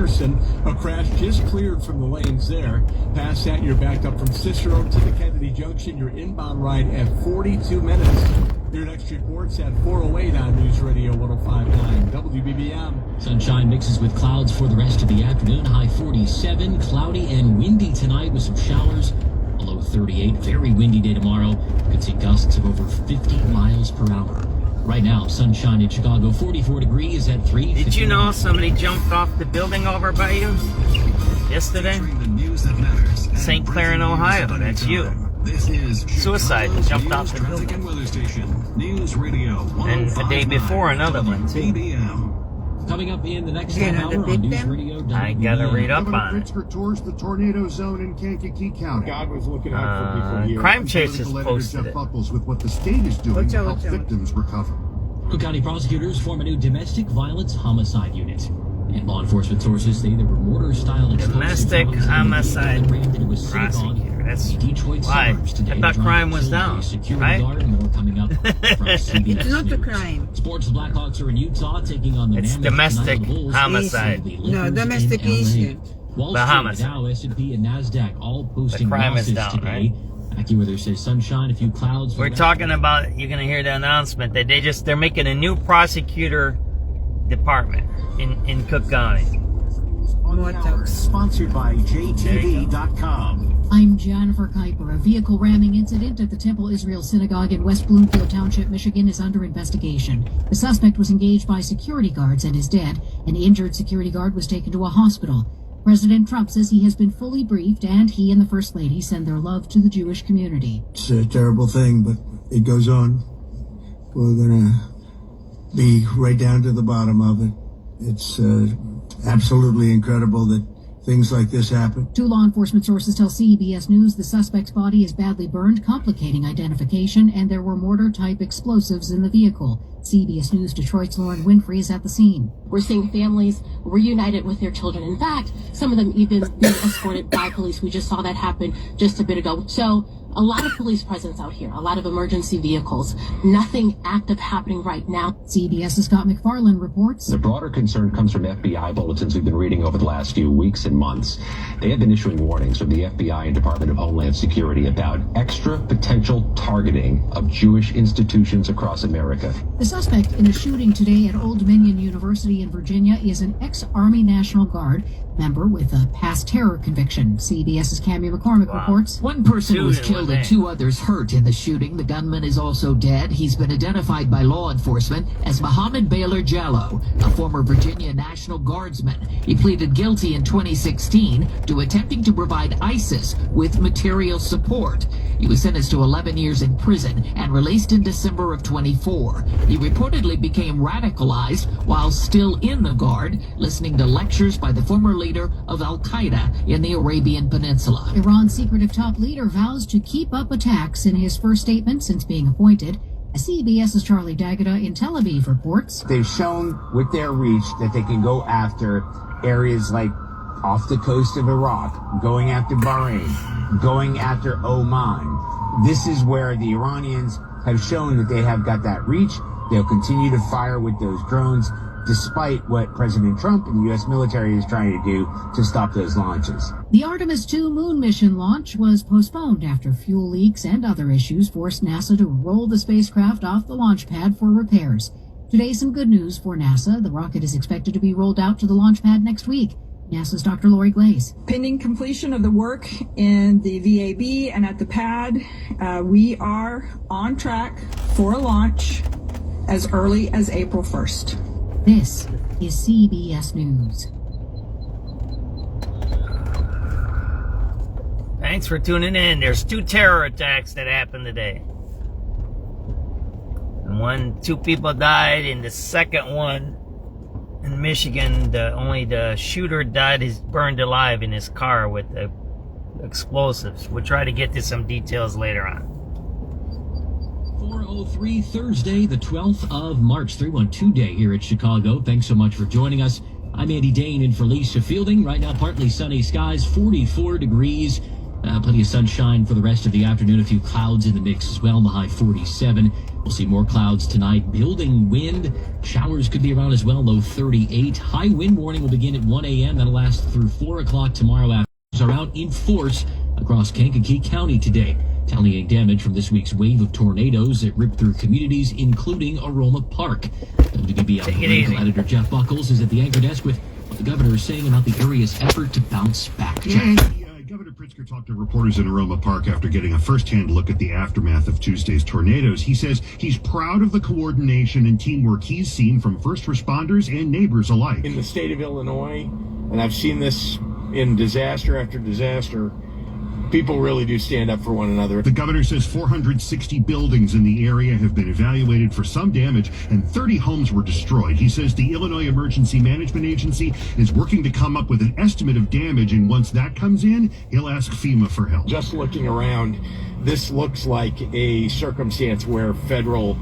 Patterson. A crash just cleared from the lanes there. Past that, you're backed up from Cicero to the Kennedy Junction. Your inbound ride at 42 minutes. Your next report's at 4:08 on News Radio 105.9 WBBM. Sunshine mixes with clouds for the rest of the afternoon. High 47, cloudy and windy tonight with some showers. A low 38, very windy day tomorrow. Could see gusts of over 50 miles per hour. Right now, sunshine in Chicago, 44 degrees at 3. Did you know somebody jumped off the building over by you yesterday? St. Clair in Ohio, that's you. Suicide, jumped off the building. And the day before, another one, too. Coming up in the next half hour on News Radio. I gotta read up on it. tours the tornado zone in Kankakee County. God was looking out for people here. Crime Chasers posted it. Buckles with what the state is doing to help victims recover. Cook County prosecutors form a new domestic violence homicide unit. And law enforcement sources say there were mortar-style explosives. Domestic homicide prosecutor. That's why. I thought crime was down, right? More coming up from CBS It's not a News. crime. Sports Blackhawks are in Utah taking on the It's Mammoth domestic tonight. The Bulls homicide. face the No, Lakers domestic in LA. issue. Wall The Street, homicide. Dow, S&P, and NASDAQ all posting The crime is losses down, today. AccuWeather says sunshine, a few clouds. We're talking about, you're gonna hear the announcement that they're making a new prosecutor department in Cook County. Sponsored by JTV.com. I'm Jennifer Kuiper. A vehicle ramming incident at the Temple Israel Synagogue in West Bloomfield Township, Michigan is under investigation. The suspect was engaged by security guards and is dead. An injured security guard was taken to a hospital. President Trump says he has been fully briefed and he and the First Lady send their love to the Jewish community. It's a terrible thing, but it goes on. We're going to be right down to the bottom of it. It's absolutely incredible that things like this happen. Two law enforcement sources tell CBS News the suspect's body is badly burned, complicating identification, and there were mortar-type explosives in the vehicle. CBS News Detroit's Lauren Winfrey is at the scene. We're seeing families reunited with their children. In fact, some of them even being escorted by police. We just saw that happen just a bit ago. So a lot of police presence out here, a lot of emergency vehicles, nothing active happening right now. CBS's Scott McFarland reports. The broader concern comes from FBI bulletins we've been reading over the last few weeks and months. They have been issuing warnings from the FBI and Department of Homeland Security about extra potential targeting of Jewish institutions across America. The suspect in a shooting today at Old Dominion University in Virginia is an ex-Army National Guard member with a past terror conviction. CBS's Cammie McCormick reports. One person was killed and 2 others hurt in the shooting. The gunman is also dead. He's been identified by law enforcement as Mohammed Baylor Jallo, a former Virginia National Guardsman. He pleaded guilty in 2016 to attempting to provide ISIS with material support. He was sentenced to 11 years in prison and released in December of 24. He reportedly became radicalized while still in the Guard, listening to lectures by the former leader of Al-Qaeda in the Arabian Peninsula. Iran's secretive top leader vows to keep up attacks in his first statement since being appointed. As CBS's Charlie D'Agata in Tel Aviv reports. They've shown with their reach that they can go after areas like off the coast of Iraq, going after Bahrain, going after Oman. This is where the Iranians have shown that they have got that reach. They'll continue to fire with those drones, despite what President Trump and the U.S. military is trying to do to stop those launches. The Artemis 2 moon mission launch was postponed after fuel leaks and other issues forced NASA to roll the spacecraft off the launch pad for repairs. Today, some good news for NASA. The rocket is expected to be rolled out to the launch pad next week. NASA's Dr. Lori Glaze. Pending completion of the work in the VAB and at the pad, we are on track for a launch as early as April 1st. This is CBS News. Thanks for tuning in. There's 2 terror attacks that happened today. And 2 people died, and the second one in Michigan, only the shooter died. He's burned alive in his car with the explosives. We'll try to get to some details later on. 4:03 Thursday, the 12th of March, 312 day here at Chicago. Thanks so much for joining us. I'm Andy Dane in for Lisa Fielding. Right now, partly sunny skies, 44 degrees. Plenty of sunshine for the rest of the afternoon. A few clouds in the mix as well. The high 47. We'll see more clouds tonight. Building wind. Showers could be around as well. Low 38. High wind warning will begin at 1 a.m. That'll last through 4 o'clock tomorrow. After are out in force across Kankakee County today, tallying damage from this week's wave of tornadoes that ripped through communities, including Aroma Park. WBBM political editor Jeff Buckles is at the anchor desk with what the governor is saying about the area's effort to bounce back. Governor Pritzker talked to reporters in Aroma Park after getting a first-hand look at the aftermath of Tuesday's tornadoes. He says he's proud of the coordination and teamwork he's seen from first responders and neighbors alike. In the state of Illinois, and I've seen this in disaster after disaster, people really do stand up for one another. The governor says 460 buildings in the area have been evaluated for some damage and 30 homes were destroyed. He says the Illinois Emergency Management Agency is working to come up with an estimate of damage, and once that comes in, he'll ask FEMA for help. Just looking around, this looks like a circumstance where federal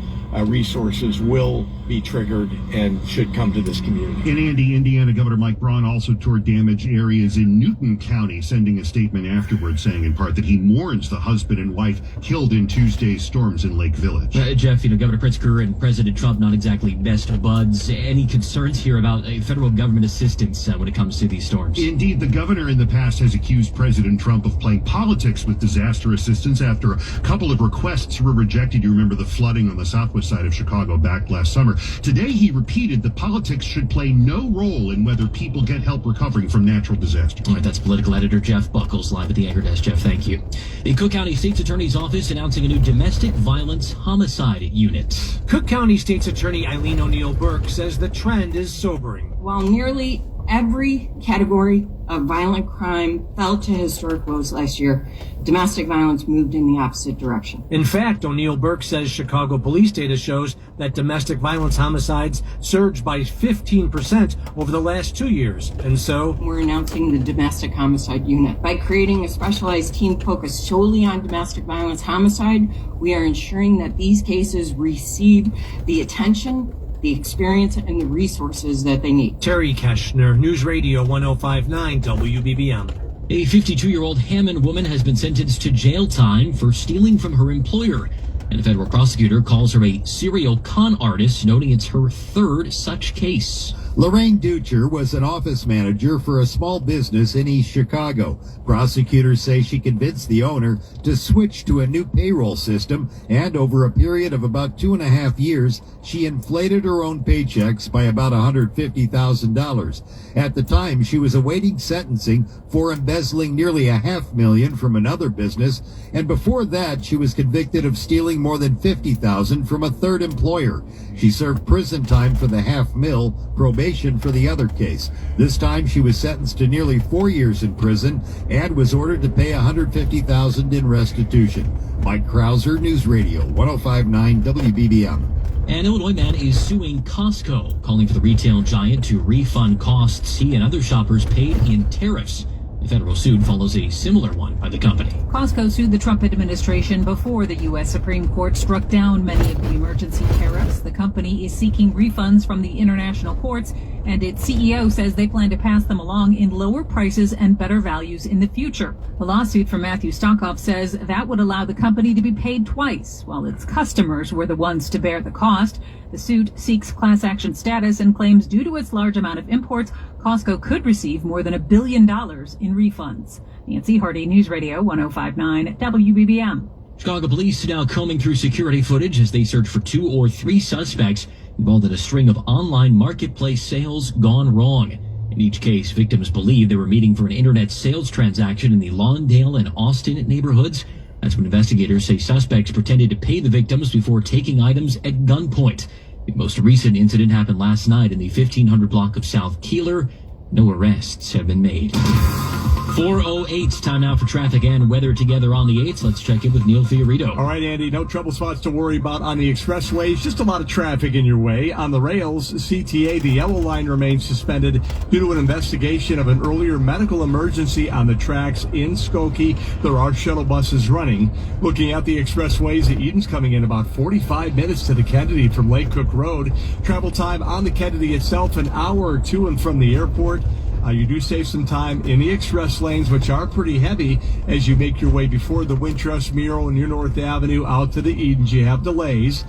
resources will be triggered and should come to this community. In Andy, Indiana, Governor Mike Braun also toured damaged areas in Newton County, sending a statement afterwards saying in part that he mourns the husband and wife killed in Tuesday's storms in Lake Village. Jeff, Governor Pritzker and President Trump not exactly best buds. Any concerns here about federal government assistance when it comes to these storms? Indeed, the governor in the past has accused President Trump of playing politics with disaster assistance after a couple of requests were rejected. You remember the flooding on the southwest side of Chicago back last summer. Today, he repeated that politics should play no role in whether people get help recovering from natural disasters. All right, that's political editor Jeff Buckles live at the anchor desk. Jeff, thank you. The Cook County State's Attorney's Office announcing a new domestic violence homicide unit. Cook County State's Attorney Eileen O'Neill Burke says the trend is sobering. While nearly every category of violent crime fell to historic lows last year, domestic violence moved in the opposite direction. In fact, O'Neill Burke says Chicago police data shows that domestic violence homicides surged by 15% over the last 2 years. And so we're announcing the domestic homicide unit. By creating a specialized team focused solely on domestic violence homicide, we are ensuring that these cases receive the attention, the experience, and the resources that they need. Terry Keshner, News Radio 105.9 WBBM. A 52-year-old Hammond woman has been sentenced to jail time for stealing from her employer. And a federal prosecutor calls her a serial con artist, noting it's her third such case. Lorraine Ducher was an office manager for a small business in East Chicago. Prosecutors say she convinced the owner to switch to a new payroll system, and over a period of about 2.5 years, she inflated her own paychecks by about $150,000. At the time, she was awaiting sentencing for embezzling nearly $500,000 from another business, and before that, she was convicted of stealing more than $50,000 from a third employer. She served prison time for the $500,000, probation for the other case. This time she was sentenced to nearly 4 years in prison and was ordered to pay $150,000 in restitution. Mike Krauser, News Radio 105.9 WBBM. An Illinois man is suing Costco, calling for the retail giant to refund costs he and other shoppers paid in tariffs. The federal suit follows a similar one by the company. Costco sued the Trump administration before the U.S. Supreme Court struck down many of the emergency tariffs. The company is seeking refunds from the international courts, and its CEO says they plan to pass them along in lower prices and better values in the future. The lawsuit from Matthew Stockoff says that would allow the company to be paid twice, while its customers were the ones to bear the cost. The suit seeks class action status and claims due to its large amount of imports, Costco could receive more than $1 billion in refunds. Nancy Hardy, News Radio 105.9 WBBM. Chicago police now combing through security footage as they search for 2 or 3 suspects involved in a string of online marketplace sales gone wrong. In each case, victims believe they were meeting for an internet sales transaction in the Lawndale and Austin neighborhoods. That's when investigators say suspects pretended to pay the victims before taking items at gunpoint. The most recent incident happened last night in the 1500 block of South Keeler. No arrests have been made. 4:08, time now for traffic and weather together on the 8th. Let's check in with Neil Fiorito. All right, Andy, no trouble spots to worry about on the expressways. Just a lot of traffic in your way. On the rails, CTA, the yellow line remains suspended due to an investigation of an earlier medical emergency on the tracks in Skokie. There are shuttle buses running. Looking at the expressways, the Eden's coming in about 45 minutes to the Kennedy from Lake Cook Road. Travel time on the Kennedy itself, an hour or two and from the airport. You do save some time in the express lanes, which are pretty heavy as you make your way before the Wintrust mural and your North Avenue out to the Edens. You have delays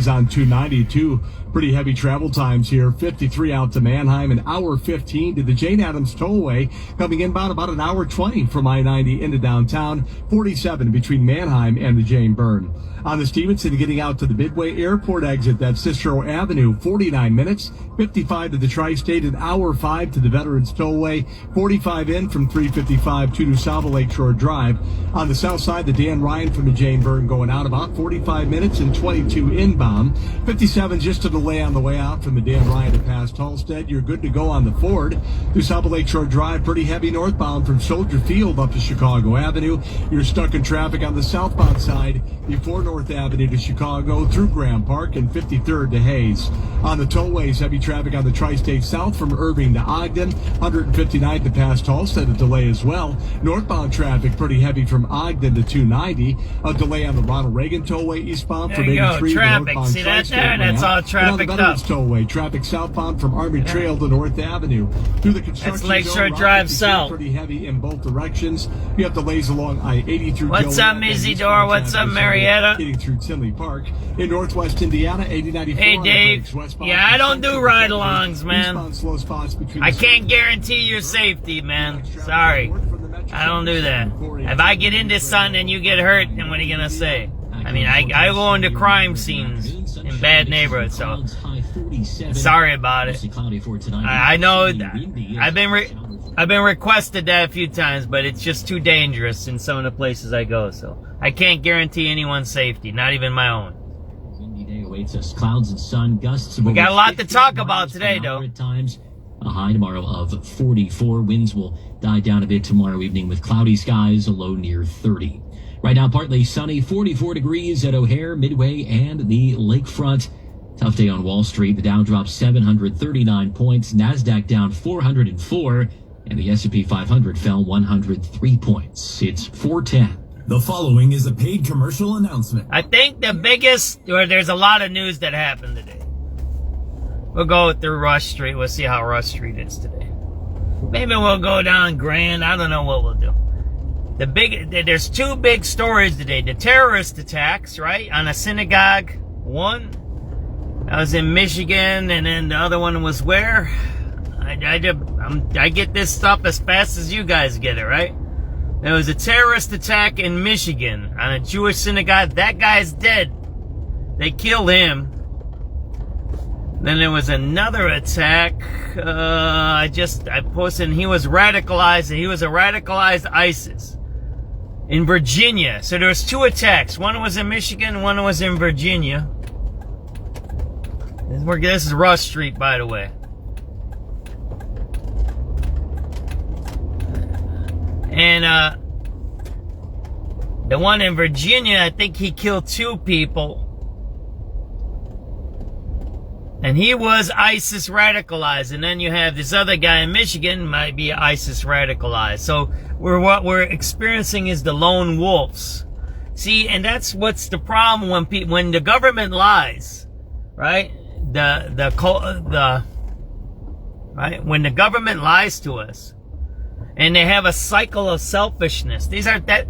on 292. Pretty heavy travel times here. 53 out to Manheim, an hour 15 to the Jane Addams Tollway, coming in about an hour 20 from I-90 into downtown. 47 between Manheim and the Jane Byrne. On the Stevenson, getting out to the Midway Airport exit, that's Cicero Avenue, 49 minutes. 55 to the Tri-State, an hour 5 to the Veterans Tollway. 45 in from 355 to DuSable Lakeshore Drive. On the south side, the Dan Ryan from the Jane Byrne going out about 45 minutes and 22 inbound. 57 just a delay on the way out from the Dan Ryan to past Halstead. You're good to go on the Ford. DuSable Lakeshore Drive, pretty heavy northbound from Soldier Field up to Chicago Avenue. You're stuck in traffic on the southbound side before North Avenue to Chicago through Graham Park and 53rd to Hayes. On the tollways, heavy traffic on the Tri-State South from Irving to Ogden. 159th to past Halstead, a delay as well. Northbound traffic pretty heavy from Ogden to 290. A delay on the Ronald Reagan Tollway eastbound from 83 to northbound See that Tri-State there? That's all traffic up. Tollway, traffic southbound from Army Trail to North Avenue. Through the construction Lakeshore zone, Drive south. Pretty heavy in both directions. You have delays along I-80 through What's up, Isidore? What's up, Marietta? Getting through Tinley Park. In northwest Indiana, 8094. Hey, Dave. Yeah, I don't do ride-alongs, man. I can't guarantee your safety, man. Sorry. I don't do that. If I get into something and you get hurt, then what are you going to say? I mean, I go into crime scenes in bad neighborhoods, so sorry about it. I know I've been requested that a few times, but it's just too dangerous in some of the places I go, so I can't guarantee anyone's safety, not even my own. Windy day awaits us. Clouds and sun, gusts of We over got a lot to 50 talk miles about today, per hour though. At times, a high tomorrow of 44. Winds will die down a bit tomorrow evening with cloudy skies, a low near 30. Right now, partly sunny, 44 degrees at O'Hare, Midway, and the Lakefront. Tough day on Wall Street. The Dow dropped 739 points. NASDAQ down 404. And the S&P 500 fell 103 points. It's 410. The following is a paid commercial announcement. I think the biggest, or there's a lot of news that happened today. We'll go through Rush Street. We'll see how Rush Street is today. Maybe we'll go down Grand. I don't know what we'll do. There's two big stories today. The terrorist attacks, right, on a synagogue. One, that was in Michigan, and then the other one was where? I get this stuff as fast as you guys get it, right? There was a terrorist attack in Michigan on a Jewish synagogue. That guy's dead. They killed him. Then there was another attack. I posted, and he was radicalized. He was a radicalized ISIS in Virginia. So there was two attacks. One was in Michigan, one was in Virginia. This is Rush Street, by the way. And the one in Virginia, I think he killed 2 people. And he was ISIS radicalized. And then you have this other guy in Michigan, might be ISIS radicalized. So what we're experiencing is the lone wolves. See, and that's what's the problem when the government lies, right? Right? When the government lies to us, and they have a cycle of selfishness.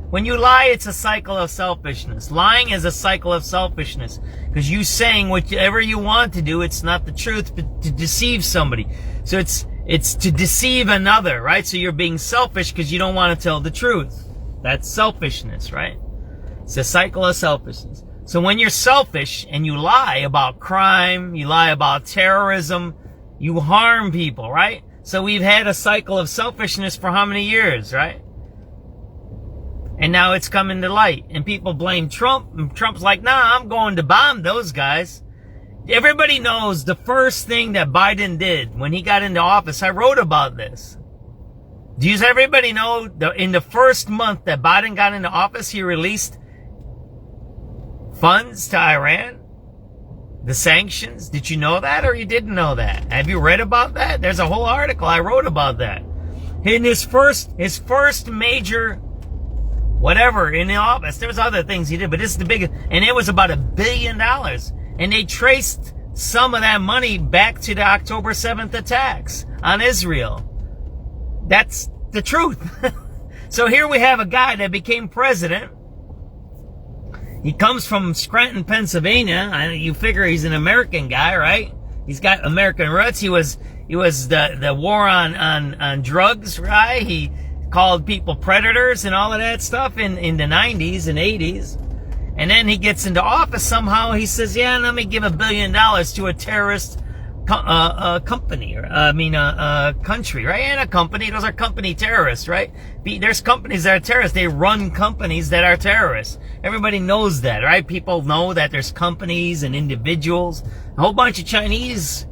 When you lie, it's a cycle of selfishness. Lying is a cycle of selfishness. Because you saying whatever you want to do, it's not the truth, but to deceive somebody. So it's to deceive another, right? So you're being selfish because you don't want to tell the truth. That's selfishness, right? It's a cycle of selfishness. So when you're selfish and you lie about crime, you lie about terrorism, you harm people, right? So we've had a cycle of selfishness for how many years, right? And now it's coming to light. And people blame Trump. And Trump's like, nah, I'm going to bomb those guys. Everybody knows the first thing that Biden did when he got into office. I wrote about this. Does everybody know in the first month that Biden got into office, he released funds to Iran? The sanctions? Did you know that or you didn't know that? Have you read about that? There's a whole article I wrote about that. In his first major whatever in the office. There was other things he did, but this is the biggest. And it was about $1 billion. And they traced some of that money back to the October 7th attacks on Israel. That's the truth. So here we have a guy that became president. He comes from Scranton, Pennsylvania. You figure he's an American guy, right? He's got American roots. He was the war on drugs, right? He called people predators and all of that stuff in the 90s and 80s. And then he gets into office somehow. He says, yeah, let me give $1 billion to a terrorist company, country, right? And a company, those are company terrorists, right? There's companies that are terrorists. They run companies that are terrorists. Everybody knows that, right? People know that there's companies and individuals. A whole bunch of Chinese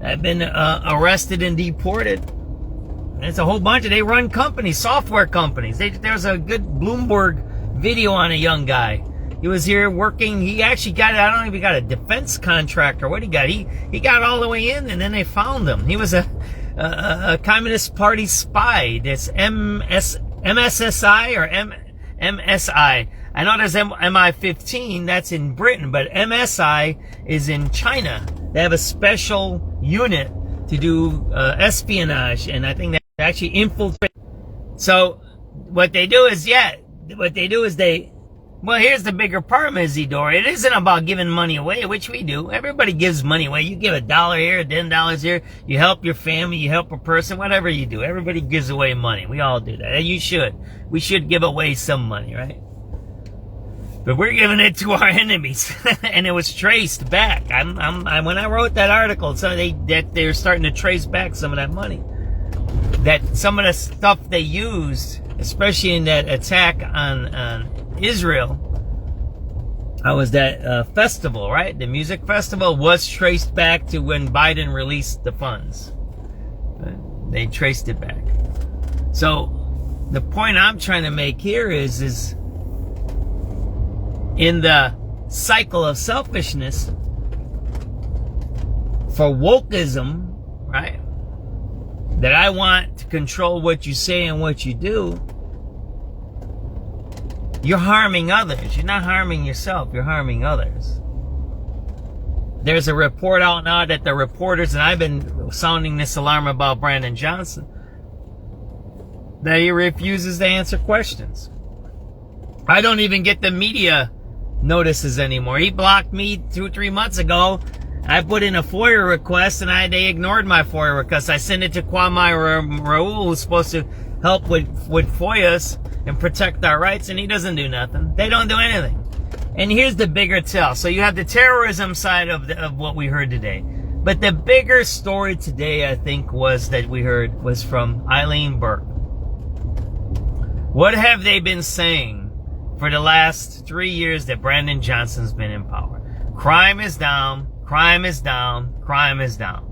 have been arrested and deported. And it's a whole bunch they run companies, software companies. There's a good Bloomberg video on a young guy. He was here working. He actually got, I don't know if he got a defense contract or what he got. He got all the way in, and then they found him. He was a Communist Party spy. That's MSSI or MSI. I know there's MI15. That's in Britain, but MSI is in China. They have a special unit to do espionage, and I think they actually infiltrate. So what they do is, well, here's the bigger problem, Isidore. It isn't about giving money away, which we do. Everybody gives money away. You give $1 here, $10 here. You help your family, you help a person, whatever you do. Everybody gives away money. We all do that. And you should. We should give away some money, right? But we're giving it to our enemies. And it was traced back. When I wrote that article, so they're starting to trace back some of that money. That some of the stuff they used, especially in that attack on Israel, was that festival, right? The music festival was traced back to when Biden released the funds. They traced it back. So the point I'm trying to make here is in the cycle of selfishness for wokeism, right? That I want to control what you say and what you do. You're harming others. You're not harming yourself. You're harming others. There's a report out now that the reporters, and I've been sounding this alarm about Brandon Johnson, that he refuses to answer questions. I don't even get the media notices anymore. He blocked me 2-3 months ago. I put in a FOIA request, and they ignored my FOIA request. I sent it to Kwame Raoul, who's supposed to help with FOIAs and protect our rights, and he doesn't do nothing. They don't do anything. And here's the bigger tell. So you have the terrorism side of what we heard today. But the bigger story today, I think, was from Eileen Burke. What have they been saying for the last 3 years that Brandon Johnson's been in power? Crime is down, crime is down, crime is down.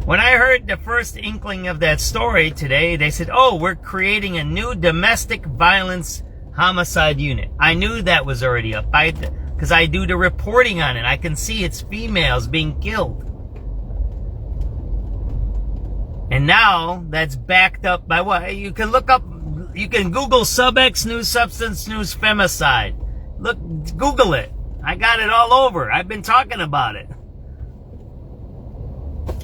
When I heard the first inkling of that story today, they said, oh, we're creating a new domestic violence homicide unit. I knew that was already up because I do the reporting on it. I can see it's females being killed. And now that's backed up by what? You can Google SubX.News, Substance News, femicide. Look, Google it. I got it all over. I've been talking about it.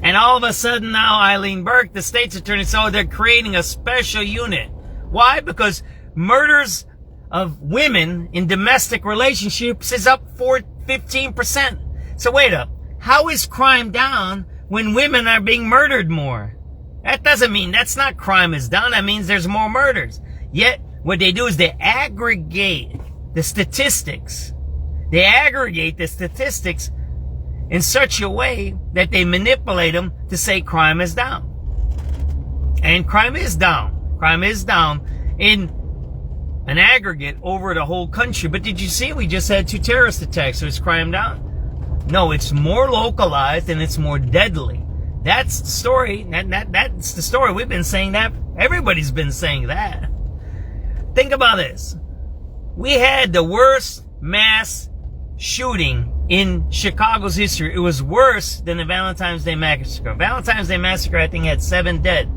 And all of a sudden now, Eileen Burke, the state's attorney, so they're creating a special unit. Why? Because murders of women in domestic relationships is up 15%. So wait up. How is crime down when women are being murdered more? That doesn't mean, that's not crime is down. That means there's more murders. Yet, what they do is they aggregate the statistics. They aggregate the statistics in such a way that they manipulate them to say crime is down. And crime is down. Crime is down in an aggregate over the whole country. But did you see we just had 2 terrorist attacks, so is crime down? No, it's more localized and it's more deadly. That's the story. That's the story. We've been saying that. Everybody's been saying that. Think about this. We had the worst mass shooting in Chicago's history. It was worse than the Valentine's Day Massacre. Valentine's Day Massacre, I think, had 7 dead.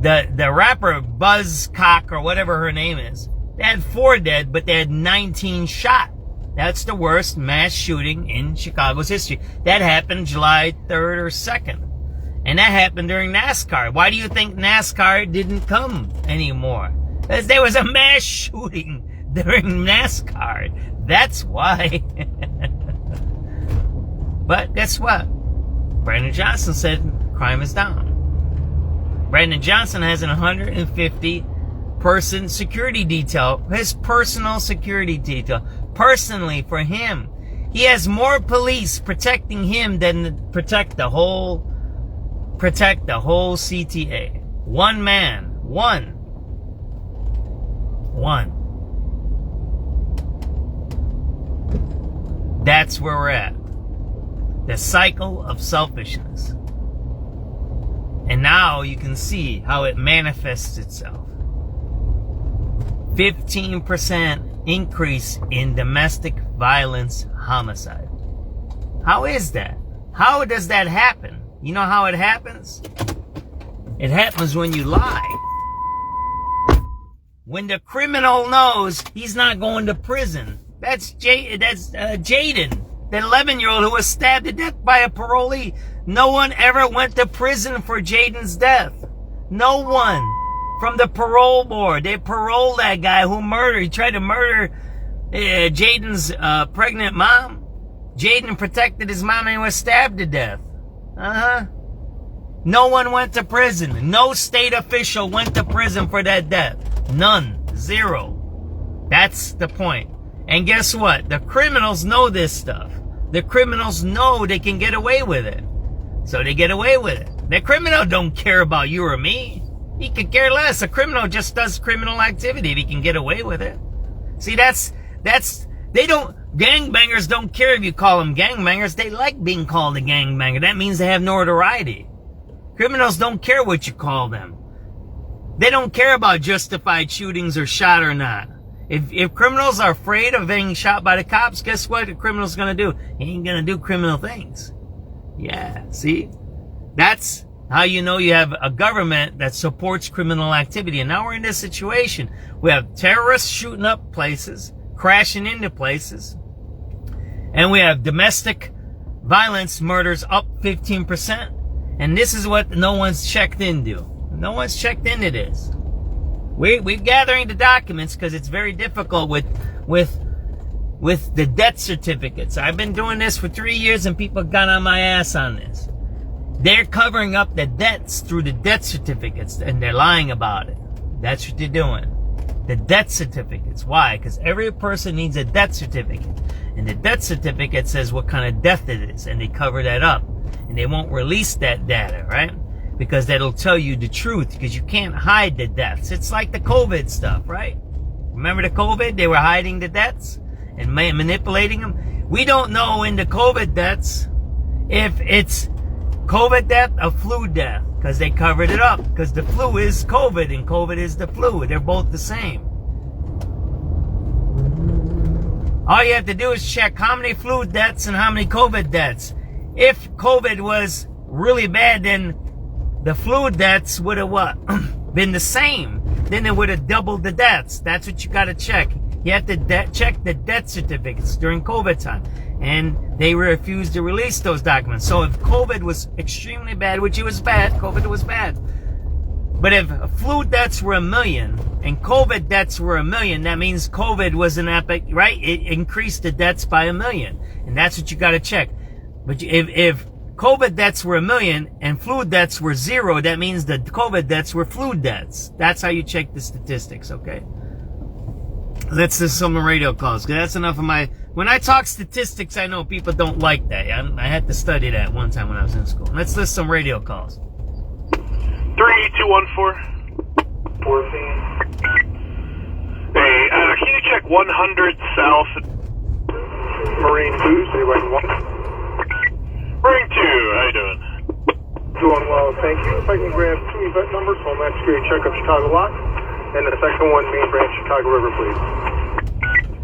The rapper Buzzcock, or whatever her name is, they had 4 dead, but they had 19 shot. That's the worst mass shooting in Chicago's history. That happened July 3rd or 2nd. And that happened during NASCAR. Why do you think NASCAR didn't come anymore? Because there was a mass shooting during NASCAR. That's why. But guess what? Brandon Johnson said crime is down. Brandon Johnson has an 150-person security detail. His personal security detail. Personally, for him. He has more police protecting him than protect the whole CTA. One man. One. That's where we're at. The cycle of selfishness. And now you can see how it manifests itself. 15% increase in domestic violence homicide. How is that? How does that happen? You know how it happens? It happens when you lie. When the criminal knows he's not going to prison. That's Jaden, the 11-year-old who was stabbed to death by a parolee. No one ever went to prison for Jaden's death. No one. From the parole board. They paroled that guy who murdered. He tried to murder Jaden's pregnant mom. Jaden protected his mom and was stabbed to death. No one went to prison. No state official went to prison for that death. None. Zero. That's the point. And guess what? The criminals know this stuff. The criminals know they can get away with it. So they get away with it. The criminal don't care about you or me. He could care less. A criminal just does criminal activity if he can get away with it. See, gangbangers don't care if you call them gangbangers. They like being called a gangbanger. That means they have notoriety. Criminals don't care what you call them. They don't care about justified shootings or shot or not. If criminals are afraid of being shot by the cops, guess what the criminal's gonna do? He ain't gonna do criminal things. Yeah, see? That's how you know you have a government that supports criminal activity. And now we're in this situation. We have terrorists shooting up places, crashing into places. And we have domestic violence murders up 15%. And this is what no one's checked into. No one's checked into this. We're gathering the documents because it's very difficult with the death certificates. I've been doing this for 3 years and people got on my ass on this. They're covering up the debts through the death certificates and they're lying about it. That's what they're doing. The death certificates. Why? Because every person needs a death certificate. And the death certificate says what kind of death it is. And they cover that up. And they won't release that data, right? Because that'll tell you the truth. Because you can't hide the deaths. It's like the COVID stuff, right? Remember the COVID? They were hiding the deaths and manipulating them. We don't know in the COVID deaths if it's COVID death or flu death. Because they covered it up. Because the flu is COVID and COVID is the flu. They're both the same. All you have to do is check how many flu deaths and how many COVID deaths. If COVID was really bad, then the flu deaths would have what? Been the same. Then it would have doubled the deaths. That's what you got to check. You have to check the death certificates during COVID time. And they refused to release those documents. So if COVID was extremely bad, which it was bad, COVID was bad. But if flu deaths were 1 million and COVID deaths were 1 million, that means COVID was an epic, right? It increased the deaths by 1 million. And that's what you got to check. But if COVID deaths were 1 million and flu deaths were 0, that means the COVID deaths were flu deaths. That's how you check the statistics, okay? Let's do some radio calls, because that's enough of my... When I talk statistics, I know people don't like that. I had to study that one time when I was in school. Let's list some radio calls. 3214. 14. Hey, can you check 100 South? Marine 2, say right 1. Marine 2, how you doing? Doing well, thank you. If I can grab 2 event numbers, Homeland Security Checkup Chicago Lock, and the second one, Main Branch Chicago River, please.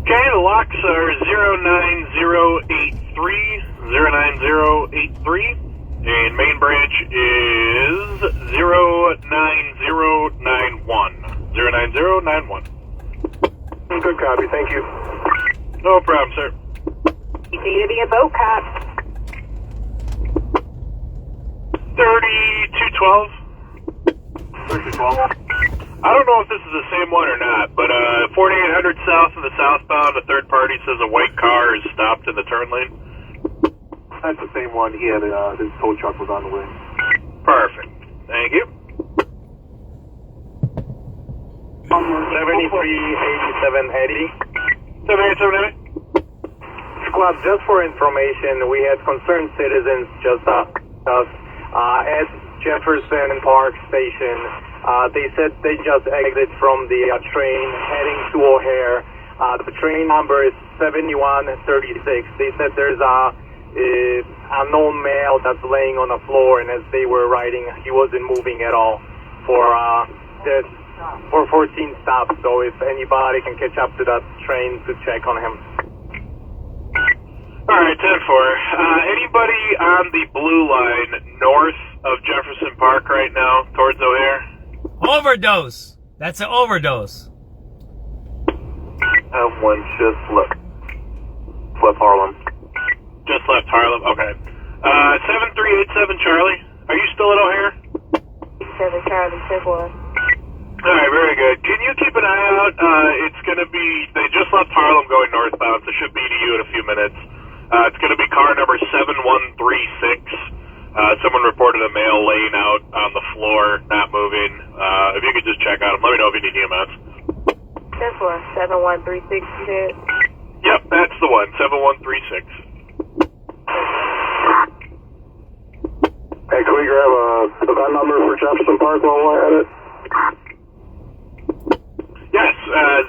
Okay, the locks are 09083, 09083, and Main Branch is 09091, 09091. Good copy, thank you. No problem, sir. You need to be a boat cop. 3212. 3212. I don't know if this is the same one or not, but 4800 south in the southbound, a third party says a white car is stopped in the turn lane. That's the same one. He had his tow truck was on the way. Perfect. Thank you. 738780. 7878. Squad, just for information, we had concerned citizens just at Jefferson Park Station. They said they just exited from the train heading to O'Hare. The train number is 7136. They said there's a unknown male that's laying on the floor, and as they were riding, he wasn't moving at all for 14 stops. So if anybody can catch up to that train to check on him. All right, 10-4. Anybody on the blue line north of Jefferson Park right now, towards O'Hare? Overdose. That's an overdose. Have one just left Harlem. Just left Harlem. Okay. 7387 Charlie. Are you still at O'Hare? 7 Charlie, 10-4. All right, very good. Can you keep an eye out? It's going to be, they just left Harlem going northbound, so it should be to you in a few minutes. It's going to be car number 7136. Someone reported a male laying out on the floor, not moving. If you could just check on him, let me know if you need EMS. 10-4, 7136, you said? Yep, that's the one, 7136. Hey, can we grab a event number for Jefferson Park while we're at it? Yes,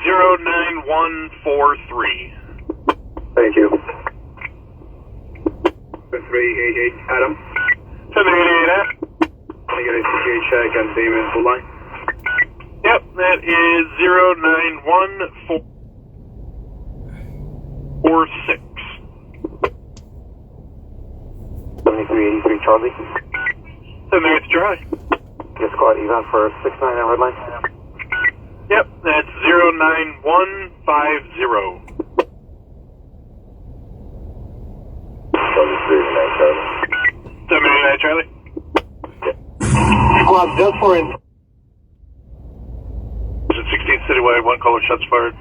09143. Thank you. 7388, Adam. 7888. Can I get a CJ check on David's blue line? Yep, that is 09146. 7383 Charlie. 78 Charlie. Get squad event for 69 at red line. Yep, that's 09150. 7389 Charlie. 78 Charlie. Squad, just for in. 16 citywide, one caller, shots fired.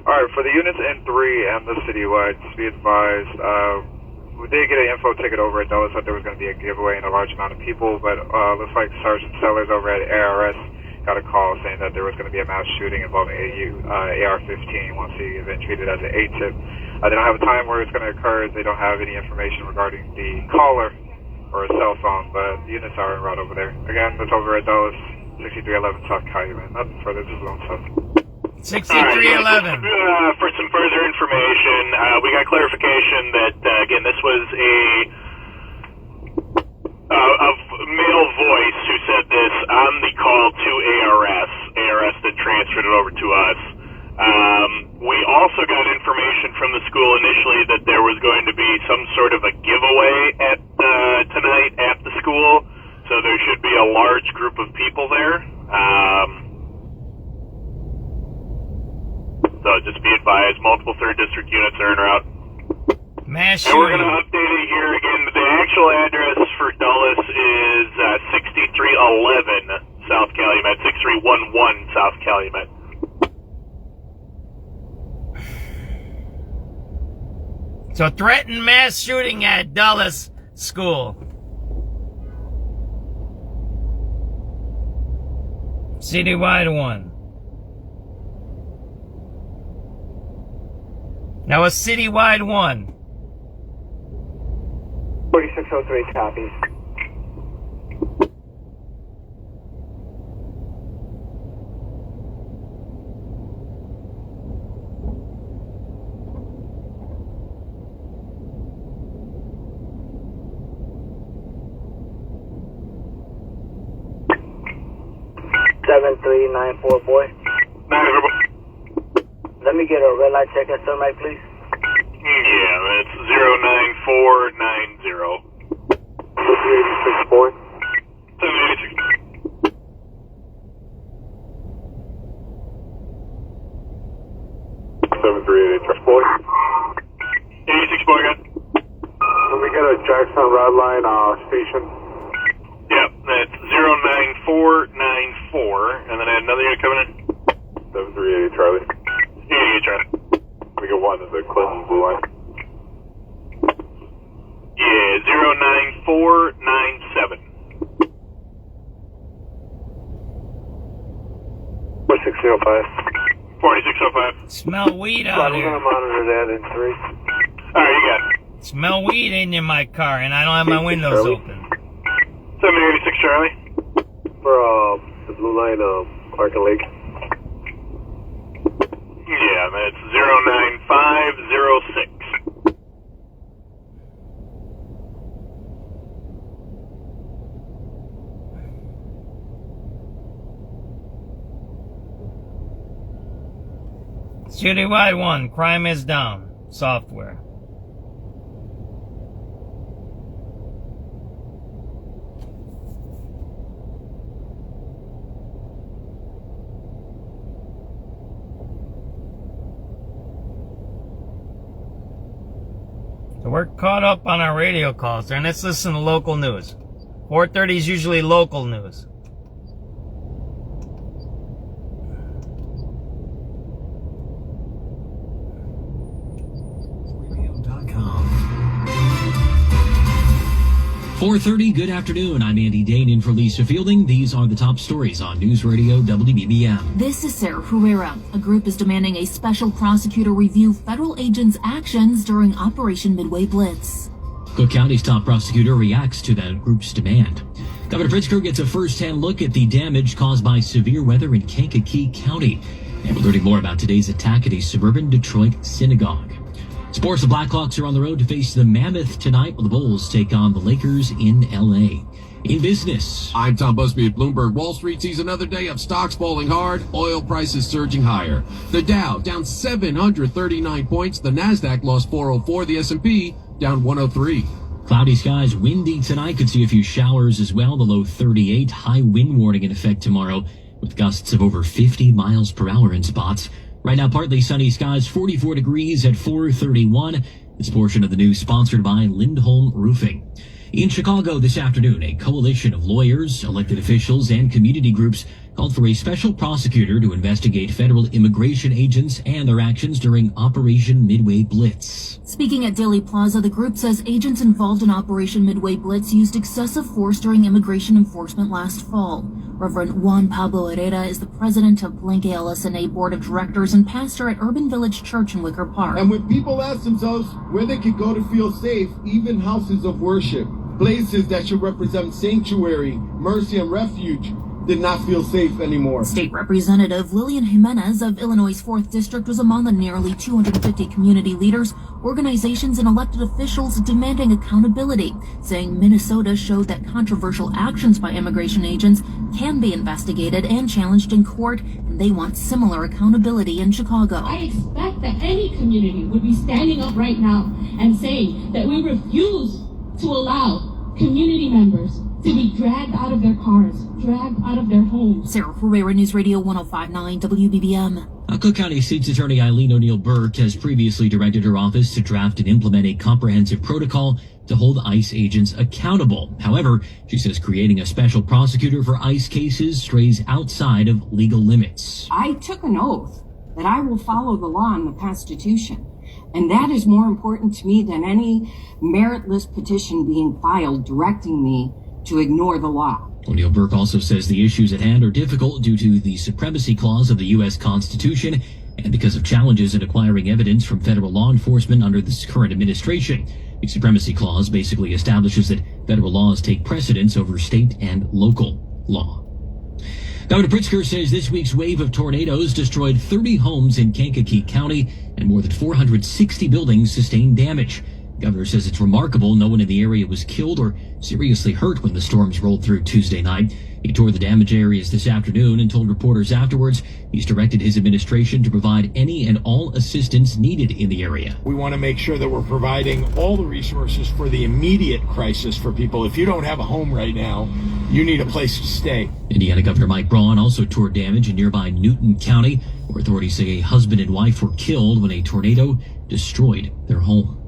Alright, for the units N3 and the citywide, just be advised, we did get an info ticket over at Dulles that there was going to be a giveaway and a large amount of people, but looks like Sergeant Sellers over at ARS got a call saying that there was going to be a mass shooting involving AR-15 once the event treated as an ATIP. They don't have a time where it's going to occur. They don't have any information regarding the caller or a cell phone, but the units are en route over there. Again, that's over at Dulles, 6311 South Calumet. Nothing further, just lone stuff. 6311. For some further information, we got clarification that, again, this was a male voice who said this on the call to ARS. ARS then transferred it over to us. We also got information from the school initially that there was going to be some sort of a giveaway at tonight at the school, so there should be a large group of people there. So just be advised, multiple 3rd District units are en route. Mass and we're going to update it here again. The actual address for Dulles is 6311 South Calumet, 6311 South Calumet. So threatened mass shooting at Dulles School. Citywide 1. Now a citywide 1. 4603 copies. Seven 394 boy. 9-4 boy. Let me get a red light check at Sunlight, please. Yeah, that's 09490. 386 boy. 786. Boy. 86 boy again. Let me get a Jackson Red Line station. 09494, and then I had another unit coming in. 7388 Charlie. 88 Charlie. We got one of the Clinton Blue Line. Yeah, 09497. 4605. 4605. Smell weed out We're here. gonna monitor that in 3. Alright, you got it. Smell weed in my car, and I don't have my windows Charlie. open. 7086 Charlie. For the Blue Line, Clark and Lake. Yeah, that's 09506. Citywide 1, crime is down. Software. So we're caught up on our radio calls there, and let's listen to local news. 4:30 is usually local news. Radio.com. 4:30, good afternoon. I'm Andy Dane in for Lisa Fielding. These are the top stories on News Radio WBBM. This is Sarah Herrera. A group is demanding a special prosecutor review federal agents' actions during Operation Midway Blitz. Cook County's top prosecutor reacts to that group's demand. Governor Pritzker gets a first-hand look at the damage caused by severe weather in Kankakee County. And we're learning more about today's attack at a suburban Detroit synagogue. Sports, the Blackhawks are on the road to face the Mammoth tonight, while the Bulls take on the Lakers in L.A. In business, I'm Tom Busby at Bloomberg. Wall Street sees another day of stocks falling hard, oil prices surging higher. The Dow down 739 points, the Nasdaq lost 404, the S&P down 103. cloudy skies, windy tonight, could see a few showers as well. The low 38, high wind warning in effect tomorrow with gusts of over 50 miles per hour in spots. Right now, partly sunny skies, 44 degrees at 4:31. This portion of the news sponsored by Lindholm Roofing. In Chicago this afternoon, a coalition of lawyers, elected officials, and community groups called for a special prosecutor to investigate federal immigration agents and their actions during Operation Midway Blitz. Speaking at Daily Plaza, the group says agents involved in Operation Midway Blitz used excessive force during immigration enforcement last fall. Reverend Juan Pablo Herrera is the president of Palenque LSNA Board of Directors and pastor at Urban Village Church in Wicker Park. And when people ask themselves where they could go to feel safe, even houses of worship, places that should represent sanctuary, mercy, and refuge, did not feel safe anymore. State Representative Lillian Jimenez of Illinois' 4th District was among the nearly 250 community leaders, organizations, and elected officials demanding accountability, saying Minnesota showed that controversial actions by immigration agents can be investigated and challenged in court, and they want similar accountability in Chicago. I expect that any community would be standing up right now and saying that we refuse to allow community members to be dragged out of their cars, dragged out of their homes. Sarah Herrera, News Radio 105.9 WBBM. Cook County State's Attorney Eileen O'Neill Burke has previously directed her office to draft and implement a comprehensive protocol to hold ICE agents accountable. However, she says creating a special prosecutor for ICE cases strays outside of legal limits. I took an oath that I will follow the law and the Constitution. And that is more important to me than any meritless petition being filed directing me to ignore the law. O'Neill Burke also says the issues at hand are difficult due to the supremacy clause of the U.S. Constitution and because of challenges in acquiring evidence from federal law enforcement under this current administration. The supremacy clause basically establishes that federal laws take precedence over state and local law. Governor Pritzker says this week's wave of tornadoes destroyed 30 homes in Kankakee County and more than 460 buildings sustained damage. The governor says it's remarkable no one in the area was killed or seriously hurt when the storms rolled through Tuesday night. He toured the damaged areas this afternoon and told reporters afterwards he's directed his administration to provide any and all assistance needed in the area. We want to make sure that we're providing all the resources for the immediate crisis for people. If you don't have a home right now, you need a place to stay. Indiana Governor Mike Braun also toured damage in nearby Newton County, where authorities say a husband and wife were killed when a tornado destroyed their home.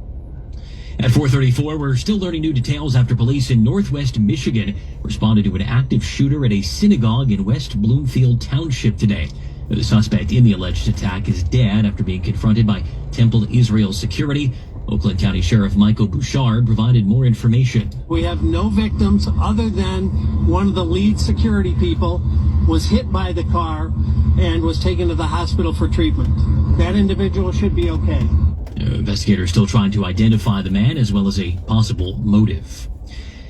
At 4:34, we're still learning new details after police in Northwest Michigan responded to an active shooter at a synagogue in West Bloomfield Township today. The suspect in the alleged attack is dead after being confronted by Temple Israel security. Oakland County Sheriff Michael Bouchard provided more information. We have no victims other than one of the lead security people was hit by the car and was taken to the hospital for treatment. That individual should be okay. Investigators still trying to identify the man as well as a possible motive.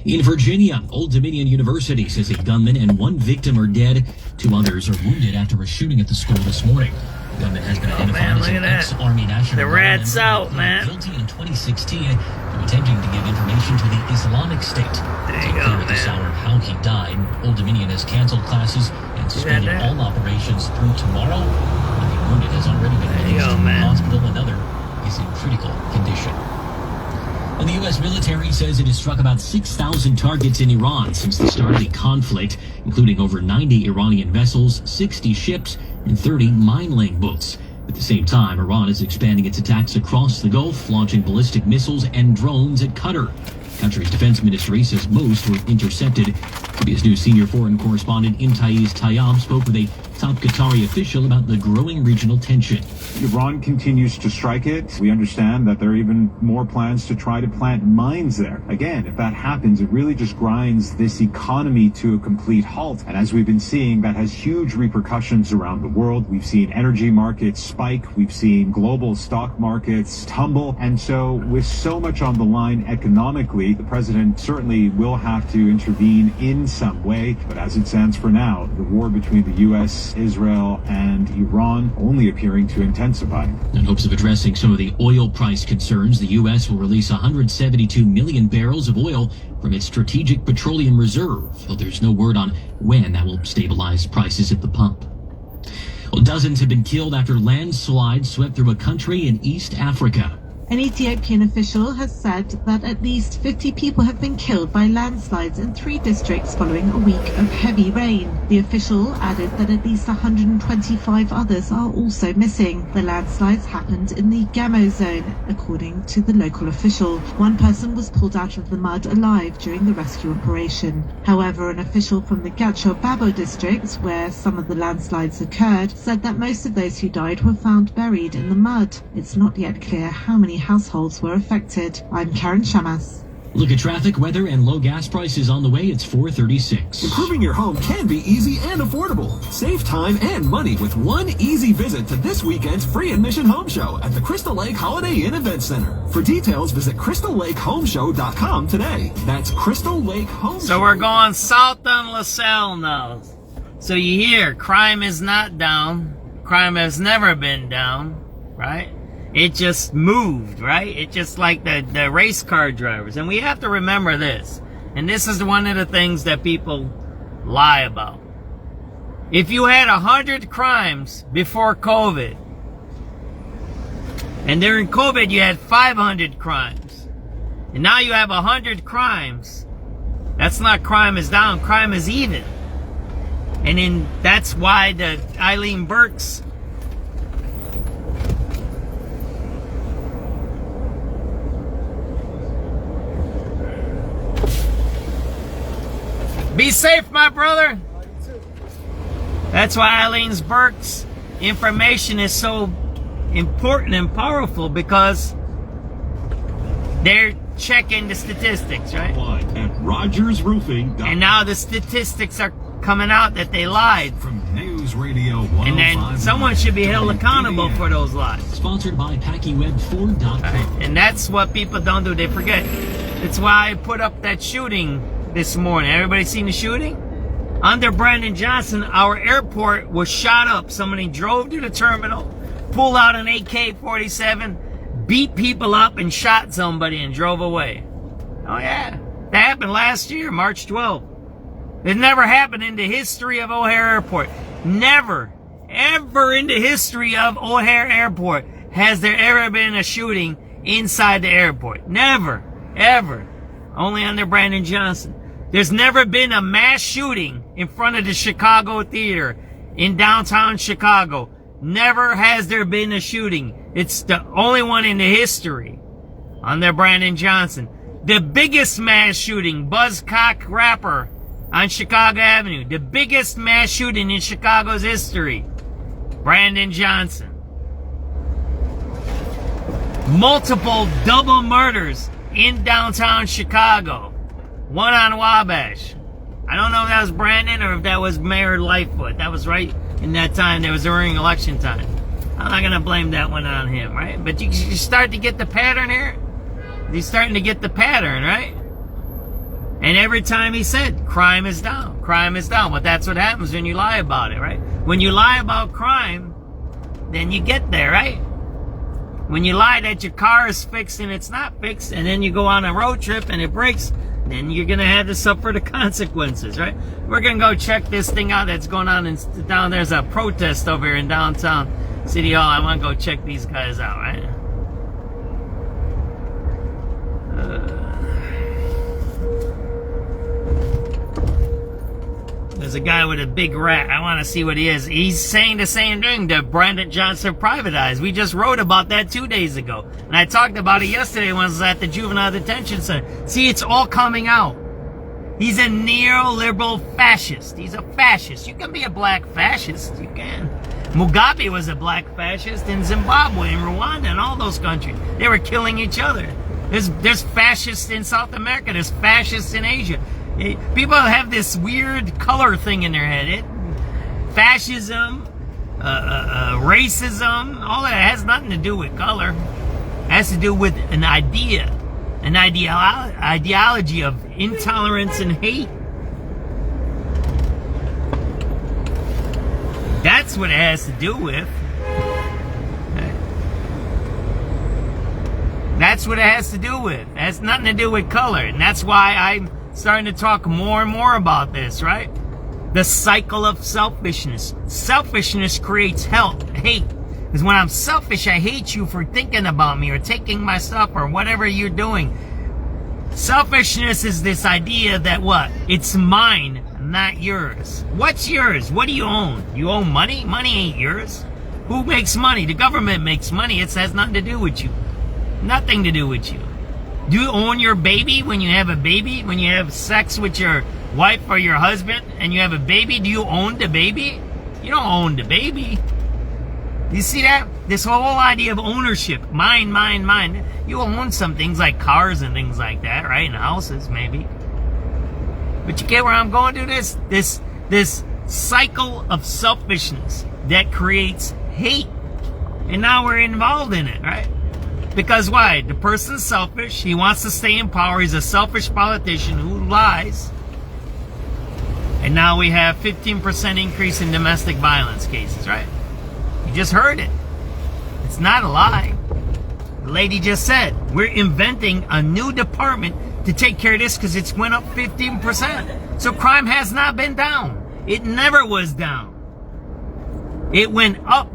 In Virginia, Old Dominion University says a gunman and one victim are dead. 2 others are wounded after a shooting at the school this morning. The gunman has been identified as an ex-Army National The rat's Guard out, man. guilty in 2016 for attempting to give information to the Islamic State. There It's you go, unclear at this man. hour how he died. Old Dominion has canceled classes and suspended all operations through tomorrow. One of the wounded has already been released go, from the man. hospital. Another is in critical condition. And the U.S. military says it has struck about 6,000 targets in Iran since the start of the conflict, including over 90 Iranian vessels, 60 ships, and 30 mine-laying boats. At the same time, Iran is expanding its attacks across the Gulf, launching ballistic missiles and drones at Qatar. The country's defense ministry says most were intercepted. CBS News senior foreign correspondent Imtiaz Tayyab spoke with a top Qatari official about the growing regional tension. Iran continues to strike it. We understand that there are even more plans to try to plant mines there. Again, if that happens, it really just grinds this economy to a complete halt. And as we've been seeing, that has huge repercussions around the world. We've seen energy markets spike. We've seen global stock markets tumble. And so with so much on the line economically, the president certainly will have to intervene in some way. But as it stands for now, the war between the U.S., Israel, and Iran only appearing to intensify. In hopes of addressing some of the oil price concerns, the U.S. will release 172 million barrels of oil from its strategic petroleum reserve, though there's no word on when that will stabilize prices at the pump. Well, dozens have been killed after landslides swept through a country in East Africa. An Ethiopian official has said that at least 50 people have been killed by landslides in 3 districts following a week of heavy rain. The official added that at least 125 others are also missing. The landslides happened in the Gamo zone, according to the local official. One person was pulled out of the mud alive during the rescue operation. However, an official from the Gacho Babo district, where some of the landslides occurred, said that most of those who died were found buried in the mud. It's not yet clear how many households were affected. I'm Karen Shamas. Look at traffic, weather, and low gas prices on the way. It's 4:36. Improving your home can be easy and affordable. Save time and money with one easy visit to this weekend's free admission home show at the Crystal Lake Holiday Inn Event Center. For details, visit crystallakehomeshow.com today. That's Crystal Lake Home Show. So we're going south on LaSalle now. So you hear crime is not down. Crime has never been down, right? It just moved, right? It just like the race car drivers. And we have to remember this. And this is one of the things that people lie about. If you had 100 crimes before COVID, and during COVID you had 500 crimes, and now you have 100 crimes, that's not crime is down, crime is even. And then that's why the Eileen Burks be safe, my brother. That's why Eileen Burks' information is so important and powerful, because they're checking the statistics, right? At Rogers Roofing. And now the statistics are coming out that they lied. From News Radio 105. And then someone should be held accountable for those lies. Sponsored by PackyWeb4.com. Right. And that's what people don't do. They forget. That's why I put up that shooting this morning. Everybody seen the shooting? Under Brandon Johnson, our airport was shot up. Somebody drove to the terminal, pulled out an AK-47, beat people up and shot somebody and drove away. Oh yeah. That happened last year, March 12th. It never happened in the history of O'Hare Airport. Never, ever in the history of O'Hare Airport has there ever been a shooting inside the airport. Never, ever. Only under Brandon Johnson. There's never been a mass shooting in front of the Chicago Theater in downtown Chicago. Never has there been a shooting. It's the only one in the history on their Brandon Johnson. The biggest mass shooting, Buzzcock rapper on Chicago Avenue. The biggest mass shooting in Chicago's history. Brandon Johnson. Multiple double murders in downtown Chicago. One on Wabash. I don't know if that was Brandon or if that was Mayor Lightfoot. That was right in that time. That was during election time. I'm not going to blame that one on him, right? But you start to get the pattern here. He's starting to get the pattern, right? And every time he said, crime is down. Crime is down. But that's what happens when you lie about it, right? When you lie about crime, then you get there, right? When you lie that your car is fixed and it's not fixed, and then you go on a road trip and it breaks, then you're going to have to suffer the consequences, right? We're going to go check this thing out that's going on down. There's a protest over here in downtown City Hall. I want to go check these guys out, right? There's a guy with a big rat. I want to see what he is. He's saying the same thing that Brandon Johnson privatized. We just wrote about that 2 days ago. And I talked about it yesterday when I was at the Juvenile Detention Center. See, it's all coming out. He's a neoliberal fascist. He's a fascist. You can be a black fascist. You can. Mugabe was a black fascist in Zimbabwe, in Rwanda, and all those countries. They were killing each other. There's fascists in South America. There's fascists in Asia. People have this weird color thing in their head. Fascism, racism, all that has nothing to do with color. It has to do with an idea, an ideology of intolerance and hate. That's what it has to do with. That's what it has to do with. It has nothing to do with color. And that's why I'm starting to talk more and more about this, right? The cycle of selfishness. Selfishness creates hate. Because when I'm selfish, I hate you for thinking about me or taking my stuff or whatever you're doing. Selfishness is this idea that what? It's mine, not yours. What's yours? What do you own? You own money? Money ain't yours. Who makes money? The government makes money. It has nothing to do with you. Nothing to do with you. Do you own your baby when you have a baby? When you have sex with your wife or your husband and you have a baby, do you own the baby? You don't own the baby. You see that? This whole idea of ownership. Mine, mine, mine. You own some things like cars and things like that, right? And houses, maybe. But you get where I'm going to this cycle of selfishness that creates hate. And now we're involved in it, right? Because why? The person's selfish. He wants to stay in power. He's a selfish politician who lies. And now we have 15% increase in domestic violence cases, right? You just heard it. It's not a lie. The lady just said, we're inventing a new department to take care of this because it's went up 15%. So crime has not been down. It never was down. It went up.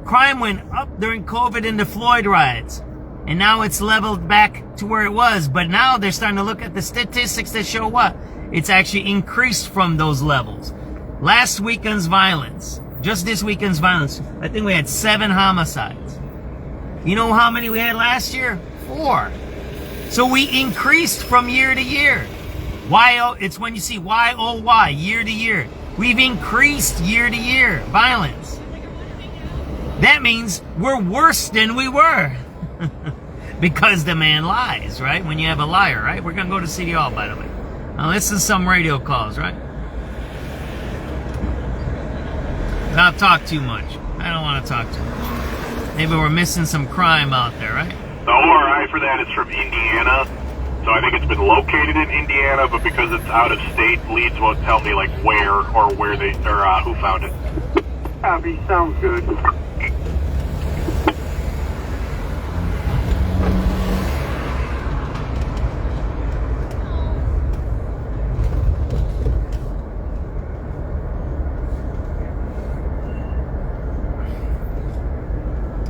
Crime went up during COVID and the Floyd riots. And now it's leveled back to where it was. But now they're starting to look at the statistics that show what? It's actually increased from those levels. Last weekend's violence, just this weekend's violence, I think we had 7 homicides. You know how many we had last year? 4. So we increased from year to year. It's when you see YOY, year to year. We've increased year to year violence. That means we're worse than we were. Because the man lies, right? When you have a liar, right? We're going to go to City Hall, by the way. Now listen to some radio calls, right? Not talk too much. I don't want to talk too much. Maybe we're missing some crime out there, right? The ORI for that is from Indiana. So I think it's been located in Indiana, but because it's out of state, leads won't tell me like where or who found it. Copy, sounds good.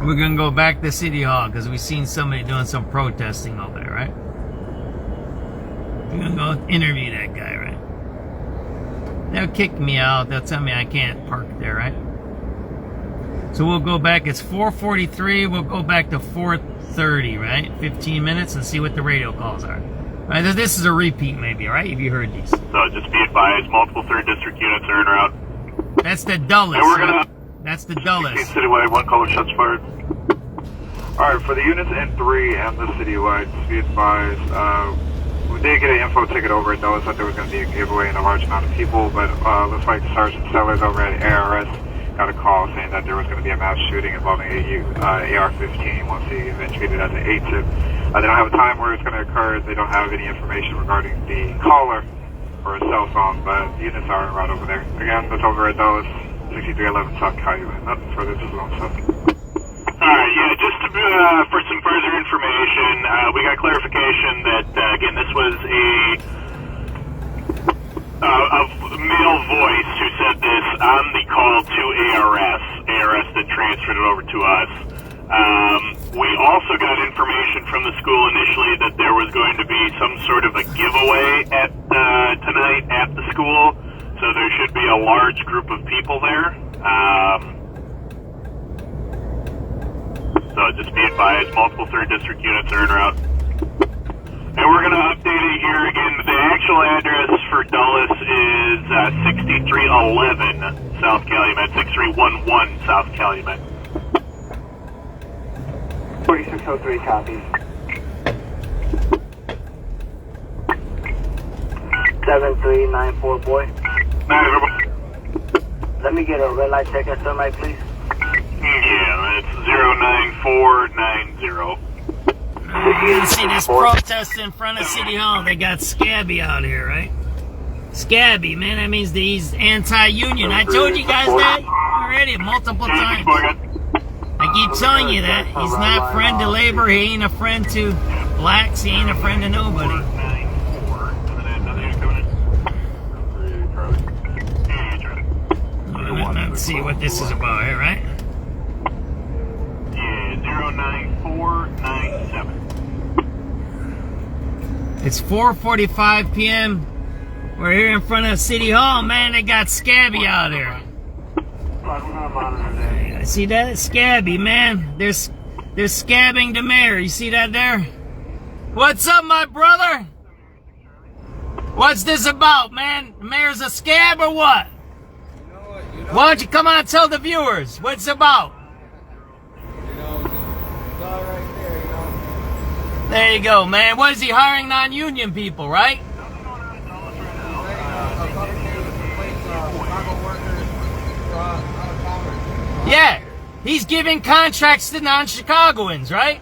We're going to go back to City Hall because we've seen somebody doing some protesting over there, right? We're going to go interview that guy, right? They'll kick me out. They'll tell me I can't park there, right? So we'll go back, it's 4:43, we'll go back to 4:30, right? 15 minutes and see what the radio calls are. All right, this is a repeat maybe, right? Have you heard these? So just be advised, multiple 3rd District units are en route. That's the dullest. And we're gonna... That's the dullest. Citywide, 1 caller, shots fired. Alright, for the units N3 and the citywide, just be advised, we did get an info ticket over at Dulles that there was going to be a giveaway in a large amount of people, but looks like Sergeant Sellers over at ARS got a call saying that there was going to be a mass shooting involving AR-15 once he eventually did it as an A-tip. They don't have a time where it's going to occur. They don't have any information regarding the caller or a cell phone, but the units are en route over there. Again, that's over at Dulles, 6311 South Calumet. Nothing further to long stuff. Alright, yeah, just to, for some further information, we got clarification that, again, this was a male voice who said this on the call to ARS that transferred it over to us. We also got information from the school initially that there was going to be some sort of a giveaway at tonight at the school, so there should be a large group of people there. So just be advised, multiple 3rd District units are en route. And we're going to update it here again. The actual address for Dulles is 6311 South Calumet, 6311 South Calumet. 4603 copies. 7394 boy. Let me get a red light check at sunlight, please. Yeah, that's 09490. You see this protest in front of City Hall. They got Scabby out here, right? Scabby, man, that means that he's anti-union. I told you guys that already multiple times. I keep telling you that. He's not a friend to labor. He ain't a friend to blacks. He ain't a friend to nobody. Let's see what this is about here, right? Yeah, 09497. It's 4:45 p.m. We're here in front of City Hall, man. They got Scabby out here. See that? Scabby, man. They're scabbing the mayor. You see that there? What's up, my brother? What's this about, man? The mayor's a scab or what? Why don't you come on and tell the viewers what it's about? There you go, man. What is he hiring non-union people, right? Yeah, he's giving contracts to non-Chicagoans, right?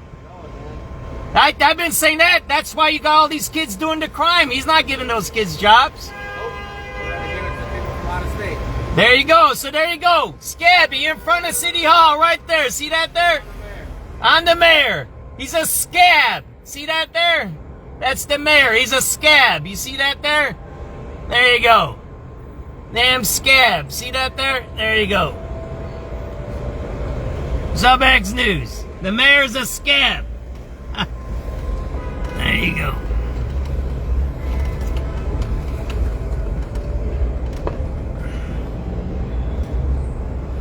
I've been saying that. That's why you got all these kids doing the crime. He's not giving those kids jobs. There you go. So there you go. Scabby in front of City Hall right there. See that there? I'm the mayor. He's a scab. See that there? That's the mayor. He's a scab. You see that there? There you go. Damn scab. See that there? There you go. SubX.News. The mayor's a scab. There you go.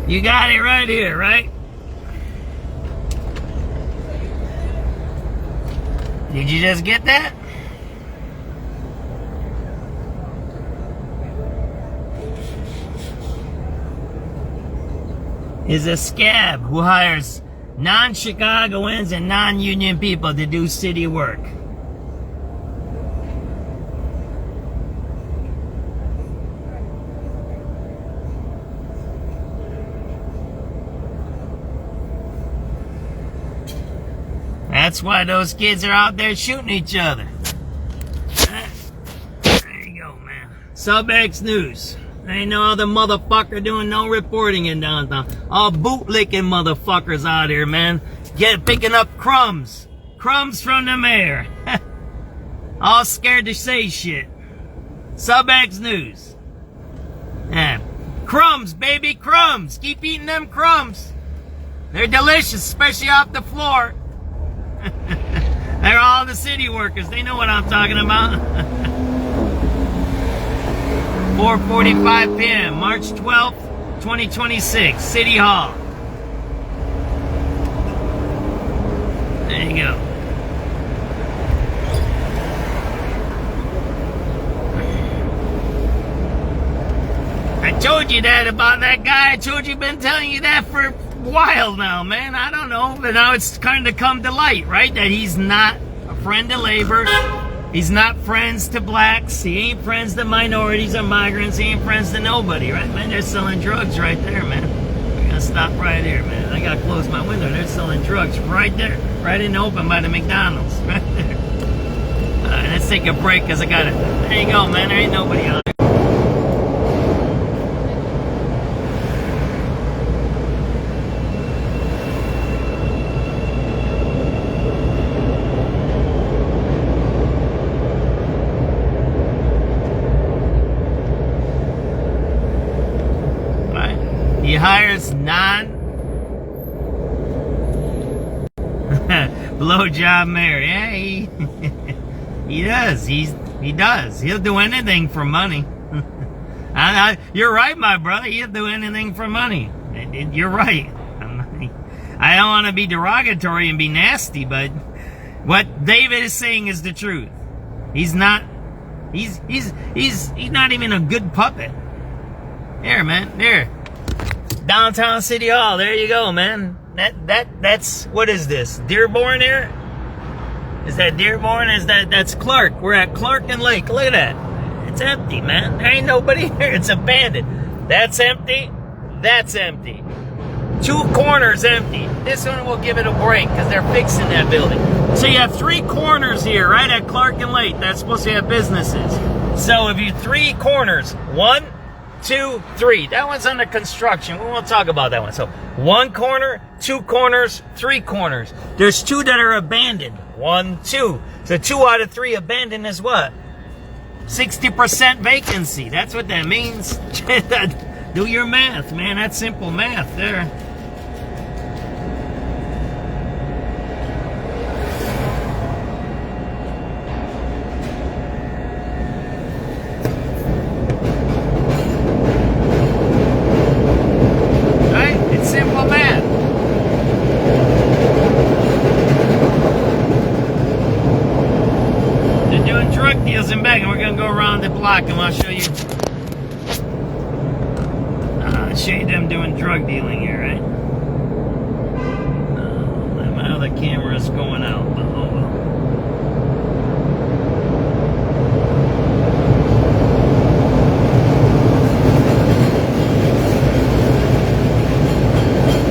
You got it right here, right? Did you just get that? Is a scab who hires non-Chicagoans and non-union people to do city work. That's why those kids are out there shooting each other. There you go, man. SubX.News. Ain't no other motherfucker doing no reporting in downtown. All bootlicking motherfuckers out here, man. Picking up crumbs. Crumbs from the mayor. All scared to say shit. SubX.News. Yeah. Crumbs, baby, crumbs. Keep eating them crumbs. They're delicious, especially off the floor. They're all the city workers. They know what I'm talking about. 4:45 p.m. March 12th, 2026. City Hall. There you go. I told you that about that guy. I told you, been telling you that for a while now, man. I don't know, but now it's kind of come to light, right? That he's not a friend to labor. He's not friends to blacks. He ain't friends to minorities or migrants. He ain't friends to nobody, right, man? They're selling drugs right there, man. We're gonna stop right here, man. I gotta close my window. They're selling drugs right there, right in the open by the McDonald's, right there. All right, let's take a break because I got it. There you go, man. There ain't nobody out there. He hires blowjob Mary. Yeah, he does. He does. He'll do anything for money. You're right, my brother. He'll do anything for money. You're right. I don't want to be derogatory and be nasty, but what David is saying is the truth. He's not. He's not even a good puppet. There, man. There. Downtown City Hall. There you go, man. That's what is this? Dearborn here? Is that Dearborn? That's Clark? We're at Clark and Lake. Look at that. It's empty, man. There ain't nobody here. It's abandoned. That's empty. That's empty. 2 corners empty. This one will give it a break because they're fixing that building. So you have 3 corners here, right at Clark and Lake. That's supposed to have businesses. So if you 3 corners, 1, 2, 3. That one's under construction. We won't talk about that one. So 1 corner, 2 corners, 3 corners. There's 2 that are abandoned. 1, 2. So 2 out of 3 abandoned is what? 60% vacancy. That's what that means. Do your math, man. That's simple math there. And we're gonna go around the block and I'll show you them doing drug dealing here, right? My other camera is going out, but oh well.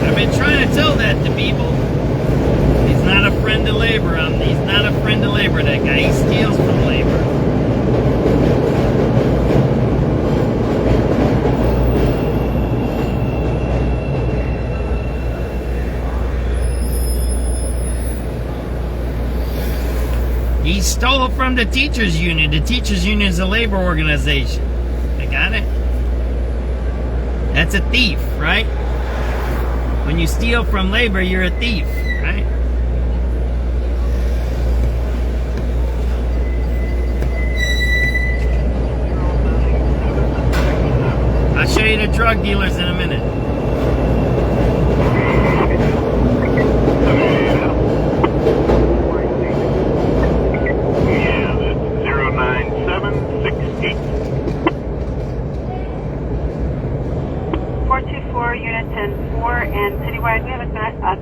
I've been trying to tell that to people. He's not a friend of labor. He's not a friend of labor, that guy. He steals from labor. He stole from the teachers union. The teachers union is a labor organization. I got it? That's a thief, right? When you steal from labor, you're a thief, right? I'll show you the drug dealers in a minute.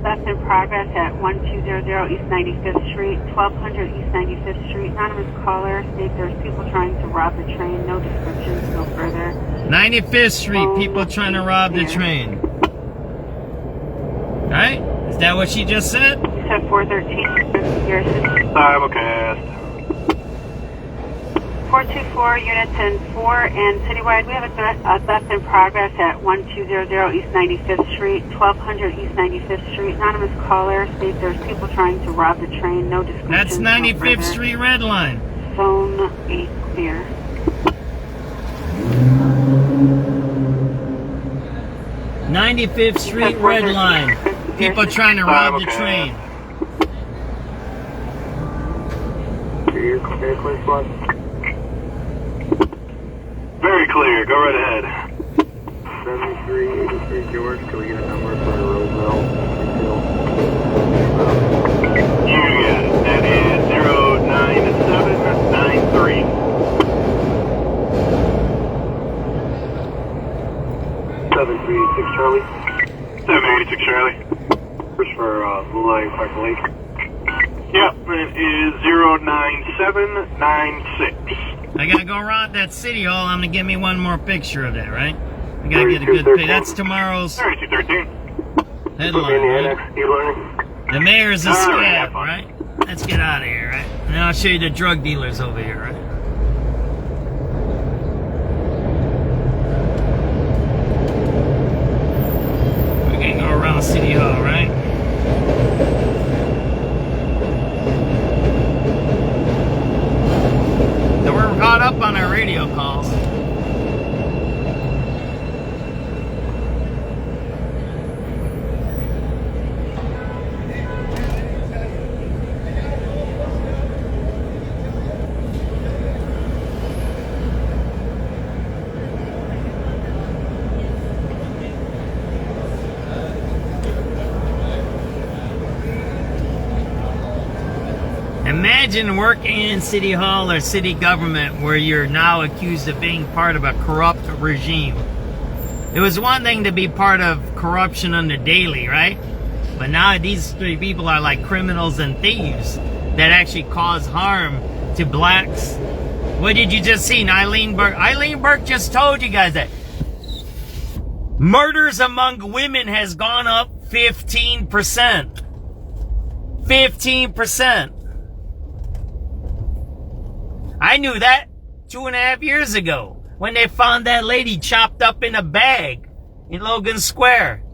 Theft in progress at 1200 East 95th Street, 1200 East 95th Street. Anonymous caller states there's people trying to rob the train. No descriptions, no further. 95th Street, people trying to rob the train. Right? Is that what she just said? You said 413. Simulcast. 424 Unit 10-4 and Citywide, we have a theft in progress at 1200 East 95th Street, 1200 East 95th Street. Anonymous caller states there's people trying to rob the train. No description. That's 95th Street Red Line. Zone 8 clear. '95th Street Red Line. People trying to rob the train. Very clear. Go right ahead. 7383 George, can we get a number for Roseville? You got it. That is 09793. 736 Charlie. 786 Charlie. First for Blue Line Park Lake. Yep, it is 09796. I gotta go around that city hall. I'm gonna give me one more picture of that, right? I gotta get a good picture. That's tomorrow's 3213. headline, right? The mayor's a scab, right? Let's get out of here, right? And then I'll show you the drug dealers over here, right? We're gonna go around City Hall, right? So we're caught up on our radio calls. Imagine working in City Hall or city government where you're now accused of being part of a corrupt regime. It was one thing to be part of corruption under Daley, right? But now these three people are like criminals and thieves that actually cause harm to blacks. What did you just see? Eileen Burke. Eileen Burke just told you guys that murders among women has gone up 15%. 15%. I knew that 2.5 years ago when they found that lady chopped up in a bag in Logan Square.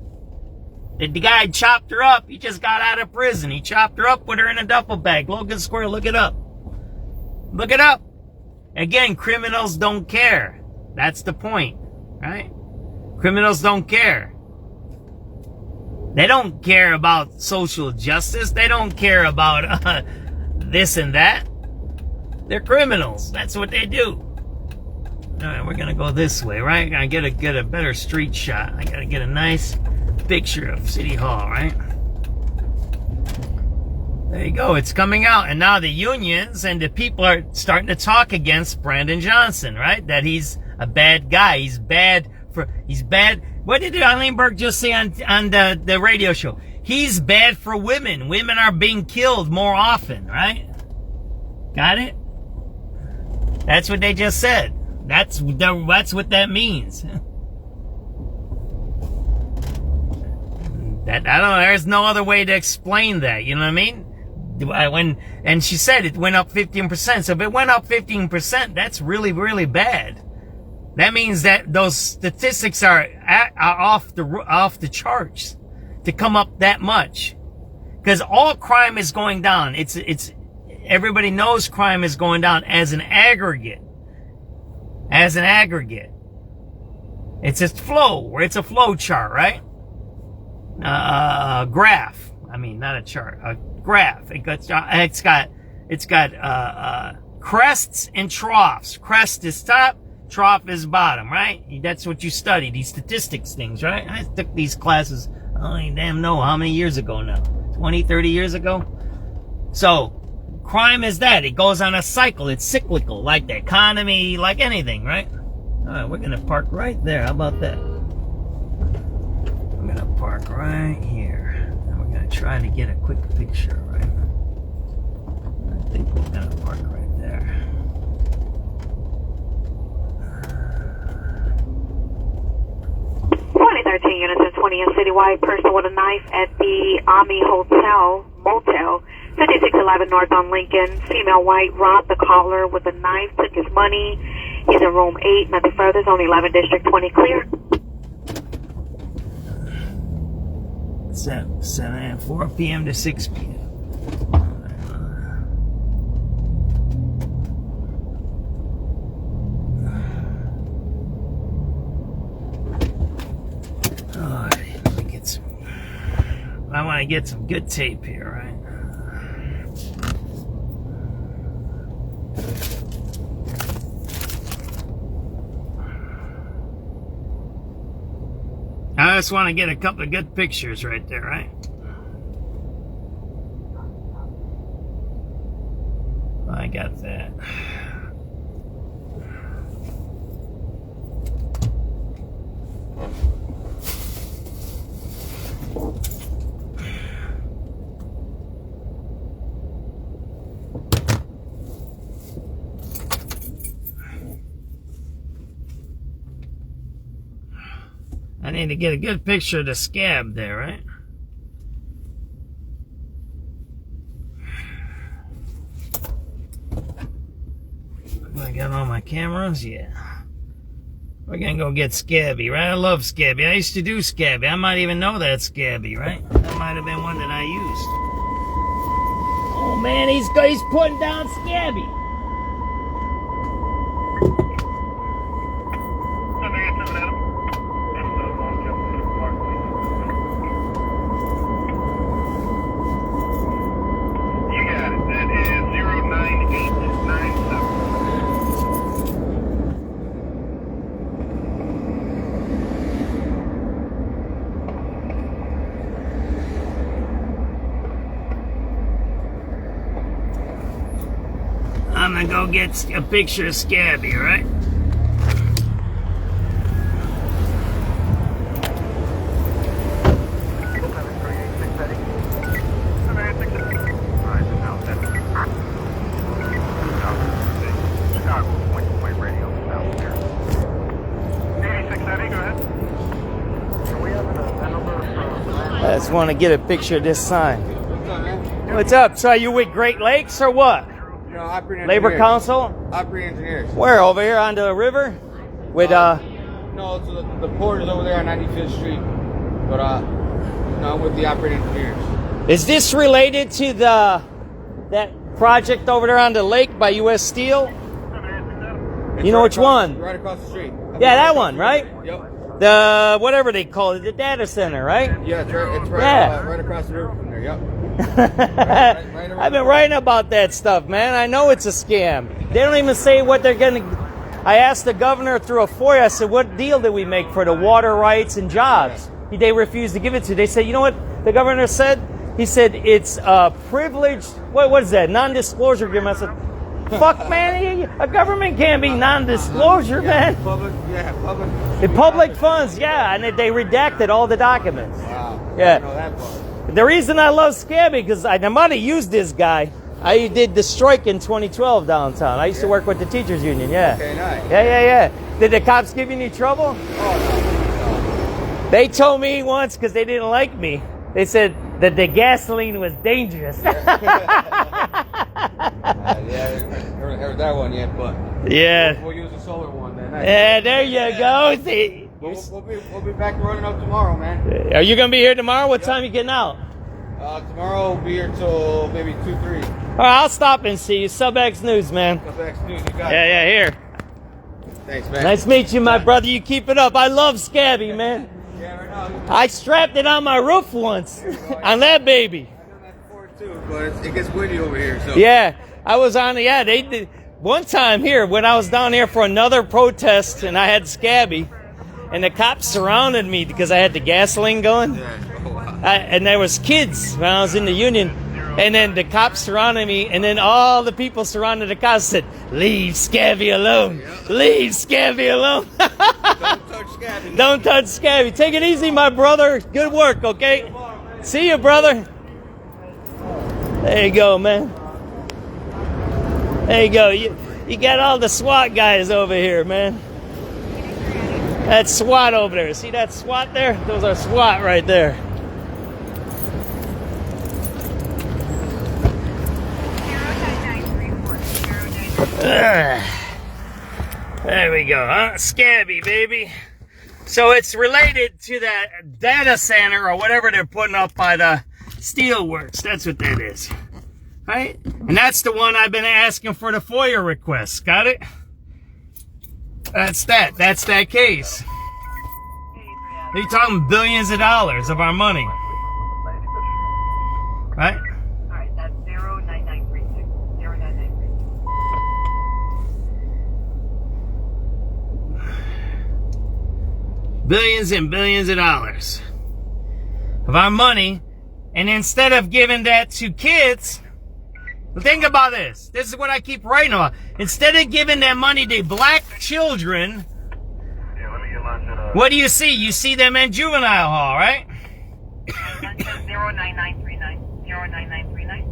The guy chopped her up. He just got out of prison. He chopped her up, put her in a duffel bag. Logan Square, look it up. Look it up. Again, criminals don't care. That's the point, right? Criminals don't care. They don't care about social justice. They don't care about this and that. They're criminals. That's what they do. All right, we're gonna go this way, right? I gotta get a better street shot. I gotta get a nice picture of City Hall, right? There you go. It's coming out, and now the unions and the people are starting to talk against Brandon Johnson, right? That he's a bad guy. He's bad. What did Eileen Burke just say on the radio show? He's bad for women. Women are being killed more often, right? Got it? That's what they just said. That's what that means. I don't know. There's no other way to explain that. You know what I mean? And she said it went up 15%. So if it went up 15%, that's really, really bad. That means that those statistics are off the charts to come up that much. Because all crime is going down. Everybody knows crime is going down as an aggregate. As an aggregate. It's a flow. It's a flow chart, right? Graph. I mean, not a chart. A graph. It's got crests and troughs. Crest is top, trough is bottom, right? That's what you study. These statistics things, right? I took these classes, I don't even damn know how many years ago now. 20, 30 years ago? So, crime is that. It goes on a cycle. It's cyclical, like the economy, like anything, right? All right, we're going to park right there. How about that? We're going to park right here. And we're going to try to get a quick picture, right? I think we're going to park right there. 2013 units and 20 in citywide. Person with a knife at the Ami Motel. 5611 North on Lincoln. Female white robbed the caller with a knife, took his money. He's in room 8. Nothing further. Zone 11, District 20 clear. 4 p.m. to 6 p.m. Alright, let me get some. I want to get some good tape here, right? I just want to get a couple of good pictures right there, right? I got that. I need to get a good picture of the scab there, right? I got all my cameras, yeah. We're gonna go get Scabby, right? I love Scabby. I used to do Scabby. I might even know that Scabby, right? That might have been one that I used. Oh man, he's putting down Scabby. I'm gonna go get a picture of Scabby, right? I just want to get a picture of this sign. What's up? So are you with Great Lakes or what? No, operating Labor engineers. Council? Operating engineers. Where, over here on the river? With No, so the port is over there on 95th Street. But no, with the operating engineers. Is this related to that project over there on the lake by U.S. Steel? It's You know right which across- one? Right across the street. Yeah, that one, right? Yep. The whatever they call it, the data center, right? Yeah, it's right, Yeah. right across the river from there. Yep. I've been writing about that stuff, man. I know it's a scam. They don't even say what they're going to... I asked the governor through a FOIA, I said, what deal did we make for the water rights and jobs? They refused to give it to. They said, you know what the governor said? He said, it's a privileged... What is that? Non-disclosure agreement. I said, fuck, man, a government can't be non-disclosure, man. Public The public funds, yeah, and they redacted all the documents. Wow. Yeah. I know that part. The reason I love Scabby, because I might have used this guy. I did the strike in 2012 downtown. I used to work with the teachers union, yeah. Okay, nice. Yeah. Did the cops give you any trouble? Oh, no. They told me once, because they didn't like me, they said that the gasoline was dangerous. Yeah, I heard that one yet, but Yeah. we'll use the solar one then. Yeah, there you go. See, We'll be back running up tomorrow, man. are you going to be here tomorrow? What time are you getting out? Tomorrow we'll be here till maybe 2, 3. All right, I'll stop and see you. SubX.News, man. SubX.News, you got it. Yeah, here. Thanks, man. Nice to meet you, my brother. You keep it up. I love Scabby, man. Yeah, right now. I strapped it on my roof once. On that baby. I've done that before too, but it gets windy over here. So Yeah, I was on it. Yeah, they did. One time here, when I was down here for another protest and I had Scabby, and the cops surrounded me because I had the gasoline going. And there was kids when I was in the union. And then the cops surrounded me, and then all the people surrounded the cops said, leave Scabby alone. Leave Scabby alone. Don't touch Scabby. Don't touch Scabby. Take it easy, my brother. Good work, okay? See you, brother. There you go, man. There you go. You got all the SWAT guys over here, man. That's SWAT over there. See that SWAT there? Those are SWAT right there. There we go, huh? Scabby, baby. So it's related to that data center or whatever they're putting up by the steelworks. That's what that is. Right? And that's the one I've been asking for the FOIA request. Got it? That's that. That's that case. They're talking billions of dollars of our money. Right? Alright, that's 09936. 09936. Billions and billions of dollars of our money, and instead of giving that to kids, Think about this. This is what I keep writing about. Instead of giving that money to black children, what do you see? You see them in juvenile hall, right? 09939. 09939.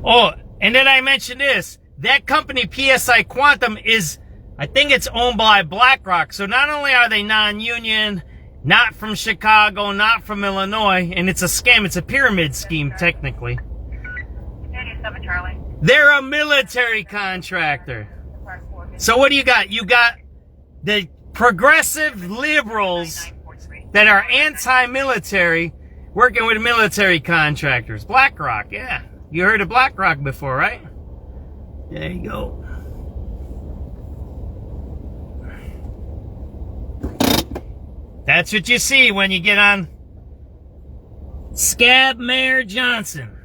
Oh, and then I mentioned this. That company, PSI Quantum, is, I think it's owned by BlackRock. So not only are they non-union, not from Chicago, not from Illinois, and it's a scam. It's a pyramid scheme, technically. 87 Charlie. They're a military contractor. So what do you got? You got the progressive liberals that are anti-military working with military contractors. BlackRock, yeah. You heard of BlackRock before, right? There you go. That's what you see when you get on Scab Mayor Johnson.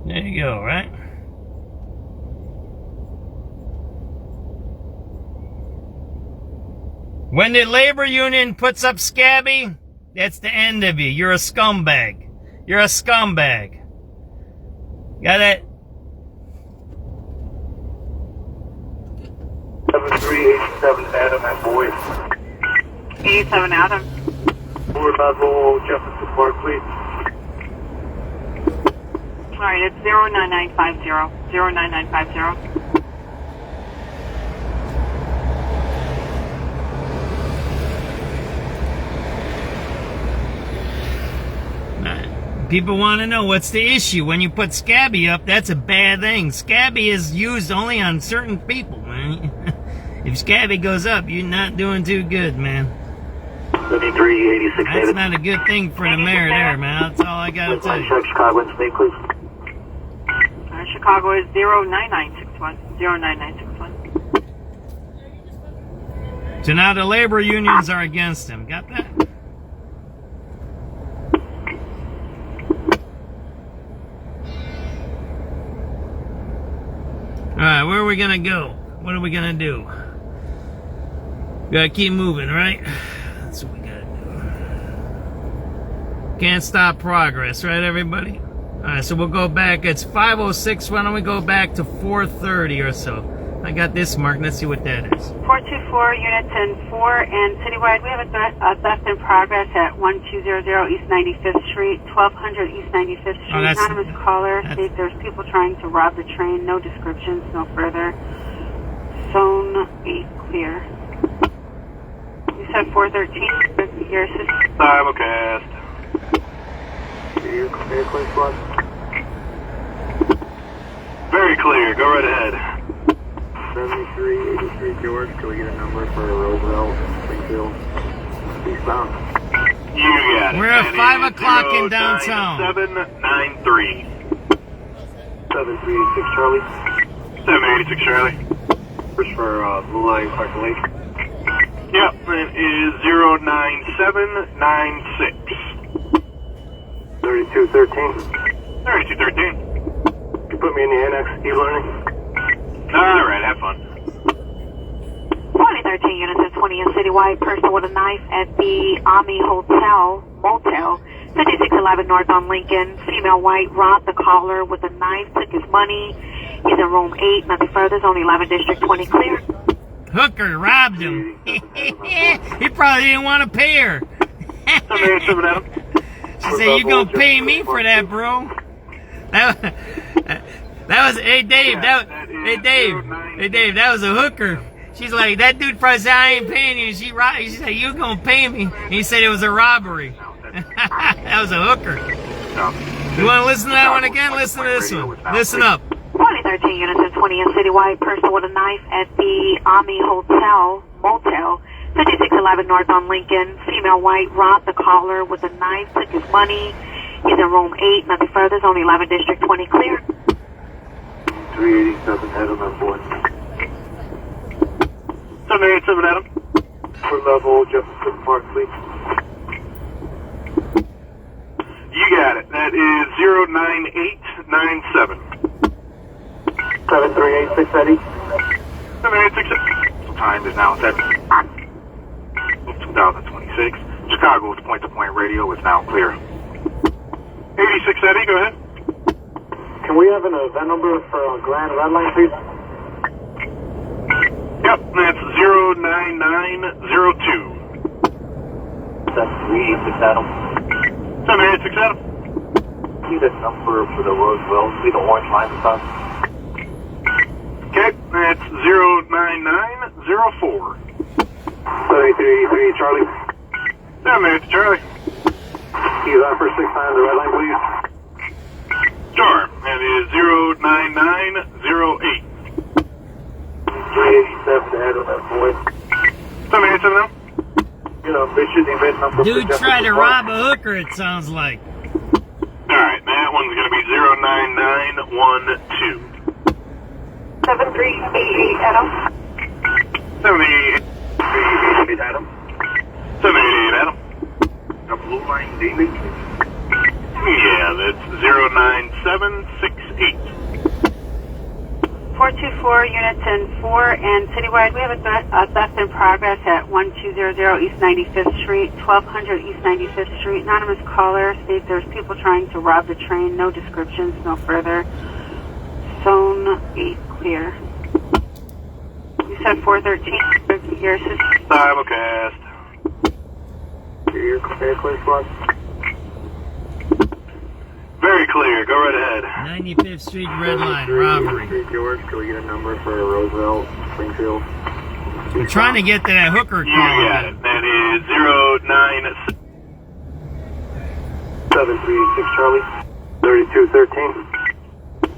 There you go, right? When the labor union puts up Scabby, that's the end of you. You're a scumbag. You're a scumbag. Got it? 7387 Adam and boys. 87 Adam. Forward level Jefferson Park, please. Alright, it's 09950. 09950. People want to know what's the issue. When you put Scabby up, that's a bad thing. Scabby is used only on certain people, man. If Scabby goes up, you're not doing too good, man. 7386. That's not a good thing for the mayor there, man. That's all I gotta tell you. Chicago and State, please. Chicago is 09961. 09961. So now the labor unions are against him. Got that? Alright, where are we gonna go? What are we gonna do? Gotta keep moving, right? That's what we gotta do. Can't stop progress, right, everybody? Alright, so we'll go back. It's 5:06. Why don't we go back to 4:30 or so? I got this marked. Let's see what that is. 424, Unit 10-4, and citywide, we have a theft in progress at 1200 East 95th Street, 1200 East 95th Street. Oh, Anonymous caller states there's people trying to rob the train. No descriptions, no further. Zone 8 clear. You said 413 with your system. Simulcast. You're clear, clear squad. Very clear. Go right ahead. 7383 George, can we get a number for Roosevelt, Springfield, eastbound? You got it. We're at 5 o'clock in downtown. 793. 7386 Charlie. 786 Charlie. First for Blue Line Park Lake. Yep, it is 09796. 3213. 3213. You put me in the annex, e-learning. Alright, have fun. 2013 units at 20 and citywide. Person with a knife at the Army Hotel, Motel, 5611 North on Lincoln. Female white robbed the caller with a knife, took his money. He's in room 8, nothing further. Zone 11, District 20 clear. Hooker robbed him. He probably didn't want to pay her. She said, "You gonna pay me for that, bro?" That was, hey Dave, that was a hooker. She's like, that dude probably said, "I ain't paying you." She said, "You gonna pay me?" And he said it was a robbery. That was a hooker. You want to listen to that one again? Listen to this one. Listen up. 2013 units at 20 and citywide. Person with a knife at the Army Hotel, Motel, 5611 North on Lincoln. Female white robbed the caller with a knife, took his money. He's in room 8, nothing further. Zone 11, District 20 clear. 387 Adam and boys. 787 Adam. For level Jefferson Park, please. You got it. That is 09897. 7386 Eddie. 786. Time is now 2026. Chicago's point-to-point radio is now clear. 86 Eddie, go ahead. Can we have an event number for Grand Red Line, please? Yep, that's 09902. 386 Adam. 786 Adam. See the number for the Roseville. See the orange line beside. Okay, that's 09904. 7383 Charlie. 786 Charlie. He's on for 6 times the red line, please. Sure, that is 09908. 387 Adam, that boy. 787 now. You know, they should event number. Dude tried to rob a hooker, it sounds like. Alright, that one's going to be 09912. 7388 Adam. 78 Adam. 788 Adam. The blue line David. Yeah, that's 09768. 424 Unit 10-4 and citywide, we have a theft in progress at 1200 East 95th Street, 1200 East 95th Street. Anonymous caller states there's people trying to rob the train. No descriptions, no further. Zone 8 clear. You said 413. Your system. Simulcast. You're clear, squad. Very clear. Go right ahead. 95th Street Red Line robbery. George, can we get a number for Roosevelt, Springfield? I'm trying to get to that hooker You call. got it. That is 736 Charlie. 3213.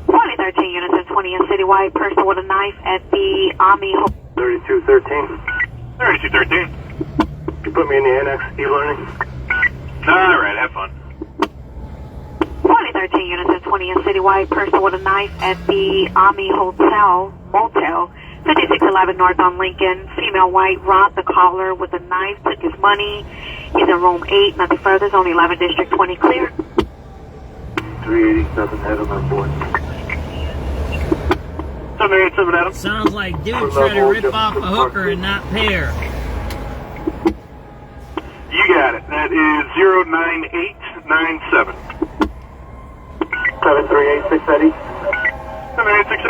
2013 units at 20 in citywide. Person with a knife at the Army. 3213. 3213. You put me in the annex, e-learning. Alright, have fun. 2013 units at 20 in citywide. Person with a knife at the Army Motel, 5611 North on Lincoln. Female white robbed the caller with a knife, took his money. He's in room 8, nothing further. Zone 11, District 20 clear. 387 head on that board. 787 Adam. Sounds like dude trying to rip off a hooker and not pay her. You got it. That is 09897. 7386 Eddie. 786.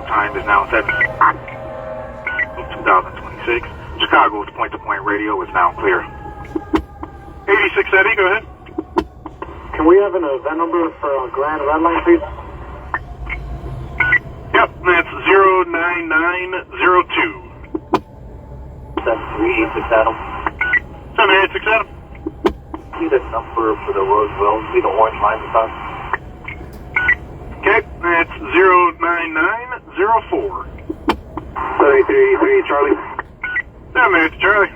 Time is now 2026. Chicago's point-to-point radio is now clear. 86 Eddie, go ahead. Can we have an event number for Grand Red Line, please? Yep, that's 09902. 7386 Adam. 786 Adam. See the number for the Roseville. See the orange line beside. Okay, that's 09904. 7383 Charlie. 788 Charlie.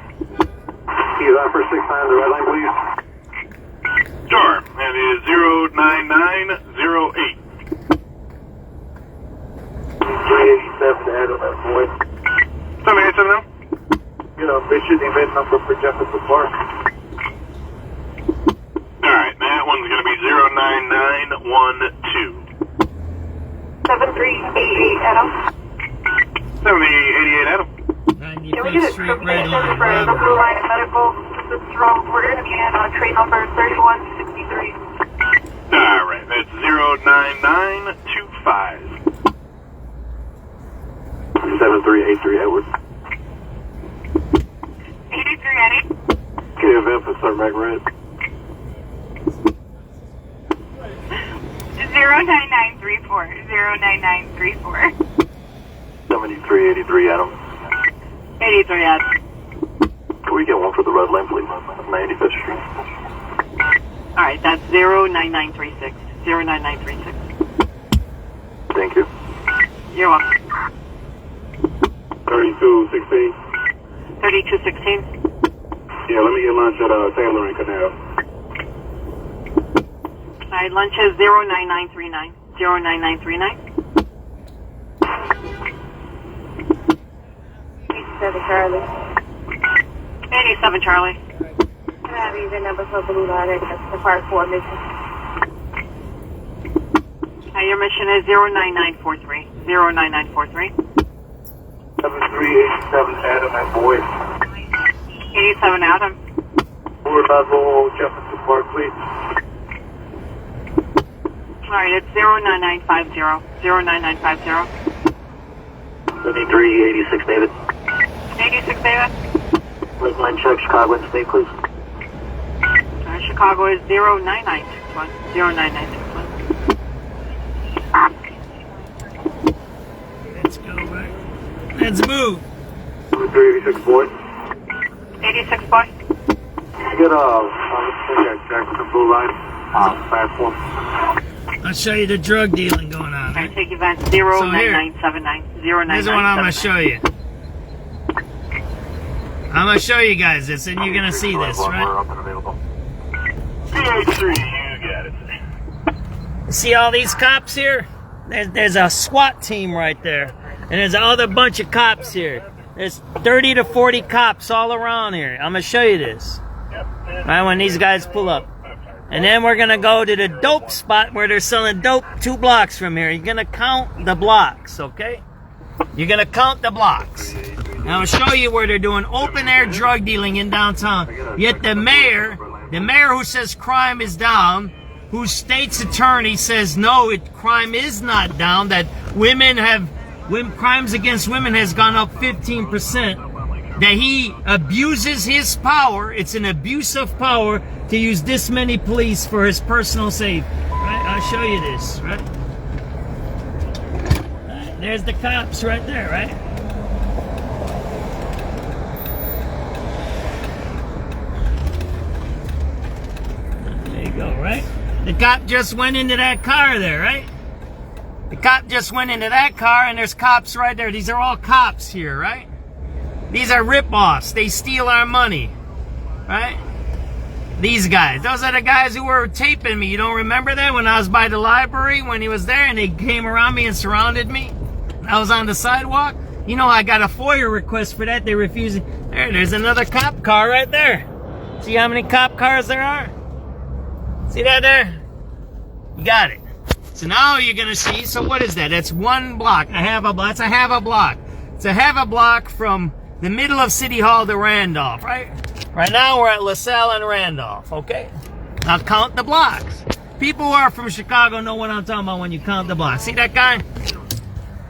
He's on for 6 times the red line, please. Sure, that is 09908. 387 to add on that boy. 787 now. You know, they should event number for Jefferson Park. Alright, that one's going to be 09912. 7388 Adam. 7888 Adam. Can we get a description for the blue line and medical? This is Jerome. We're going to be in on train number 3163. Alright, that's 09925. 7383 Edward. 83 Eddie. Can you event for Sir Mac Red? 09934. 09934. 7383 Adam. 83 Adam. Can we get one for the red line, please? 95th Street. Alright, that's 09936. 09936. Thank you. You're welcome. 3216. 3216. Yeah, let me get lunch at Taylor and Canal. Alright, lunch is 09939. 09939. 87 Charlie. 87 Charlie. Can I have even number for Blue Line and the Part 4 mission? Your mission is 09943. 09943. 7383 2387 Adam and Boyd. 87 Adam. Over level Jefferson Park, please. Alright, it's 09950. 09950. 7386 David. 86 David. Lakeline check, Chicago and State, please. Chicago is 09961. 09961. Let's go back. Let's move. 386 Boyd. 86 boy. Get Jackson Blue Line, platform. I'll show you the drug dealing going on. Alright, take event 09979. 09979. This is what I'm going to show you. I'm going to show you guys this, and you're going to see this, right? PH3, you got it. See all these cops here? There's a SWAT team right there. And there's another bunch of cops here. There's 30 to 40 cops all around here. I'm going to show you this. Right, when these guys pull up. And then we're going to go to the dope spot where they're selling dope 2 blocks from here. You're going to count the blocks, okay? You're going to count the blocks. And I'll show you where they're doing open-air drug dealing in downtown. Yet the mayor who says crime is down, whose state's attorney says no, crime is not down, that crimes against women has gone up 15%, that he abuses his power. It's an abuse of power to use this many police for his personal safety. Right? I'll show you this, right? There's the cops right there, right? There you go, right? The cop just went into that car there, right? The cop just went into that car, and there's cops right there. These are all cops here, right? These are rip-offs. They steal our money, right? These guys. Those are the guys who were taping me. You don't remember that when I was by the library when he was there and they came around me and surrounded me? I was on the sidewalk. You know, I got a FOIA request for that. They refused. There's another cop car right there. See how many cop cars there are? See that there? You got it. So now you're going to see, so what is that? That's 1 block. That's a half a block. It's a half a block from the middle of City Hall to Randolph, right? Right now we're at LaSalle and Randolph, okay? Now count the blocks. People who are from Chicago know what I'm talking about when you count the blocks. See that guy?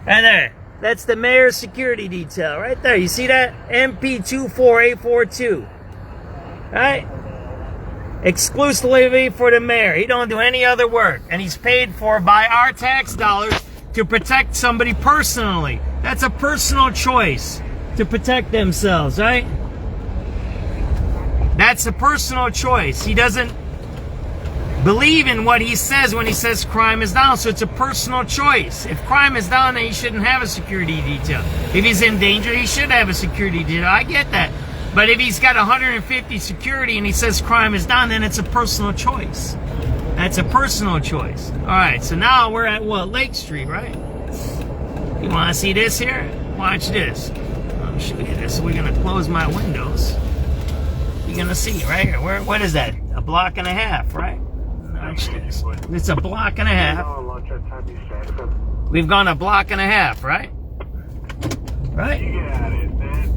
Right there. That's the mayor's security detail right there. You see that? MP24842. Right? Exclusively for the mayor. He don't do any other work. And he's paid for by our tax dollars to protect somebody personally. That's a personal choice to protect themselves, right? That's a personal choice. He doesn't believe in what he says when he says crime is down, so it's a personal choice. If crime is down, then he shouldn't have a security detail. If he's in danger, he should have a security detail. I get that. But if he's got 150 security and he says crime is down, then it's a personal choice. That's a personal choice. All right, so now we're at what? Lake Street, right? You want to see this here? Watch this. I'll show you this. We're going to close my windows. You're going to see right here. What is that? A block and a half, right? Watch this. It's a block and a half. We've gone a block and a half, right? Right? You got it. That is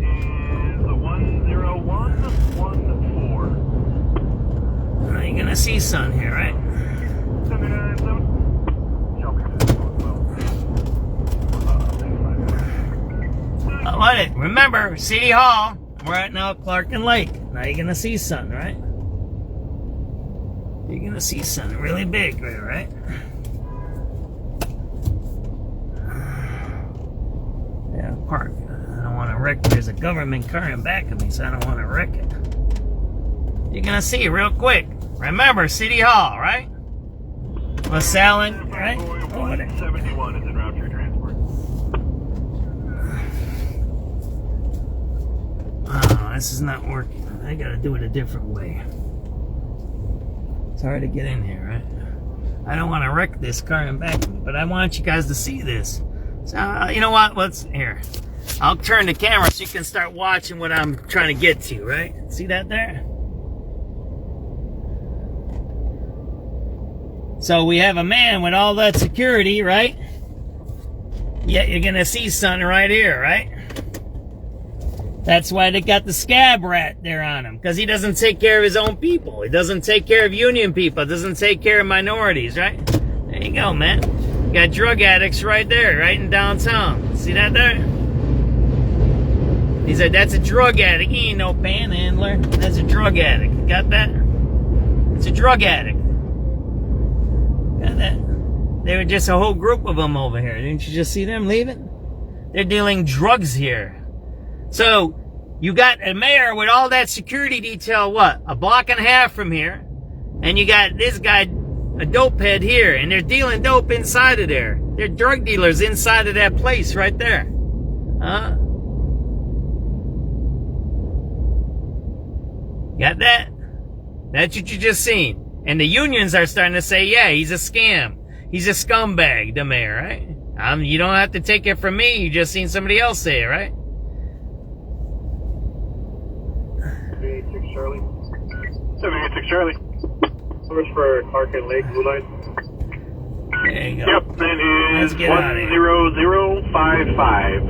the 10114. Now you're going to see sun here, right? Remember, City Hall. We're at now Clark and Lake. Now you're going to see sun, right? You're going to see something really big there, right? Yeah, park. I don't want to wreck it. There's a government car in back of me, so I don't want to wreck it. You're going to see real quick. Remember, City Hall, right? LaSalle, right? 71 is en route for transport. Oh, this is not working. I got to do it a different way. It's hard to get in here, right? I don't want to wreck this car in back of me, but I want you guys to see this. So, you know what? Here. I'll turn the camera so you can start watching what I'm trying to get to, right? See that there? So we have a man with all that security, right? Yet you're going to see something right here, right? That's why they got the scab rat there on him, because he doesn't take care of his own people. He doesn't take care of union people. Doesn't take care of minorities, right? There you go, man. You got drug addicts right there, right in downtown. See that there? He said, that's a drug addict. He ain't no panhandler. That's a drug addict. Got that? It's a drug addict. Got that? They were just a whole group of them over here. Didn't you just see them leaving? They're dealing drugs here. So, you got a mayor with all that security detail, what? A block and a half from here. And you got this guy, a dope head here. And they're dealing dope inside of there. They're drug dealers inside of that place right there. Huh? Got that? That's what you just seen. And the unions are starting to say, yeah, he's a scam. He's a scumbag, the mayor, right? You don't have to take it from me. You just seen somebody else say it, right? 786 Charlie. 786 Charlie. Search for Clark and Lake Blue Line. There you go. Yep, that is 10055.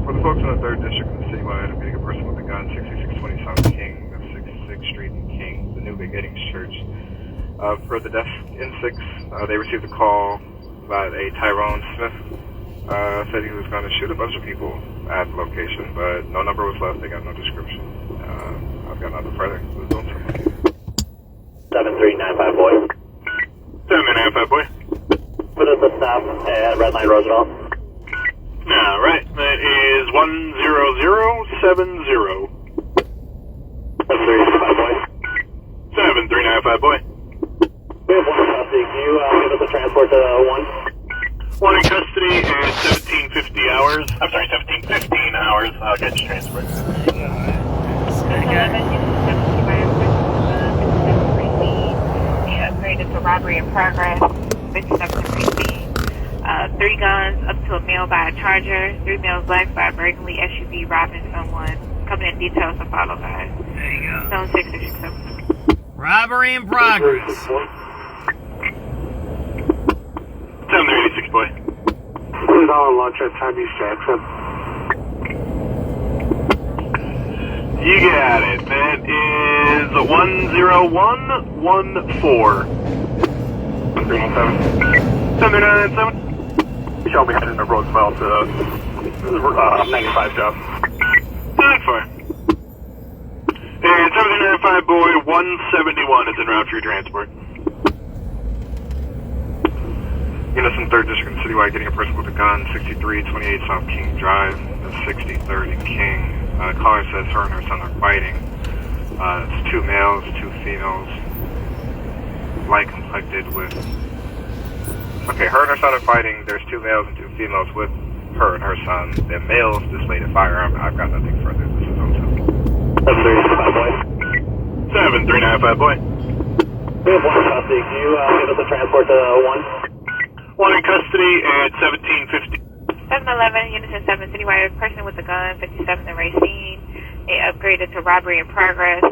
For the folks in the 3rd District in the citywide, I'm getting a person with a gun, 6620 South King, that's 66th Street in King, the New Beginnings Church. For the deaf in 6, they received a call about a Tyrone Smith. Said he was going to shoot a bunch of people at the location, but no number was left. They got no description. I've got nothing further. 7395 boy. 795 boy. Put us a stop at Red Line Roosevelt. All right, that is 10070. 7395 boy. 7395 boy. We have one custody. Can you give us a transport to 1? One in custody at 1750 hours. I'm sorry, 1715 hours. I'll get you transferred. Upgraded to robbery in progress. 57 3 guns up to a male by a Charger. 3 males black by a burglary SUV robbing someone. Coming in details to follow, guys. There you go. Zone 667. Robbery in progress. 786 boy. Who's on launch at Time East Jackson? You got it. That is 10114. 317. 797. Shall be heading to Roosevelt to 95 job. 94. And 795 boy, 171 is en route for your transport. Units in 3rd District and Citywide getting a person with a gun, 6328 South King Drive, that's 63rd and King. Caller says her and her son are fighting. It's 2 males, 2 females, light complected with... Okay, her and her son are fighting. There's 2 males and 2 females with her and her son. The males displayed a firearm. I've got nothing further. This is on 7395 boy. 7395 boy. We have one custody. Can you give us a transport to 1? One in custody at 1750. 711, units in 7 citywide, person with a gun, 57th and Racine. They upgraded to robbery in progress,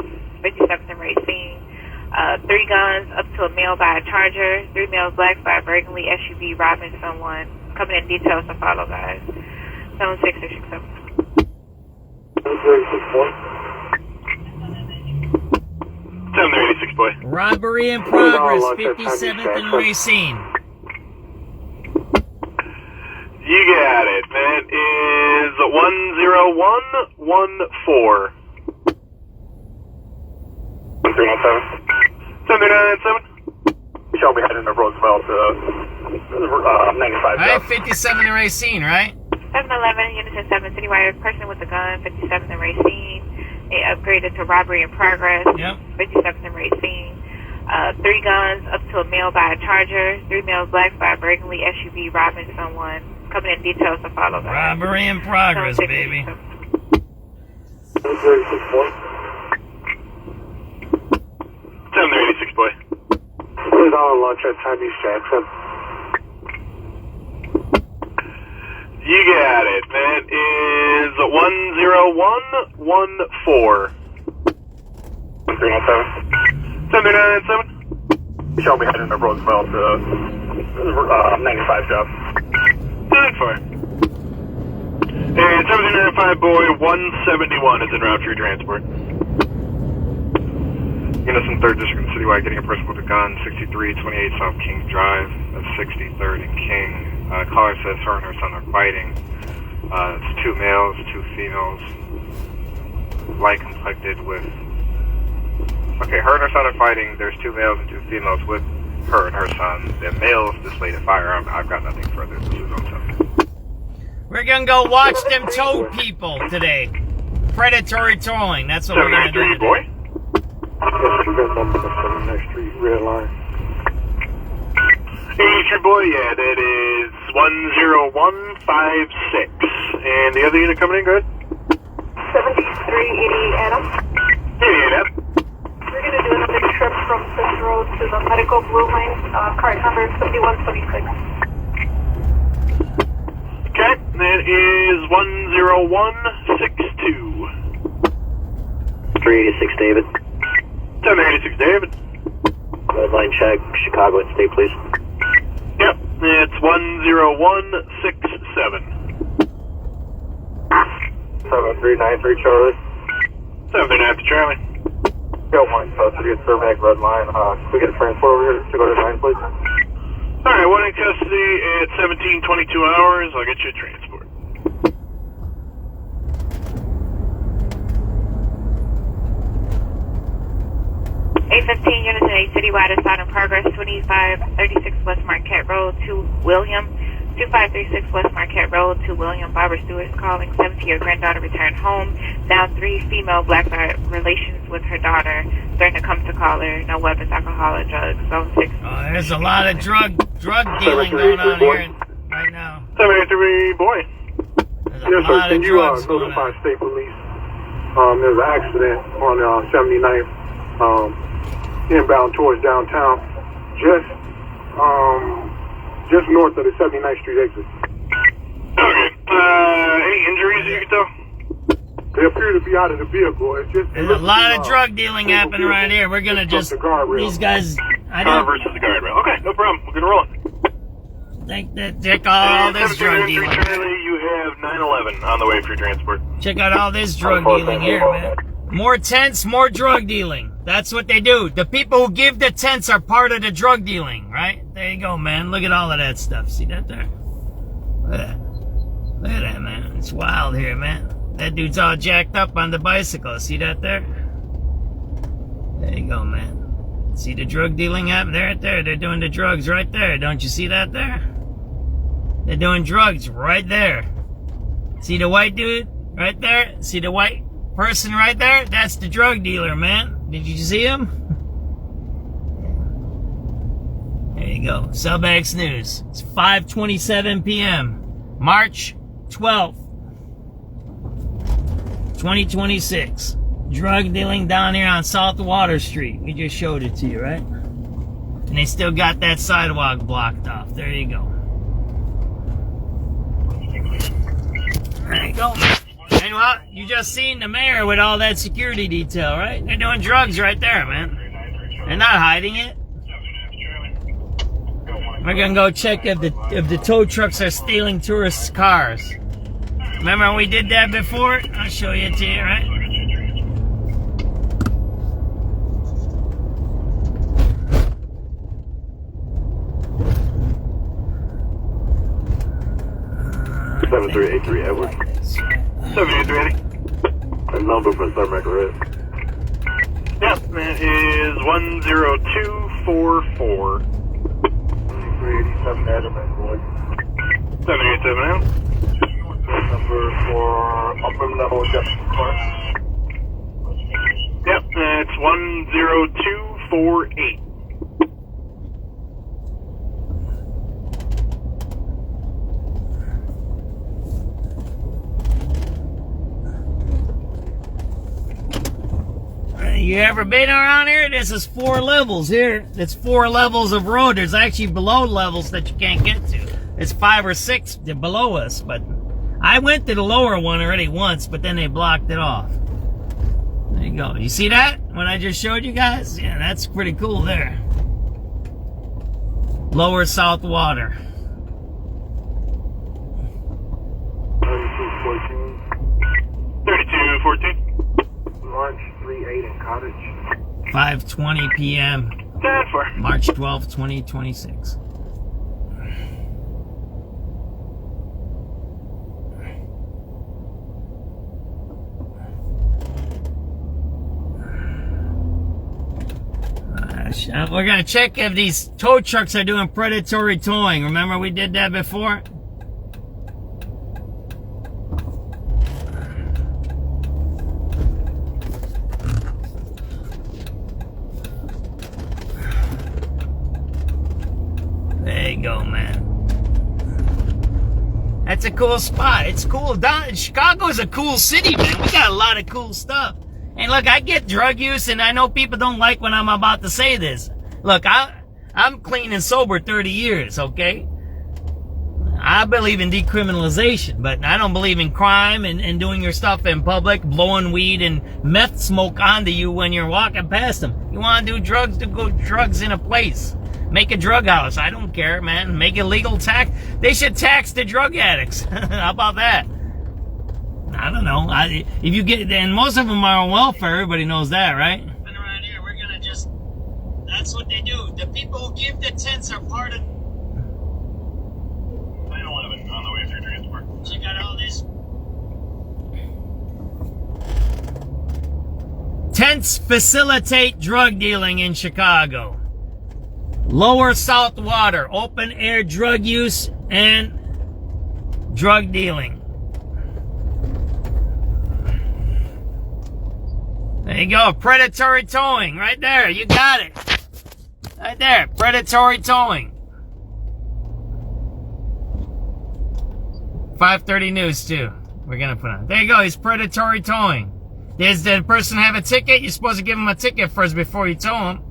57th and Racine. 3 guns up to a male by a Charger. 3 males black by a burglary SUV robbing someone. Coming in details to follow, guys. Zone 667. 786 boy. Robbery in progress, 57th and Racine. You got it. That is 10114. 317. 797. Shall be heading to Roosevelt to 95 Alright, job. 57 and Racine, right? 711, units in 7 citywide, person with a gun, 57th and Racine. They upgraded to robbery in progress, 57th and Racine. 3 guns up to a male by a Charger. 3 males black by a burglary SUV robbing someone. Coming in details to follow, guys. Robbery in progress, baby. 786 boy. Who's on launch at Time East Jackson? You got it. That is 10114. 317. 797. Shall be heading to Roosevelt to 95 job. 94. And 795 boy, 171 is en route for your transport. Units in 3rd District and Citywide getting a person with a gun, 6328 South King Drive, that's 63rd and King. Caller says her and her son are fighting. It's 2 males, 2 females, light complected with... Okay, her and her son are fighting. There's 2 males and 2 females with her and her son. The males displayed a firearm. I've got nothing further. This is on something. We're gonna go watch them toad people today. Predatory towing. That's what we're gonna do. 793 boy. Next street, red line. 83 boy, yeah, that is 10156. And the other unit coming in, good? 7380 Adam. Hey, Adam. We're going to do another trip from Cicero to the medical blue line, card number 7126. Okay, that is 10162. 386 David. 786 David. Red line check, Chicago and state, please. Yep, it's 10167. 7393 Charlie. 7393 Charlie. Got one custody at Cermak red line. Can we get a transport over here to go to 9, please? Alright, one in custody at 1722 hours. I'll get you a transport. A15 units in a citywide assault in progress, 2536 West Marquette Road to William, 2536 West Marquette Road to William. Barbara Stewart's calling, 17-year granddaughter returned home. Down 3 female black relations with her daughter. Threatened to come to caller. No weapons, alcohol, or drugs. Zone 6. Oh, there's a lot of drug dealing going on here right now. 783 boy. There's Yes, a sir. lot Can of you drugs going notify on. state police? There's an accident on 79th, inbound towards downtown, just north of the 79th Street exit. Okay. Any injuries you can tell? They appear to be out of the vehicle. It's just There's a lot of drug dealing happening right here. We're gonna just these guys. I Car don't versus the guardrail. Okay, no problem. We're gonna roll it. think that check all this drug dealing. Charlie, you have 911 on the way for your transport. Check out all this drug dealing here, man. More tents, more drug dealing. That's what they do. The people who give the tents are part of the drug dealing, right? There you go, man. Look at all of that stuff. See that there? Look at that. Look at that, man. It's wild here, man. That dude's all jacked up on the bicycle. See that there? There you go, man. See the drug dealing happen? They're right there. They're doing the drugs right there. Don't you see that there? They're doing drugs right there. See the white dude right there? See the white person right there? That's the drug dealer, man. Did you see him? There you go. SubX.News. It's 5:27 p.m. March 12th, 2026. Drug dealing down here on South Water Street. We just showed it to you, right? And they still got that sidewalk blocked off. There you go. There you go. And well, you just seen the mayor with all that security detail, right? They're doing drugs right there, man. They're not hiding it. We're gonna go check if the tow trucks are stealing tourists' cars. Remember we did that before? I'll show you it to you, right? Seven 383 Edward. 783 Eddie. A number for Cermak Red. Yep, that is 10244. 387 Adam and boy. 787 Adam. Number for upper level Justice Park. Yep, that's 10248. You ever been around here? This is 4 levels here. It's 4 levels of road. There's actually below levels that you can't get to. It's 5 or 6 below us, but I went to the lower one already once, but then they blocked it off. There you go. You see that? What I just showed you guys? Yeah, that's pretty cool there. Lower South Water. 3214 38 in Cottage. 5:20 p.m. 10-4. March 12th, 2026. We're going to check if these tow trucks are doing predatory towing. Remember we did that before? There you go, man. That's a cool spot. It's cool. Chicago is a cool city, man. We got a lot of cool stuff. And look, I get drug use, and I know people don't like when I'm about to say this. Look, I'm clean and sober 30 years, okay? I believe in decriminalization, but I don't believe in crime and doing your stuff in public, blowing weed and meth smoke onto you when you're walking past them. You want to do drugs, go drugs in a place. Make a drug house. I don't care, man. Make it legal tax. They should tax the drug addicts. How about that? I don't know. If you get, and most of them are on welfare. Everybody knows that, right? And around here, we're gonna just. That's what they do. The people who give the tents are part of. I don't want to on the way through transport. Check out all this. Tents facilitate drug dealing in Chicago. Lower South Water, open air drug use and drug dealing. There you go, predatory towing, right there, you got it. Right there, predatory towing. 5:30 news too, we're gonna put on. There you go, he's predatory towing. Does the person have a ticket? You're supposed to give him a ticket first before you tow him.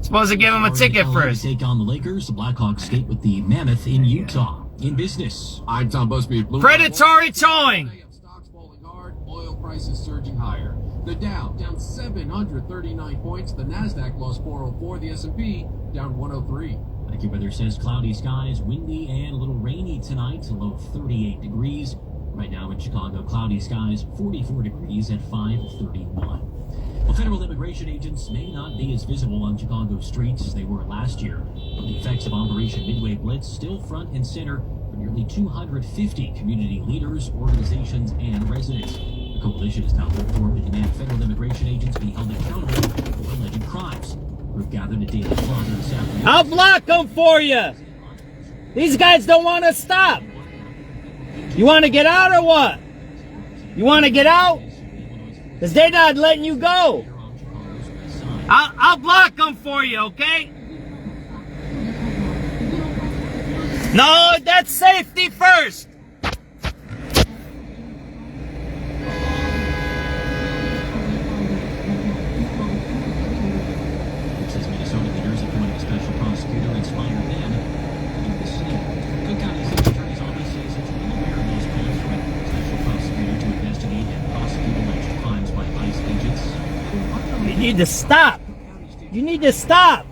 Supposed to give him a ticket first. Take on the Lakers. The Blackhawks skate with the Mammoth in Utah. In business. I'm Tom Busby. Predatory towing. Stocks falling hard. Oil prices surging higher. The Dow down 739 points. The Nasdaq lost 404. The S&P down 103. AccuWeather says cloudy skies, windy and a little rainy tonight. A low of 38 degrees. Right now in Chicago, cloudy skies, 44 degrees at 5:31. Well, federal immigration agents may not be as visible on Chicago streets as they were last year, but the effects of Operation Midway Blitz still front and center for nearly 250 community leaders, organizations, and residents. The coalition is now formed to demand federal immigration agents be held accountable for alleged crimes. We've gathered at Daily Plaza this afternoon. I'll block them for you. These guys don't want to stop. You want to get out or what? You want to get out? Because they're not letting you go. I'll block them for you, okay? No, that's safety first. It says Minnesota leaders appointing a special prosecutor inspired them to do the same. Cook County State's Attorney's Office says it's well aware of those calls for a special prosecutor to investigate and prosecute alleged crimes by ICE agents. You need to stop. You need to stop.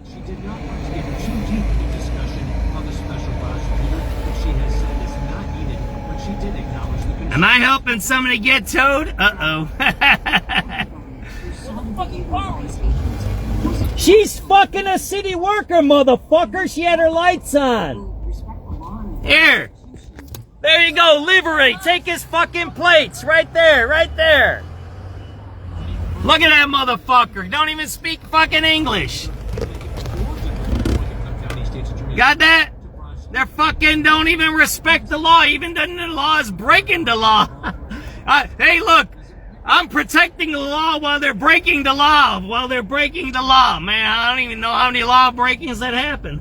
She did not want to get too deep into discussion on the special prosecutor, but she has said it's not needed, but she did acknowledge the concern. Am I helping somebody get towed? Uh-oh. She's fucking a city worker, motherfucker. She had her lights on. Here. There you go. Liberate. Take his fucking plates. Right there. Right there. Look at that motherfucker. Don't even speak fucking English. Got that? They're fucking don't even respect the law. Even the law is breaking the law. Hey, look. I'm protecting the law while they're breaking the law. While they're breaking the law. Man, I don't even know how many law breakings that happen.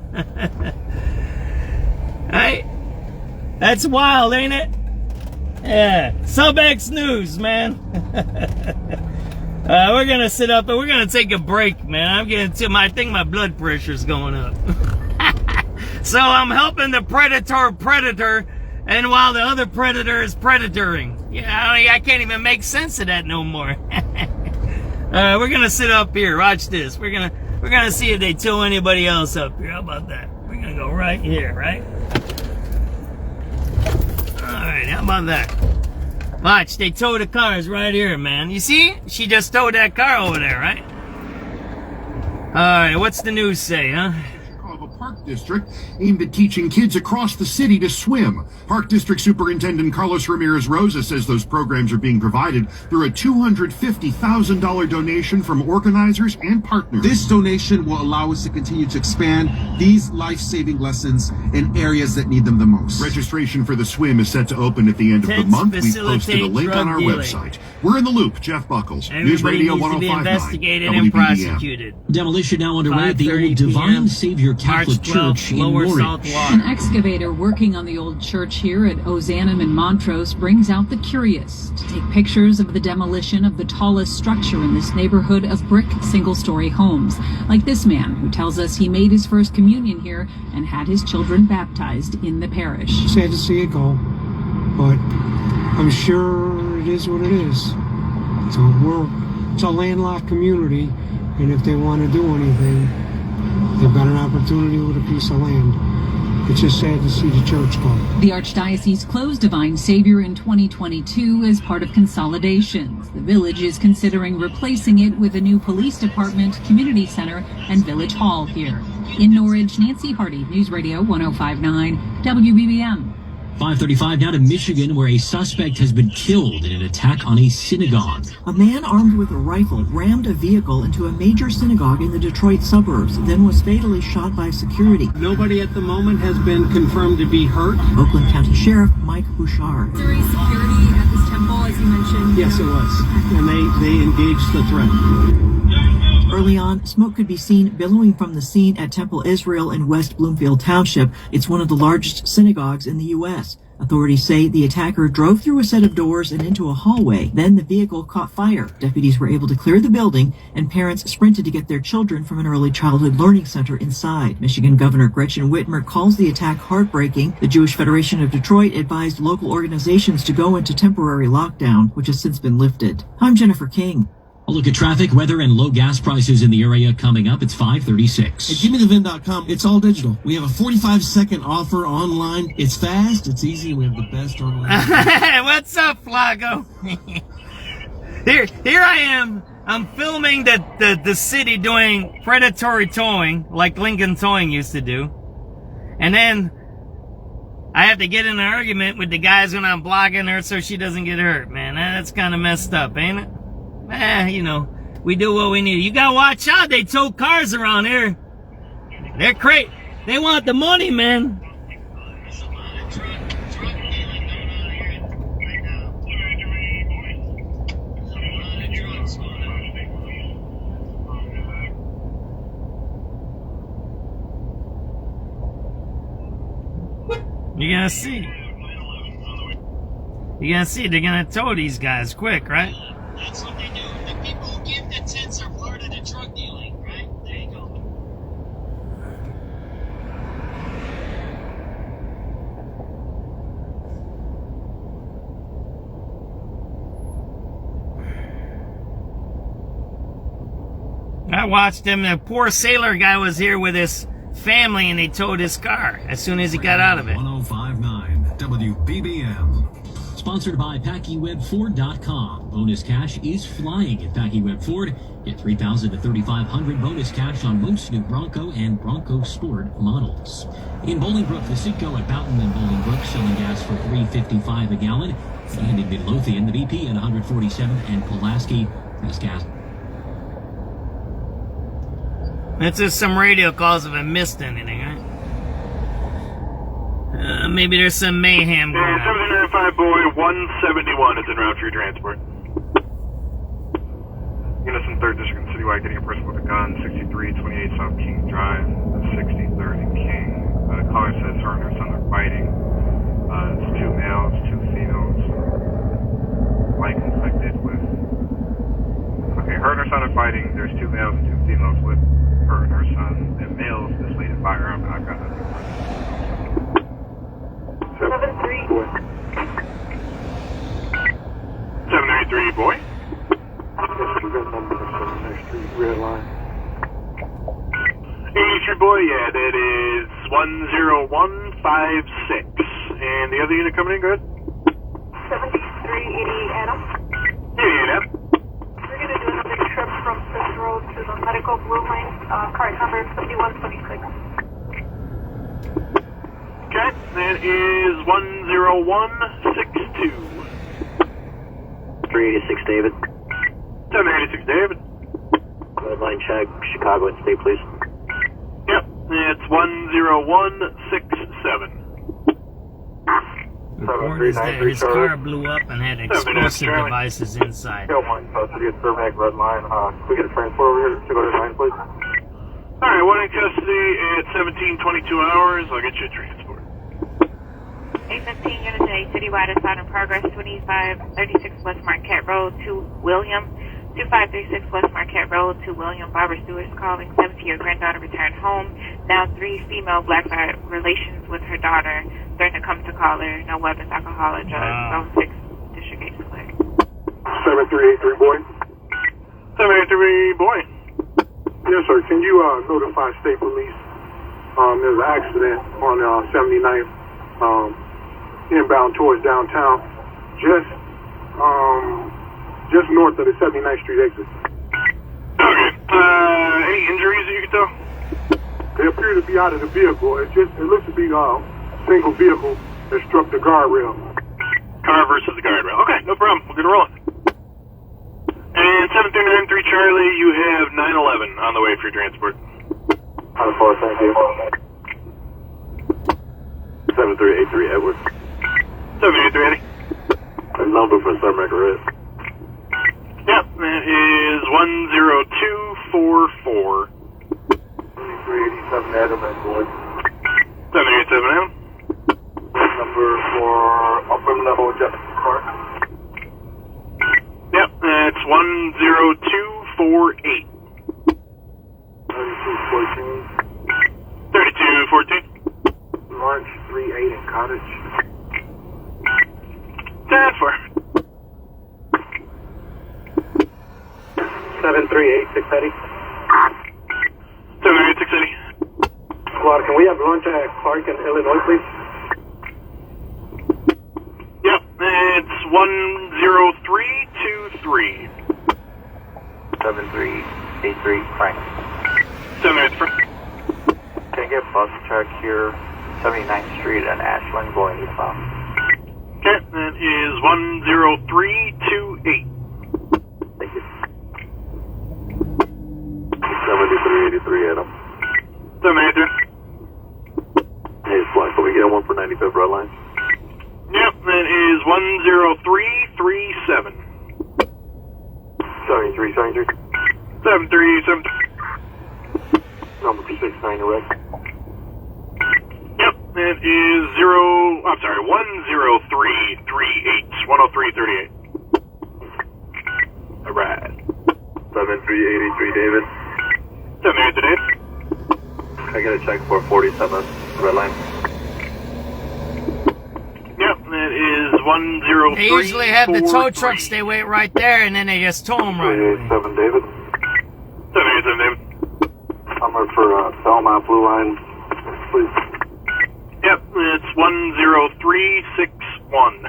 Hey? That's wild, ain't it? Yeah. SubX.News, man. We're gonna sit up and we're gonna take a break, man. I'm getting to I think my blood pressure's going up. So I'm helping the predator, and while the other predator is predatoring. Yeah, I can't even make sense of that no more. We're gonna sit up here. Watch this. We're gonna see if they tow anybody else up here. How about that? We're gonna go right here, right? All right. How about that? Watch, they tow the cars right here, man. You see? She just towed that car over there, right? Alright, what's the news say, huh? Park District aimed at teaching kids across the city to swim. Park District Superintendent Carlos Ramirez Rosa says those programs are being provided through a $250,000 donation from organizers and partners. This donation will allow us to continue to expand these life-saving lessons in areas that need them the most. Registration for the swim is set to open at the end of the month. We've posted a link on our website. We're in the loop. Jeff Buckles, News Radio 105.9 and prosecuted. Demolition now underway at the old Divine Savior Catholic Church in Norwich. An excavator working on the old church here at Ozanam in Montrose brings out the curious to take pictures of the demolition of the tallest structure in this neighborhood of brick single-story homes, like this man who tells us he made his first communion here and had his children baptized in the parish. Sad to see it go, but I'm sure it is what it is. It's a landlocked community, and if they want to do anything, they've got an opportunity with a piece of land. It's just sad to see the church go. The Archdiocese closed Divine Savior in 2022 as part of consolidations. The village is considering replacing it with a new police department, community center, and village hall here. In Norwich, Nancy Hardy, News Radio 105.9 WBBM. 5:35 now to Michigan, where a suspect has been killed in an attack on a synagogue. A man armed with a rifle rammed a vehicle into a major synagogue in the Detroit suburbs, then was fatally shot by security. Nobody at the moment has been confirmed to be hurt. Oakland County Sheriff Mike Bouchard. Was there any security at this temple, as you mentioned? Yes, it was. And they engaged the threat. Early on, smoke could be seen billowing from the scene at Temple Israel in West Bloomfield Township. It's one of the largest synagogues in the U.S. Authorities say the attacker drove through a set of doors and into a hallway. Then the vehicle caught fire. Deputies were able to clear the building, and parents sprinted to get their children from an early childhood learning center inside. Michigan Governor Gretchen Whitmer calls the attack heartbreaking. The Jewish Federation of Detroit advised local organizations to go into temporary lockdown, which has since been lifted. I'm Jennifer King. A look at traffic, weather, and low gas prices in the area coming up. It's 5:36. At GiveMeTheVin.com, it's all digital. We have a 45-second offer online. It's fast, it's easy, we have the best online. What's up, Flago? Here I am. I'm filming the city doing predatory towing, like Lincoln Towing used to do. And then I have to get in an argument with the guys when I'm blocking her so she doesn't get hurt, man. That's kind of messed up, ain't it? You know, we do what we need. You gotta watch out. They tow cars around here. They're crazy. They want the money, man. You're gonna see. You're gonna see. They're gonna tow these guys quick, right? That's what they do. The people who give the tents are part of the drug dealing, right? There you go. I watched him. The poor sailor guy was here with his family, and they towed his car as soon as he got out of it. 105.9 WBBM. Sponsored by PackyWebFord.com. Bonus cash is flying at PackyWeb Ford. Get $3,000 to $3,500 bonus cash on most new Bronco and Bronco Sport models. In Bolingbrook, the Citgo at Boughton and Bolingbrook selling gas for $3.55 a gallon. And in Midlothian, the BP at 147 and Pulaski has gas. That's just some radio calls if I missed anything, right? Maybe there's some mayhem going on. 795 Boy 171 is en route for your transport. Units in 3rd District and Citywide getting a person with a gun, 6328 South King Drive, 63rd and King. Caller says her and her son are fighting. It's 2 males, 2 females. Light infected with... Okay, her and her son are fighting. There's 2 males and 2 females with her and her son. And males displayed a firearm. I've got nothing. 7-3. 793 Boy. Red line. 83 Boy, yeah, that is 10156. And the other unit coming in, good? 73 Adam. Yeah, Adam. We're going to do another trip from Fifth Road to the medical blue line, card number 7126. Okay, that is 10162. 386 David. 786 David. Red line check, Chicago and State, please. Yep, it's 10167. Report is that his car blew up and had explosive devices inside. Custody at Cermak, red line. Can we get a transport over here to go to 9, please? Alright, one in custody at 1722 hours. I'll get you a transport. 815 Unit A, citywide assault in progress, 2536 West Marquette Road to William. 2536 West Marquette Road to William. Barbara Stewart's calling. 70-year granddaughter returned home. Now 3 female black relations with her daughter. Threatened to come to call her. No weapons, alcohol, or drugs. 06 District 8 is clear. 7383 boy. 783 boy. Yes, sir. Can you notify state police? There's an accident on 79th, inbound towards downtown. Just north of the 79th Street exit. Okay. Any injuries that you can tell? They appear to be out of the vehicle. It looks to be a single vehicle that struck the guardrail. Car versus the guardrail. Okay, no problem. We'll get it rolling. And 7393 Charlie, you have 911 on the way for your transport. 104, thank you. 7383 Edward. 783 Eddie. A number for Cermak Red. Yep, that is 10244. 387 Adam and boy. 787 Adam. Number for upper level Justice Park. Yep, that's 10248. 3214. 3214. Launch 38 in Cottage. 10-4. 7386 Eddie. 786 Eddie. Squad, can we have lunch at Clark in Illinois, please? Yep, it's 10323. 7383 Frank. 783. Can I get bus check here, 79th Street and Ashland going eastbound? Okay, that is 10328. Thank you. 7383 Adam. 783. Hey, Flight, can we get one for 95th red line? Yep, that is 10337. 7373. 7373. Number 69 direct. Yep, that is 10338. 10338. Alright. 7383 David. 783 Dave. I got a check for 47 red line. Yep, that is 103. They usually have the tow trucks, they wait right there, and then they just tow them right away. 7 David. 787 David. Number for Belmont Blue Line, please. Yep, it's 10361.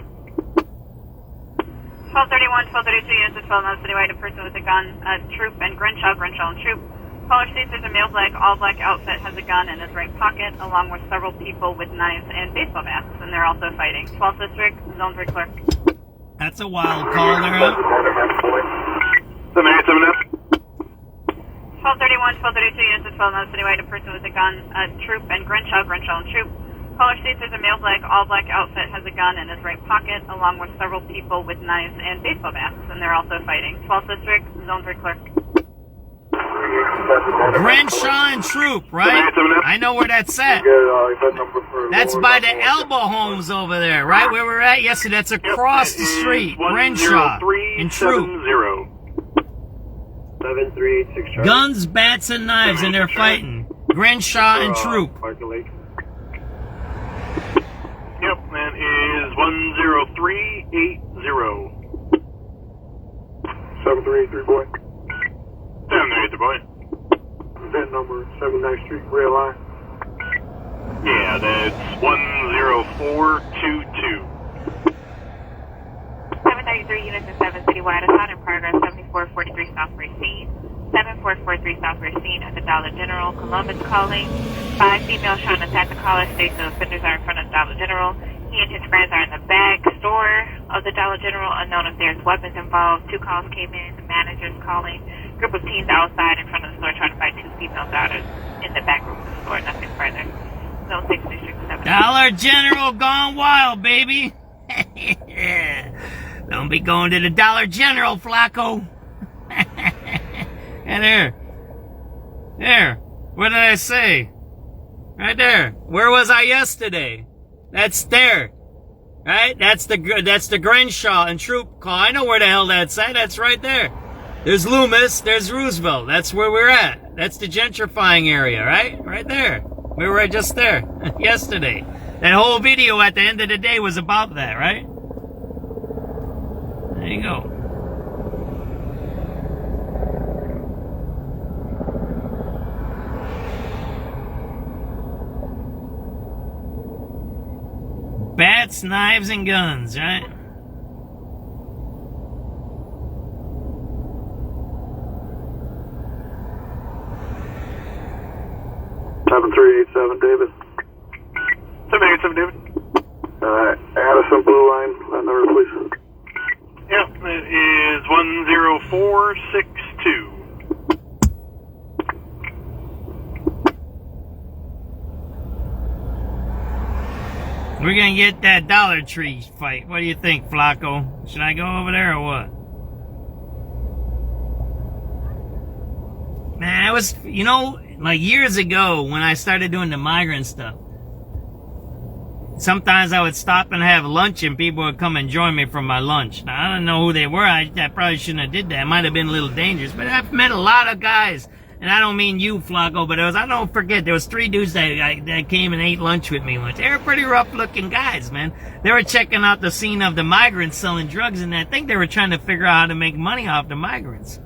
1231, 1232 units of 12 known citywide, a person with a gun, Troop and Grenshaw and Troop. Caller states there's a male all black outfit, has a gun in his right pocket, along with several people with knives and baseball bats, and they're also fighting. 12th District, zones are clear. That's a wild call there. 787 1231, 1232 units of 12 known citywide, a person with a gun, Troop and Grenshaw and Troop. Caller states there's a male all black outfit, has a gun in his right pocket, along with several people with knives and baseball bats, and they're also fighting. 12th District, zones are clear. Grenshaw and Troop, right? I know where that's at. That's by the Elbow Homes over there, right? Where we're at yesterday. That's across the street. Grenshaw and Troop. 7386 Guns, bats, and knives, and they're fighting. Grenshaw and Troop. Yep, that is 10380. 7383 boy. 783 boy. Event number 79th Street, red line. Yeah, that's 10422. 738 733 units and 7 citywide. Assault in progress. 7443 South Racine. 7443 South Racine at the Dollar General. Columbus calling. 5 females trying to attack the caller. State the offenders are in front of the Dollar General. He and his friends are in the back store of the Dollar General. Unknown if there's weapons involved. 2 calls came in. The manager's calling. Group of teens outside in front of the store trying to fight 2 females out in the back room of the store. Nothing further. Zone 6, District 7. Dollar General gone wild, baby. Don't be going to the Dollar General, Flacco. And there. What did I say? Right there. Where was I yesterday? That's there. Right? That's the Grenshaw and Troop call. I know where the hell that's at. That's right there. There's Loomis. There's Roosevelt. That's where we're at. That's the gentrifying area, right? Right there. We were just there yesterday. That whole video at the end of the day was about that, right? There you go. Bats, knives, and guns, right? David. 787 David. Addison Blue Line, that number please. Yep, it is 10462. We're gonna get that Dollar Tree fight. What do you think, Flacco? Should I go over there or what? Man, it was, like years ago when I started doing the migrant stuff. Sometimes I would stop and have lunch and people would come and join me for my lunch. Now, I don't know who they were. I probably shouldn't have did that. It might have been a little dangerous. But I've met a lot of guys. And I don't mean you, Flacco, but I don't forget, there was 3 dudes that came and ate lunch with me once. They were pretty rough-looking guys, man. They were checking out the scene of the migrants selling drugs, and I think they were trying to figure out how to make money off the migrants.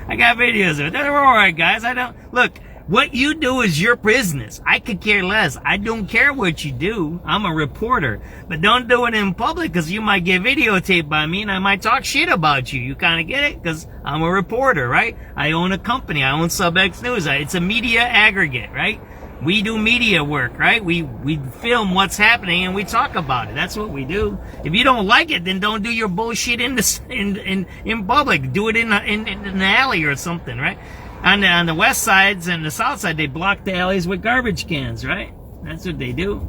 I got videos of it. They were all right, guys. Look, what you do is your business. I could care less. I don't care what you do. I'm a reporter. But don't do it in public because you might get videotaped by me and I might talk shit about you. You kind of get it? Because I'm a reporter, right? I own a company. I own SubX.News. It's a media aggregate, right? We do media work, right? We film what's happening and we talk about it. That's what we do. If you don't like it, then don't do your bullshit in public. Do it in an alley or something, right? On the west sides and the south side, they block the alleys with garbage cans, right? That's what they do.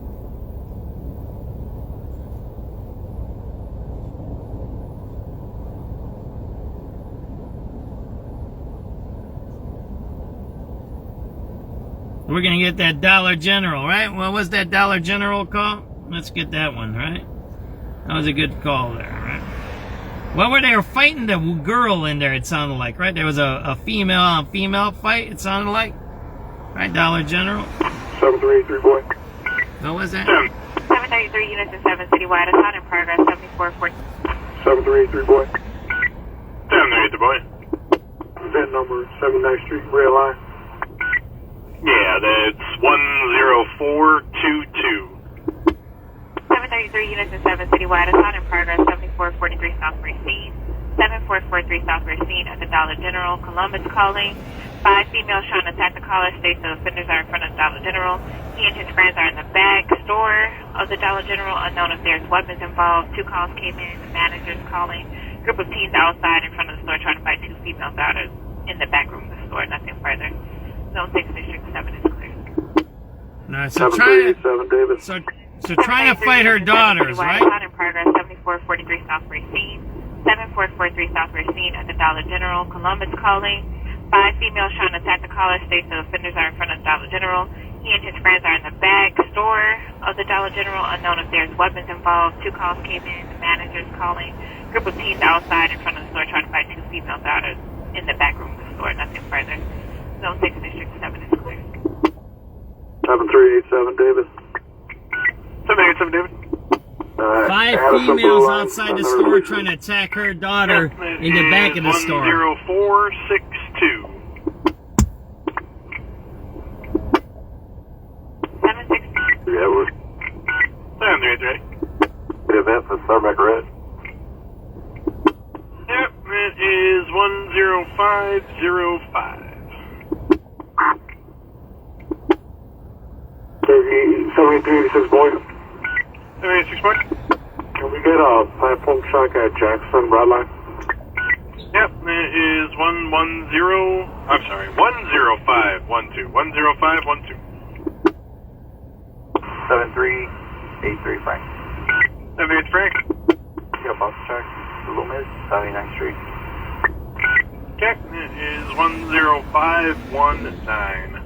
We're going to get that Dollar General, right? What was that Dollar General call? Let's get that one, right? That was a good call there, right? Well, where they were fighting the girl in there, it sounded like, right? There was a female on female fight, it sounded like. Right, Dollar General? 7383, boy. What was that? 733 units and 7 citywide. Assault in progress. 7440. 7383, boy. 783, boy. VIN number 79th Street, Red Line. Yeah, that's 10422. 733 units and 7 citywide. Assault in progress. 7443 South Racine. 7443 South Racine at the Dollar General. Columbus calling. 5 females trying to attack the caller. State the offenders are in front of the Dollar General. He and his friends are in the back store of the Dollar General. Unknown if there's weapons involved. 2 calls came in. The manager's calling. Group of teens outside in front of the store trying to fight 2 females out in the back room of the store. Nothing further. Zone 6, District 7 is clear. No, so trying to fight her daughters, right? Assault in progress. 7443 South Racine. 7443 South Racine at the Dollar General. Columbus calling. 5 females trying to attack the caller. State the offenders are in front of the Dollar General. He and his friends are in the back store of the Dollar General. Unknown if there's weapons involved. 2 calls came in. The manager's calling. Group of teens outside in front of the store trying to fight 2 females out in the back room of the store. Nothing further. Zone 6, District 7 is clear. 7387, David. 787, David. 5 females outside the store trying to attack her daughter in the back of the store. 10462. 763. Yeah, we're 733. the event for Starbuck Red. 10505. 7386 boy. 76 boy. Can we get a platform check at Jackson Red Line? Yep, it is 10512. 10512. 7383 Frank. 78 Frank. Yeah, bus check. Loomis, 79th Street. Check, it is 10519.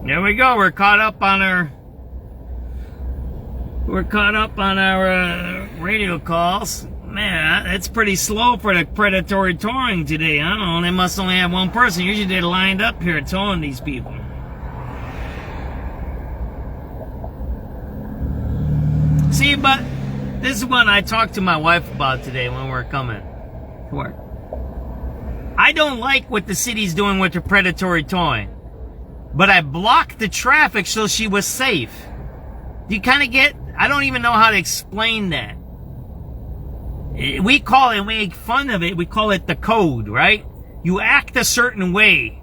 There we go. We're caught up on our radio calls. Man, it's pretty slow for the predatory towing today. I don't know. They must only have one person. Usually they're lined up here towing these people. See, but this is what I talked to my wife about today when we're coming to work. I don't like what the city's doing with the predatory towing. But I blocked the traffic so she was safe. Do you kind of get? I don't even know how to explain that. We call it, we make fun of it, we call it the code, right? You act a certain way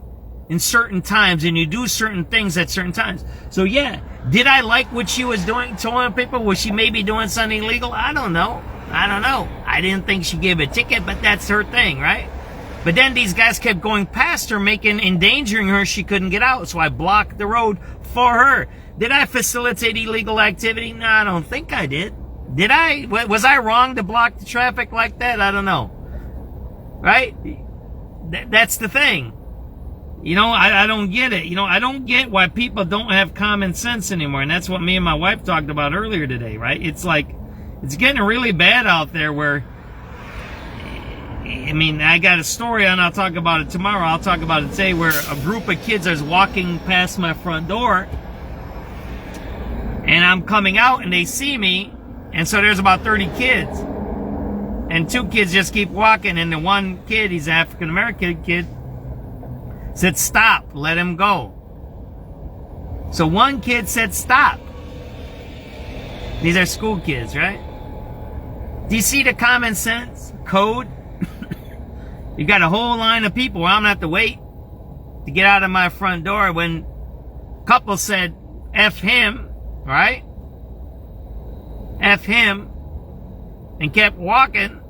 in certain times and you do certain things at certain times. So yeah, did I like what she was doing, towing people? Was she maybe doing something illegal? I don't know. I didn't think she gave a ticket, but that's her thing, right? But then these guys kept going past her, endangering her. She couldn't get out. So I blocked the road for her. Did I facilitate illegal activity? No, I don't think I did. Did I? Was I wrong to block the traffic like that? I don't know. Right? That's the thing. You know, I don't get it. You know, I don't get why people don't have common sense anymore. And that's what me and my wife talked about earlier today, right? It's like, it's getting really bad out there where, I mean, I got a story and I'll talk about it tomorrow. I'll talk about it today where a group of kids is walking past my front door and I'm coming out and they see me. And so there's about 30 kids and 2 kids just keep walking. And the one kid, he's an African-American kid, said, stop, let him go. So one kid said, stop. These are school kids, right? Do you see the common sense code? You got a whole line of people where I'm gonna have to wait to get out of my front door when a couple said, F him, right? F him, and kept walking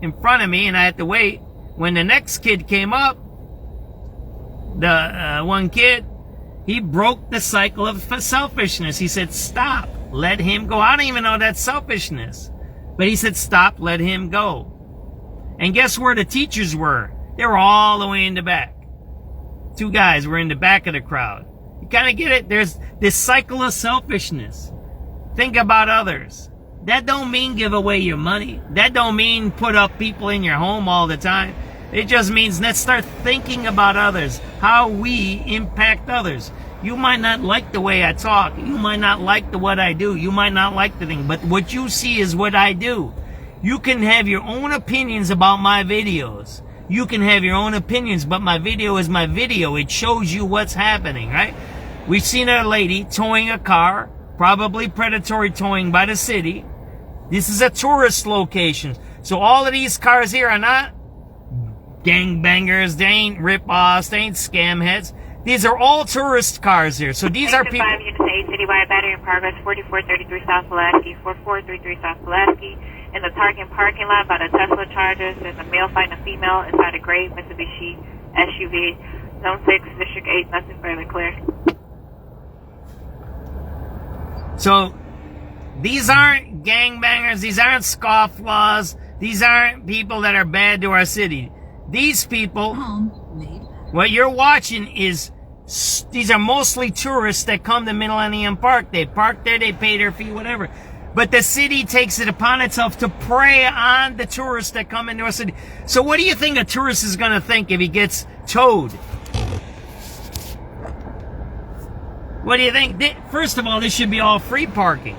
in front of me, and I had to wait. When the next kid came up, the one kid, he broke the cycle of selfishness. He said, stop, let him go. I don't even know that's selfishness. But he said, stop, let him go. And guess where the teachers were? They were all the way in the back. 2 guys were in the back of the crowd. You kind of get it? There's this cycle of selfishness. Think about others. That don't mean give away your money. That don't mean put up people in your home all the time. It just means let's start thinking about others, how we impact others. You might not like the way I talk. You might not like what I do. You might not like the thing. But what you see is what I do. You can have your own opinions about my videos. You can have your own opinions, but my video is my video. It shows you what's happening, right? We've seen a lady towing a car, probably predatory towing by the city. This is a tourist location. So all of these cars here are not gangbangers. They ain't rip-offs. They ain't scam heads. These are all tourist cars here. So these are people... 5 Unit 8, citywide battery in progress, 4433 South Pulaski, 4433 South Pulaski. In the Target parking lot by the Tesla chargers, there's a male fighting a female inside a gray Mitsubishi SUV. Zone 6, District 8, nothing further clear. So, these aren't gangbangers, these aren't scofflaws, these aren't people that are bad to our city. These people, what you're watching is, these are mostly tourists that come to Millennium Park. They park there, they pay their fee, whatever. But the city takes it upon itself to prey on the tourists that come into our city. So what do you think a tourist is going to think if he gets towed? What do you think? First of all, this should be all free parking.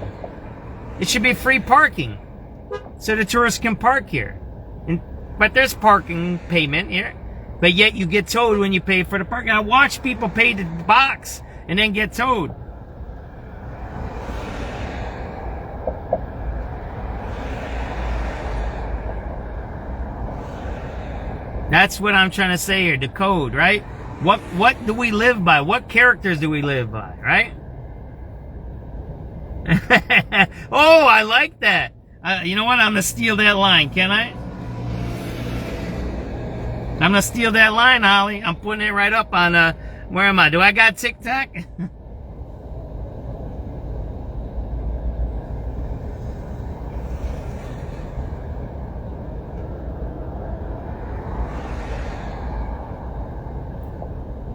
It should be free parking, so the tourists can park here. But there's parking payment here. But yet you get towed when you pay for the parking. I watch people pay the box and then get towed. That's what I'm trying to say here, the code, right? What do we live by? What characters do we live by, right? Oh, I like that. You know what? I'm going to steal that line, can I? I'm going to steal that line, Holly. I'm putting it right up on, where am I? Do I got TikTok?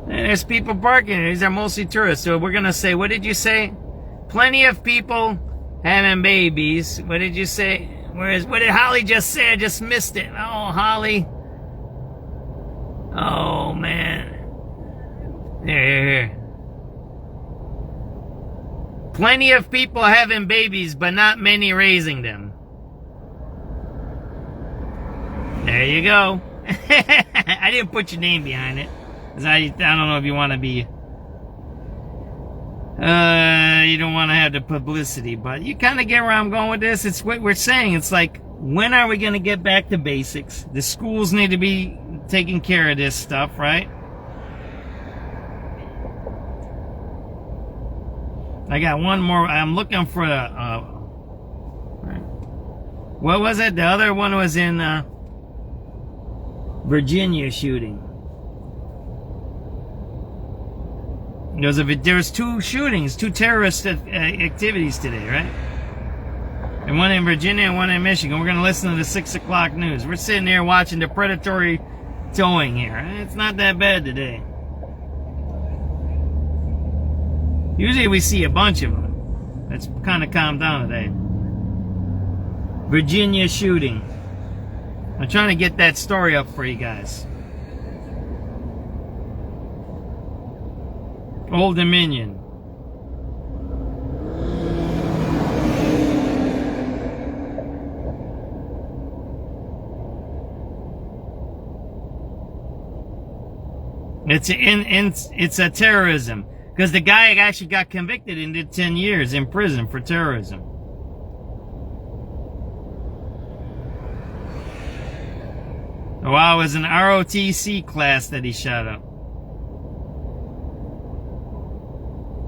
There's people parking. These are mostly tourists. So we're going to say, what did you say? Plenty of people having babies. What did you say? What did Holly just say? I just missed it. Oh, Holly. Oh, man. Here. Plenty of people having babies, but not many raising them. There you go. I didn't put your name behind it. I don't know if you want to be... you don't want to have the publicity, but you kind of get where I'm going with this. It's what we're saying. It's like, when are we going to get back to basics? The schools need to be taking care of this stuff, right? I got one more. I'm looking for the... what was it? The other one was in Virginia shooting. There's two shootings, two terrorist activities today, right? And one in Virginia and one in Michigan. We're going to listen to the 6 o'clock news. We're sitting here watching the predatory towing here. It's not that bad today. Usually we see a bunch of them. It's kind of calmed down today. Virginia shooting. I'm trying to get that story up for you guys. Old Dominion. It's a terrorism, because the guy actually got convicted and did 10 years in prison for terrorism. Wow, it was an ROTC class that he shot up.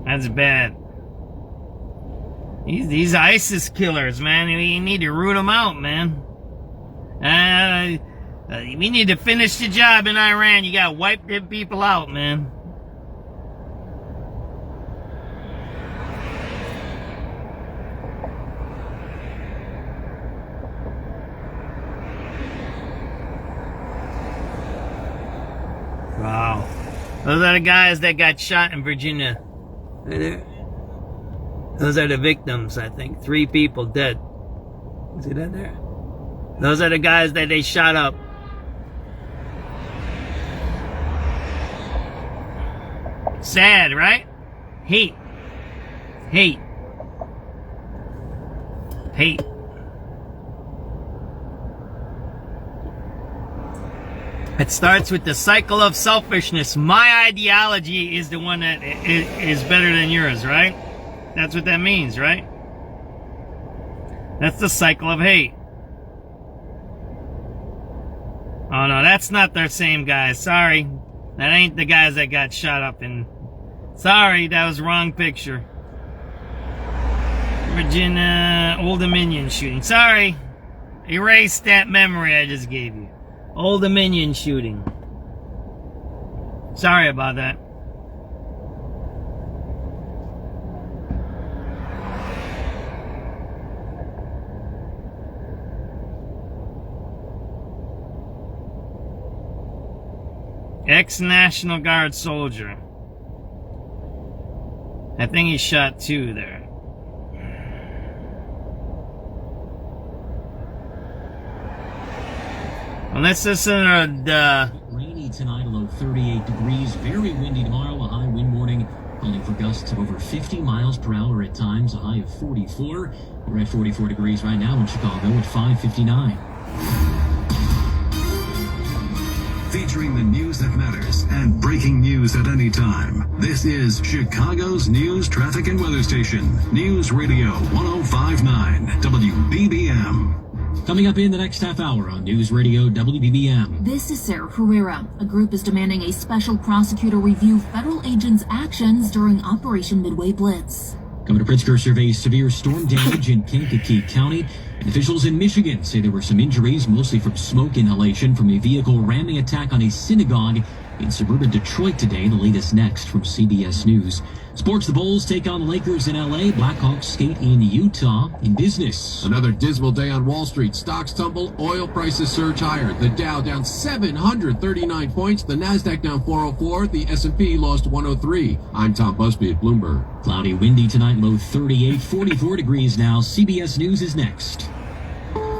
That's bad. These ISIS killers, man. We need to root them out, man. We need to finish the job in Iran. You gotta wipe them people out, man. Wow. Those are the guys that got shot in Virginia. Those are the victims, I think. 3 people dead. See that there? Those are the guys that they shot up. Sad, right? Hate. It starts with the cycle of selfishness. My ideology is the one that is better than yours, right? That's what that means, right? That's the cycle of hate. Oh no, that's not the same guys. Sorry. That ain't the guys that got shot up in... Sorry, that was wrong picture. Virginia, Old Dominion shooting. Sorry. Erase that memory I just gave you. Old Dominion shooting. Sorry about that. Ex-National Guard soldier. I think he shot 2 there. Well, let's listen to Rainy tonight, a low 38 degrees. Very windy tomorrow, a high wind warning calling for gusts of over 50 miles per hour at times, a high of 44. We're at 44 degrees right now in Chicago at 5:59. Featuring the news that matters and breaking news at any time. This is Chicago's news, traffic, and weather station. News Radio 105.9 WBBM. Coming up in the next half hour on News Radio WBBM. This is Sarah Herrera. A group is demanding a special prosecutor review federal agents' actions during Operation Midway Blitz. Governor Pritzker surveys severe storm damage in Kankakee County, and officials in Michigan say there were some injuries, mostly from smoke inhalation from a vehicle ramming attack on a synagogue in suburban Detroit today. The latest next from CBS News. Sports, the Bulls take on the Lakers in LA. Blackhawks skate in Utah. In business, another dismal day on Wall Street. Stocks tumble, oil prices surge higher. The Dow down 739 points. The Nasdaq down 404. The S&P lost 103. I'm Tom Busby at Bloomberg. Cloudy, windy tonight, low 38, 44 degrees now. CBS News is next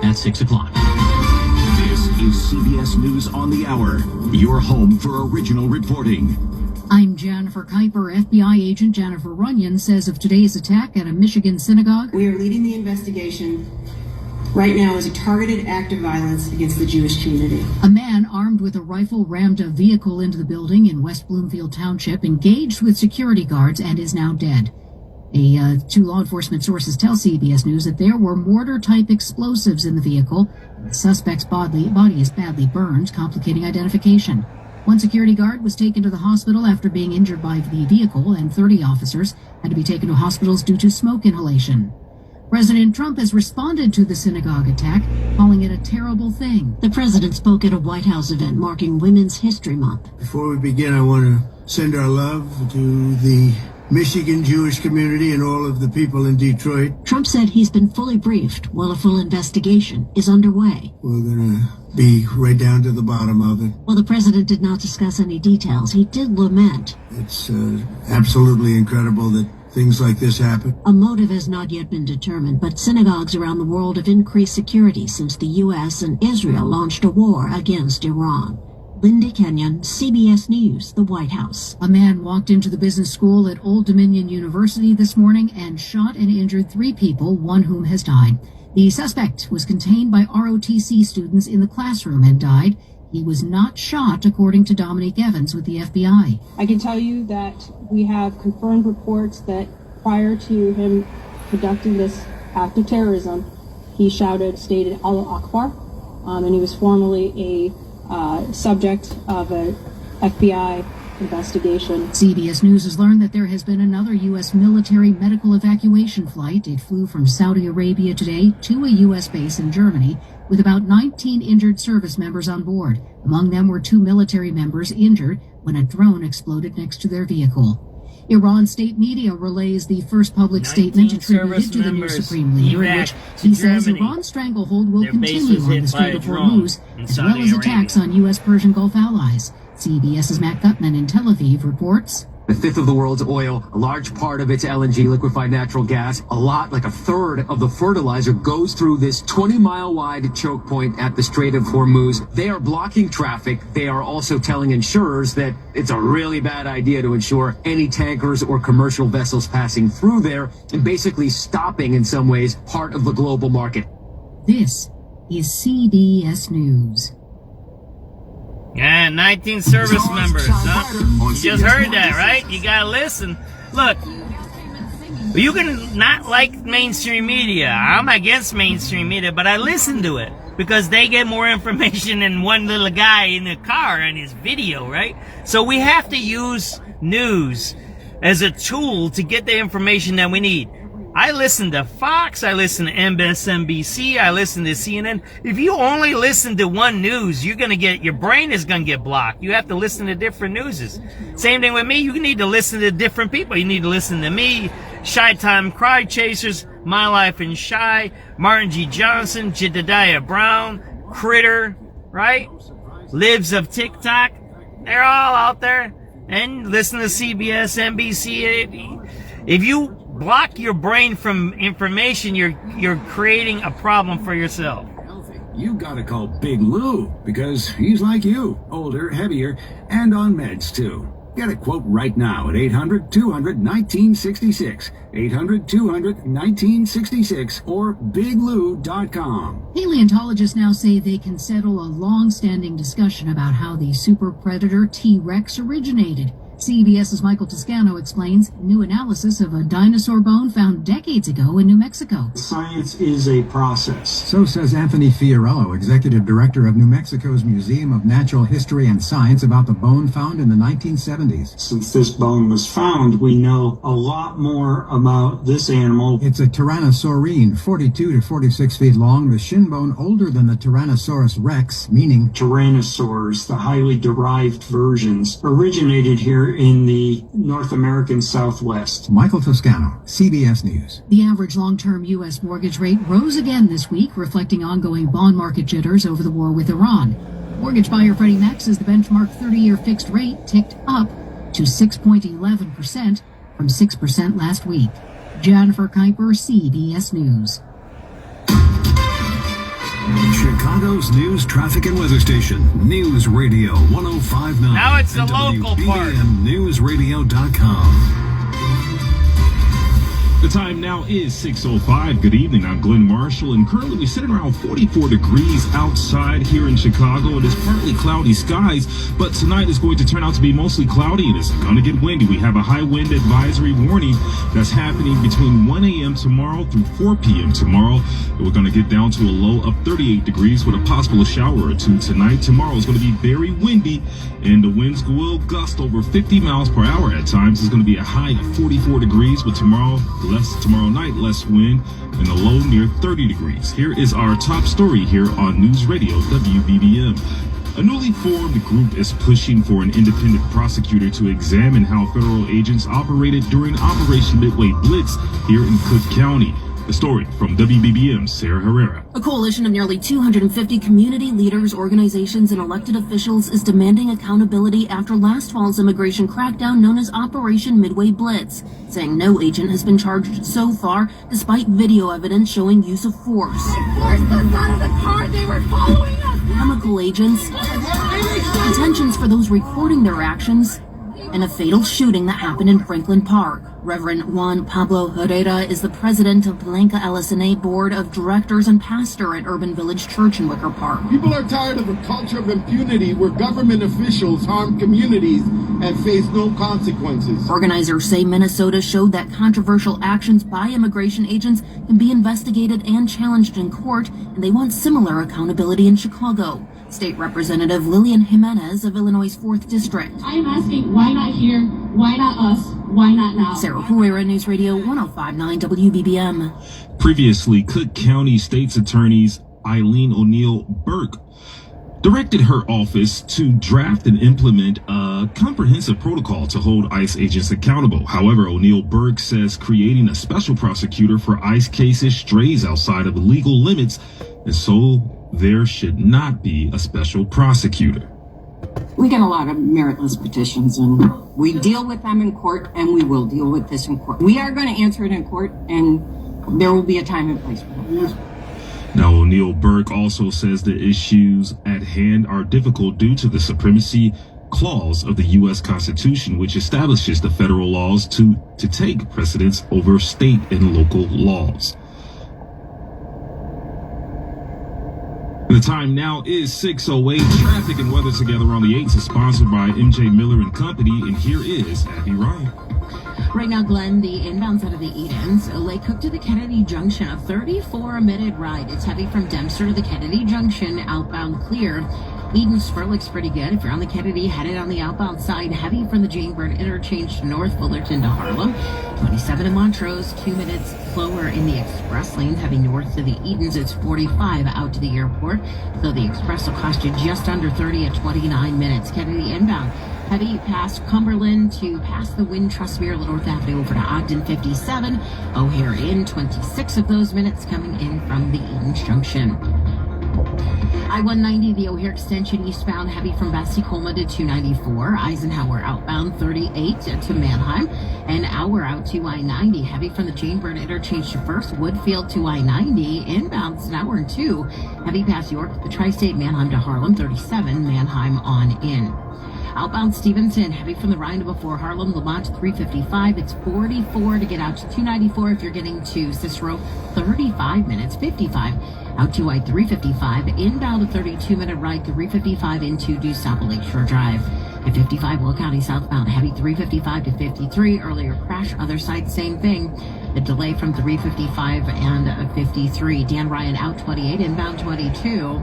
at 6 o'clock. This is CBS News on the Hour, your home for original reporting. I'm Jennifer Kuiper. FBI agent Jennifer Runyon says of today's attack at a Michigan synagogue, we are leading the investigation right now as a targeted act of violence against the Jewish community. A man armed with a rifle rammed a vehicle into the building in West Bloomfield Township, engaged with security guards, and is now dead. Two law enforcement sources tell CBS News that there were mortar-type explosives in the vehicle. The suspect's body is badly burned, complicating identification. One security guard was taken to the hospital after being injured by the vehicle, and 30 officers had to be taken to hospitals due to smoke inhalation. President Trump has responded to the synagogue attack, calling it a terrible thing. The president spoke at a White House event marking Women's History Month. Before we begin, I want to send our love to the Michigan Jewish community and all of the people in Detroit. Trump said he's been fully briefed while a full investigation is underway. We're going to be right down to the bottom of it. While the president did not discuss any details, he did lament. It's absolutely incredible that things like this happen. A motive has not yet been determined, but synagogues around the world have increased security since the U.S. and Israel launched a war against Iran. Linda Kenyon, CBS News, the White House. A man walked into the business school at Old Dominion University this morning and shot and injured 3 people, one whom has died. The suspect was contained by ROTC students in the classroom and died. He was not shot, according to Dominique Evans with the FBI. I can tell you that we have confirmed reports that prior to him conducting this act of terrorism, he stated Allah Akbar, and he was formerly a subject of an FBI investigation. CBS News has learned that there has been another U.S. military medical evacuation flight. It flew from Saudi Arabia today to a U.S. base in Germany with about 19 injured service members on board. Among them were 2 military members injured when a drone exploded next to their vehicle. Iran state media relays the first public statement attributed to the new supreme leader, in which he says Iran's stranglehold will continue on the Strait of Hormuz, as well as attacks on U.S. Persian Gulf allies. CBS's Matt Gutman in Tel Aviv reports. A fifth of the world's oil, a large part of its LNG, liquefied natural gas, a lot, like a third of the fertilizer, goes through this 20-mile-wide choke point at the Strait of Hormuz. They are blocking traffic. They are also telling insurers that it's a really bad idea to insure any tankers or commercial vessels passing through there, and basically stopping, in some ways, part of the global market. This is CBS News. Yeah, 19 service members, huh? You just heard that, right? You gotta listen. Look, you can not like mainstream media. I'm against mainstream media, but I listen to it because they get more information than one little guy in the car and his video, right? So we have to use news as a tool to get the information that we need. I listen to Fox, I listen to MSNBC, I listen to CNN. If you only listen to one news, your brain is gonna get blocked. You have to listen to different newses. Same thing with me, you need to listen to different people. You need to listen to me, Shy Time Cry Chasers, My Life in Shy, Martin G. Johnson, Jedediah Brown, Critter, right? Libs of TikTok. They're all out there. And listen to CBS, NBC. If you block your brain from information, you're creating a problem for yourself. You gotta call Big Lou, because he's like you, older, heavier, and on meds too. Get a quote right now at 800-200-1966, 800-200-1966, or biglou.com. Paleontologists now say they can settle a long-standing discussion about how the super predator T-Rex originated. CBS's Michael Toscano explains new analysis of a dinosaur bone found decades ago in New Mexico. Science is a process. So says Anthony Fiorello, executive director of New Mexico's Museum of Natural History and Science, about the bone found in the 1970s. Since this bone was found, we know a lot more about this animal. It's a tyrannosaurine, 42 to 46 feet long, the shin bone older than the Tyrannosaurus rex, meaning tyrannosaurs, the highly derived versions, originated here in the North American Southwest. Michael Toscano, CBS News. The average long-term U.S. mortgage rate rose again this week, reflecting ongoing bond market jitters over the war with Iran. Mortgage buyer Freddie Mac says the benchmark 30-year fixed rate ticked up to 6.11% from 6% last week. Jennifer Kuiper, CBS News. Chicago's news, traffic, and weather station. News Radio 105.9. Now it's the local part. WBBMNewsRadio.com. The time now is 6:05. Good evening. I'm Glenn Marshall, and currently we're sitting around 44 degrees outside here in Chicago. It is partly cloudy skies, but tonight is going to turn out to be mostly cloudy. It is going to get windy. We have a high wind advisory warning that's happening between 1 a.m. tomorrow through 4 p.m. tomorrow. We're going to get down to a low of 38 degrees with a possible shower or two tonight. Tomorrow is going to be very windy, and the winds will gust over 50 miles per hour at times. It's going to be a high of 44 degrees, with tomorrow night, less wind, and a low near 30 degrees. Here is our top story here on News Radio WBBM. A newly formed group is pushing for an independent prosecutor to examine how federal agents operated during Operation Midway Blitz here in Cook County. The story from WBBM's Sarah Herrera. A coalition of nearly 250 community leaders, organizations, and elected officials is demanding accountability after last fall's immigration crackdown known as Operation Midway Blitz, saying no agent has been charged so far despite video evidence showing use of force. Forced us out of the car. They were following us. Chemical agents, detentions for those recording their actions, and a fatal shooting that happened in Franklin Park. Reverend Juan Pablo Herrera is the president of Palenca LSNA Board of Directors and pastor at Urban Village Church in Wicker Park. People are tired of a culture of impunity where government officials harm communities and face no consequences. Organizers say Minnesota showed that controversial actions by immigration agents can be investigated and challenged in court, and they want similar accountability in Chicago. State Representative Lillian Jimenez of Illinois' 4th District. I'm asking, why not here? Why not us? Why not now? Sarah Herrera, News Radio 105.9 WBBM. Previously, Cook County State's Attorney's Eileen O'Neill Burke directed her office to draft and implement a comprehensive protocol to hold ICE agents accountable. However, O'Neill Burke says creating a special prosecutor for ICE cases strays outside of the legal limits, and so there should not be a special prosecutor. We get a lot of meritless petitions, and we deal with them in court, and we will deal with this in court. We are going to answer it in court, and there will be a time and place for it. Now, O'Neill Burke also says the issues at hand are difficult due to the supremacy clause of the U.S. Constitution, which establishes the federal laws to take precedence over state and local laws. The time now is 6:08. Traffic and weather together on the 8th is sponsored by MJ Miller and Company, and here is Abby Ryan. Right now, Glenn, the inbounds out of the Edens, Lake Cook to the Kennedy Junction, a 34-minute ride. It's heavy from Dempster to the Kennedy Junction, outbound clear. Eden Spur looks pretty good. If you're on the Kennedy, headed on the outbound side, heavy from the Jane Byrne interchange to North Fullerton to Harlem. 27 in Montrose, 2 minutes slower in the express lanes, heading north to the Edens. It's 45 out to the airport, so the express will cost you just under 30 at 29 minutes. Kennedy inbound, heavy past Cumberland to past the Wind Trustmere, North Avenue over to Ogden, 57. O'Hare in, 26 of those minutes coming in from the Edens Junction. I-190, the O'Hare extension eastbound, heavy from Bastille-Colma to 294. Eisenhower outbound 38 to Mannheim. An hour out to I-90, heavy from the Jane Byrne interchange to First Woodfield to I-90. Inbound, it's an hour and 2. Heavy past York, the Tri-State Mannheim to Harlem, 37. Mannheim on in. Outbound Stevenson, heavy from the Rhine before Harlem, Lamont 355. It's 44 to get out to 294 if you're getting to Cicero. 35 minutes, 55. Out to I-355, inbound a 32-minute ride, 355 into DuSable Lakeshore Drive. At 55 Will County southbound, heavy 355 to 53. Earlier crash, other side, same thing. The delay from 355 and 53. Dan Ryan out 28, inbound 22.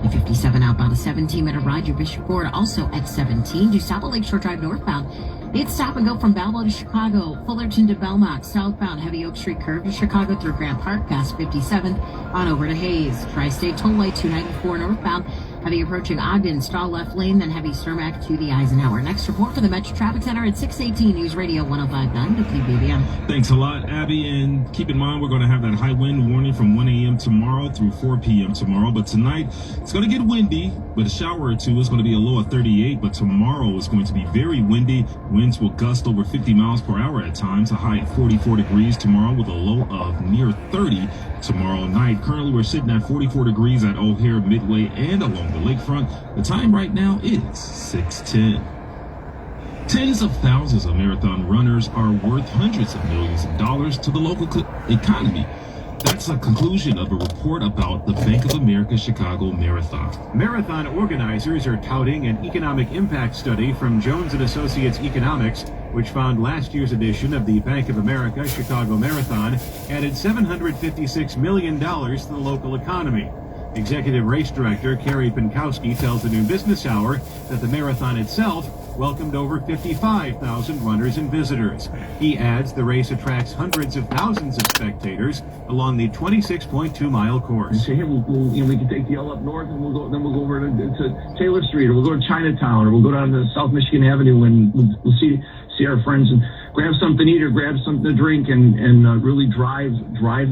At 57 outbound, a 17-minute ride, your Bishop Ford also at 17. DuSable Lakeshore Drive northbound. It's stop and go from Balboa to Chicago, Fullerton to Belmont, southbound, heavy Oak Street curve to Chicago through Grant Park, past 57th, on over to Hayes. Tri-State Tollway 294 northbound, heavy approaching Ogden, stall left lane, then heavy Cermak to the Eisenhower. Next report for the Metro Traffic Center at 618 News Radio 105.9 WBBM. Thanks a lot, Abby, and keep in mind we're going to have that high wind warning from 1 a.m. tomorrow through 4 p.m. tomorrow, but tonight it's going to get windy, but a shower or two is going to be a low of 38, but tomorrow is going to be very windy. Winds will gust over 50 miles per hour at times, a high at 44 degrees tomorrow with a low of near 30 tomorrow night. Currently, we're sitting at 44 degrees at O'Hare, Midway, and along the lakefront. The time right now is 6:10. Tens of thousands of marathon runners are worth hundreds of millions of dollars to the local economy. That's a conclusion of a report about the Bank of America Chicago Marathon. Marathon organizers are touting an economic impact study from Jones & Associates Economics, which found last year's edition of the Bank of America Chicago Marathon added $756 million to the local economy. Executive Race Director Kerry Pinkowski tells the New Business Hour that the marathon itself welcomed over 55,000 runners and visitors. He adds the race attracts hundreds of thousands of spectators along the 26.2-mile course. Say, hey, we can take the L up north, and we'll go over to Taylor Street, or we'll go to Chinatown, or we'll go down to South Michigan Avenue, and we'll see our friends and grab something to eat or grab something to drink, and really drive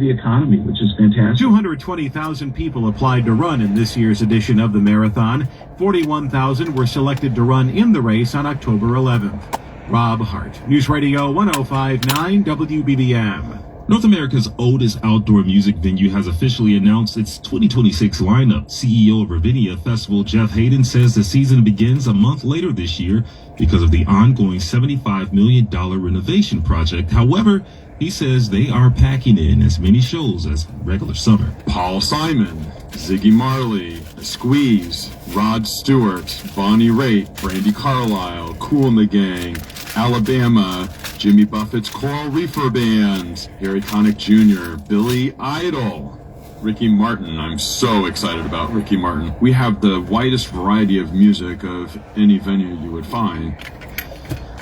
the economy, which is fantastic. 220,000 people applied to run in this year's edition of the marathon. 41,000 were selected to run in the race on October 11th. Rob Hart, News Radio 105.9 WBBM. North America's oldest outdoor music venue has officially announced its 2026 lineup. CEO of Ravinia Festival, Jeff Hayden, says the season begins a month later this year because of the ongoing $75 million renovation project. However, he says they are packing in as many shows as regular summer. Paul Simon, Ziggy Marley, Squeeze, Rod Stewart, Bonnie Raitt, Brandy Carlisle, Kool and the Gang, Alabama, Jimmy Buffett's Coral Reefer Band, Harry Connick Jr., Billy Idol, Ricky Martin. I'm so excited about Ricky Martin. We have the widest variety of music of any venue you would find.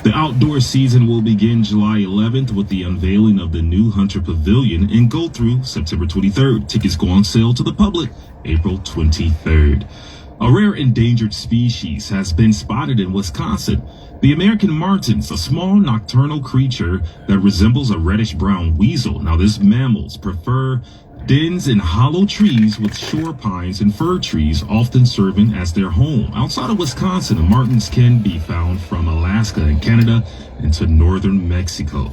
The outdoor season will begin July 11th with the unveiling of the new Hunter Pavilion and go through September 23rd. Tickets go on sale to the public April 23rd. A rare endangered species has been spotted in Wisconsin. The American martens, a small nocturnal creature that resembles a reddish-brown weasel. Now, this mammals prefer dens in hollow trees with shore pines and fir trees, often serving as their home. Outside of Wisconsin, the martens can be found from Alaska and Canada into northern Mexico.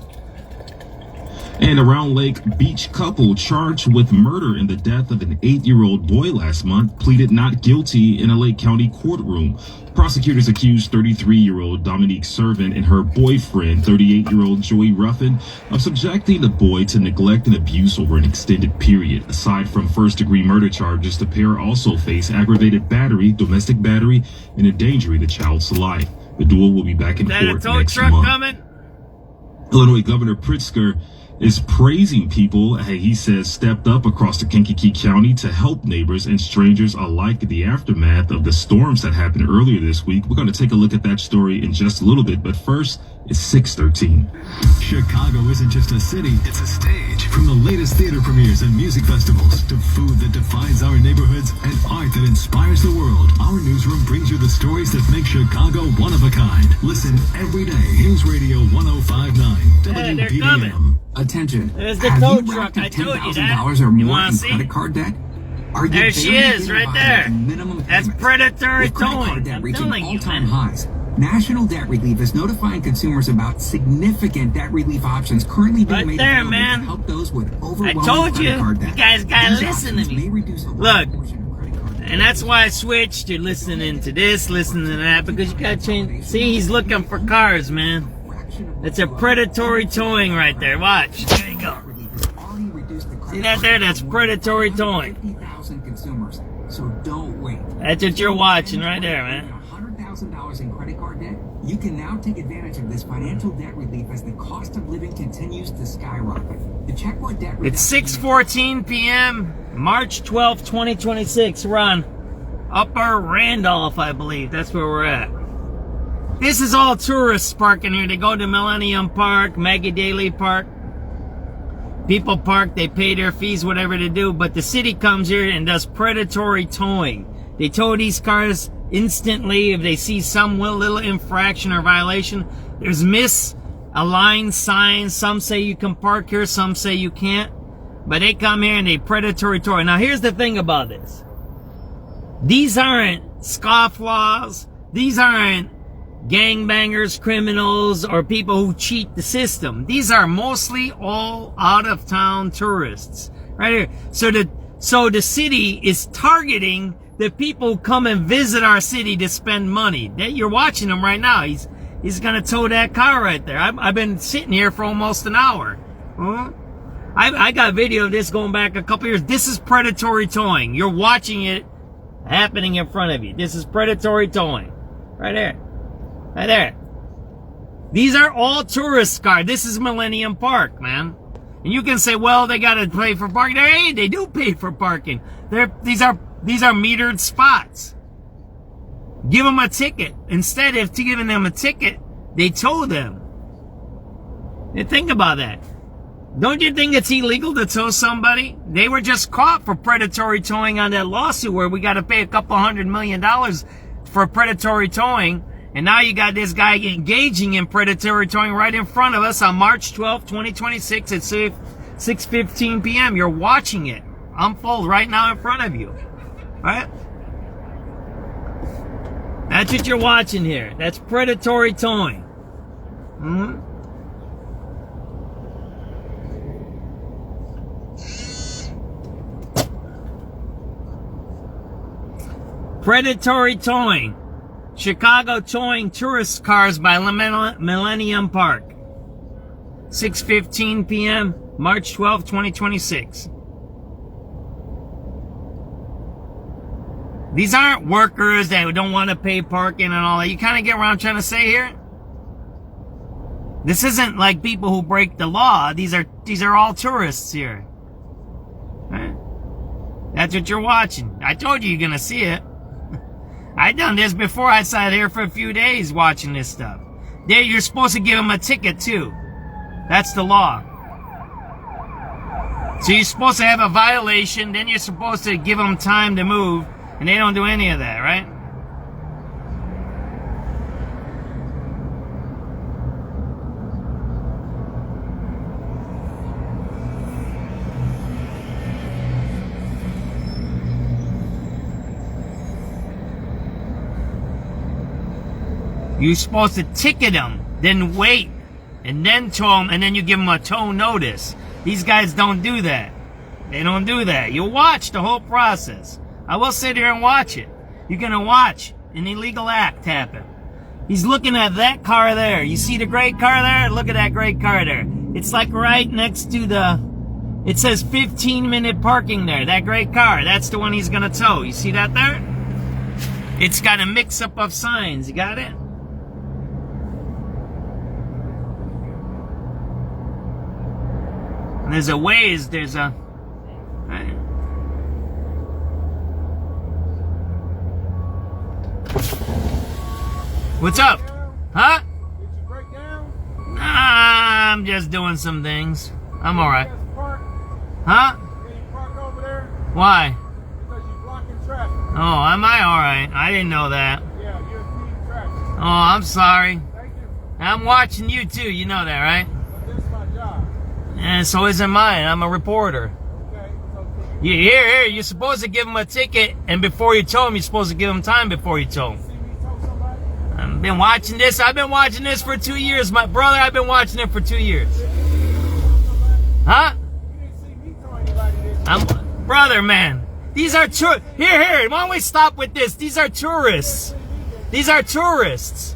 And a Round Lake Beach couple charged with murder in the death of an 8-year-old boy last month pleaded not guilty in a Lake County courtroom. Prosecutors accused 33-year-old Dominique Servant and her boyfriend, 38-year-old Joey Ruffin, of subjecting the boy to neglect and abuse over an extended period. Aside from first-degree murder charges, the pair also face aggravated battery, domestic battery, and endangering the child's life. The duo will be back in court next month. Coming? Illinois Governor Pritzker is praising people, he says, stepped up across the Kankakee County to help neighbors and strangers alike in the aftermath of the storms that happened earlier this week. We're going to take a look at that story in just a little bit, but first, it's 6:13. Chicago isn't just a city, it's a stage. From the latest theater premieres and music festivals to food that defines our neighborhoods and art that inspires the world, our newsroom brings you the stories that make Chicago one of a kind. Listen every day. News Radio 105.9 WBBM. Attention. There's the Have tow you truck. racked I up told you that. $10,000 or You more wanna in see? credit card debt? Are you There she barely is, getting right by there. with minimum That's payments? predatory With credit card towing. debt I'm reaching telling you, all-time man. highs, National Debt Relief is notifying consumers about significant debt relief options currently being Right made there, available man. to help those with I overwhelming told you. credit card debt. You guys gotta These listen to options me. may reduce a Look, large portion of credit card debt. And that's why I switched to listening to this, listening to that, because you gotta change. See, he's looking for cars, man. It's a predatory towing right there. Watch. There you go. See that there? That's predatory towing. 50,000 consumers. So don't wait. That's what you're watching right there, man. $100,000 in credit card debt? You can now take advantage of this financial debt relief as the cost of living continues to skyrocket. To check what debt It's 6:14 p.m. March 12th, 2026. We're on Upper Randolph, I believe. That's where we're at. This is all tourists parking here. They go to Millennium Park, Maggie Daley Park. People park, they pay their fees, whatever they do, but the city comes here and does predatory towing. They tow these cars instantly if they see some little infraction or violation. There's misaligned signs. Some say you can park here, some say you can't. But they come here and they predatory tow. Now here's the thing about this. These aren't scofflaws. These aren't gangbangers, criminals, or people who cheat the system. These are mostly all out-of-town tourists. Right here. So the city is targeting the people who come and visit our city to spend money. You're watching him right now. He's gonna tow that car right there. I've been sitting here for almost an hour. Huh? I got video of this going back a couple years. This is predatory towing. You're watching it happening in front of you. This is predatory towing. Right there. Right there. These are all tourist cars. This is Millennium Park, man. And you can say, well, they gotta pay for parking. Hey, they do pay for parking. These are metered spots. Give them a ticket. Instead of giving them a ticket, they tow them. And think about that. Don't you think it's illegal to tow somebody? They were just caught for predatory towing on that lawsuit where we got to pay a couple $100 million for predatory towing. And now you got this guy engaging in predatory towing right in front of us on March 12th, 2026 at 6:15 p.m. You're watching it unfold right now in front of you. Right? That's what you're watching here. That's predatory towing. Mm-hmm. Predatory towing. Chicago towing tourist cars by Millennium Park. 6:15 p.m. March 12, 2026. These aren't workers that don't want to pay parking and all that. You kind of get what I'm trying to say here? This isn't like people who break the law. These are all tourists here. Right? That's what you're watching. I told you you're going to see it. I done this before. I sat here for a few days watching this stuff. You're supposed to give them a ticket too. That's the law. So you're supposed to have a violation, then you're supposed to give them time to move, and they don't do any of that, right? You're supposed to ticket them, then wait, and then tow them, and then you give them a tow notice. These guys don't do that. They don't do that. You watch the whole process. I will sit here and watch it. You're going to watch an illegal act happen. He's looking at that car there. You see the gray car there? Look at that gray car there. It's like right next to it says 15-minute parking there. That gray car, that's the one he's going to tow. You see that there? It's got a mix-up of signs. You got it? And there's a Waze, there's a... Right. What's up? Huh? Did you break down? Nah, I'm just doing some things. I'm alright. Huh? Can you park over there? Why? Because you're blocking traffic. Oh, am I alright? I didn't know that. Yeah, you're impeding traffic. Oh, I'm sorry. Thank you. I'm watching you too, you know that, right? But this is my job. And so isn't mine. I'm a reporter. Okay, so Here, you're supposed to give them a ticket, and before you tow them, you're supposed to give them time before you tow them. see me tow somebody? I've been watching this. I've been watching this for 2 years. My brother, I've been watching it for 2 years. Huh? You didn't see me tow anybody, did you? Brother, man. These are here, why don't we stop with this? These are tourists. These are tourists.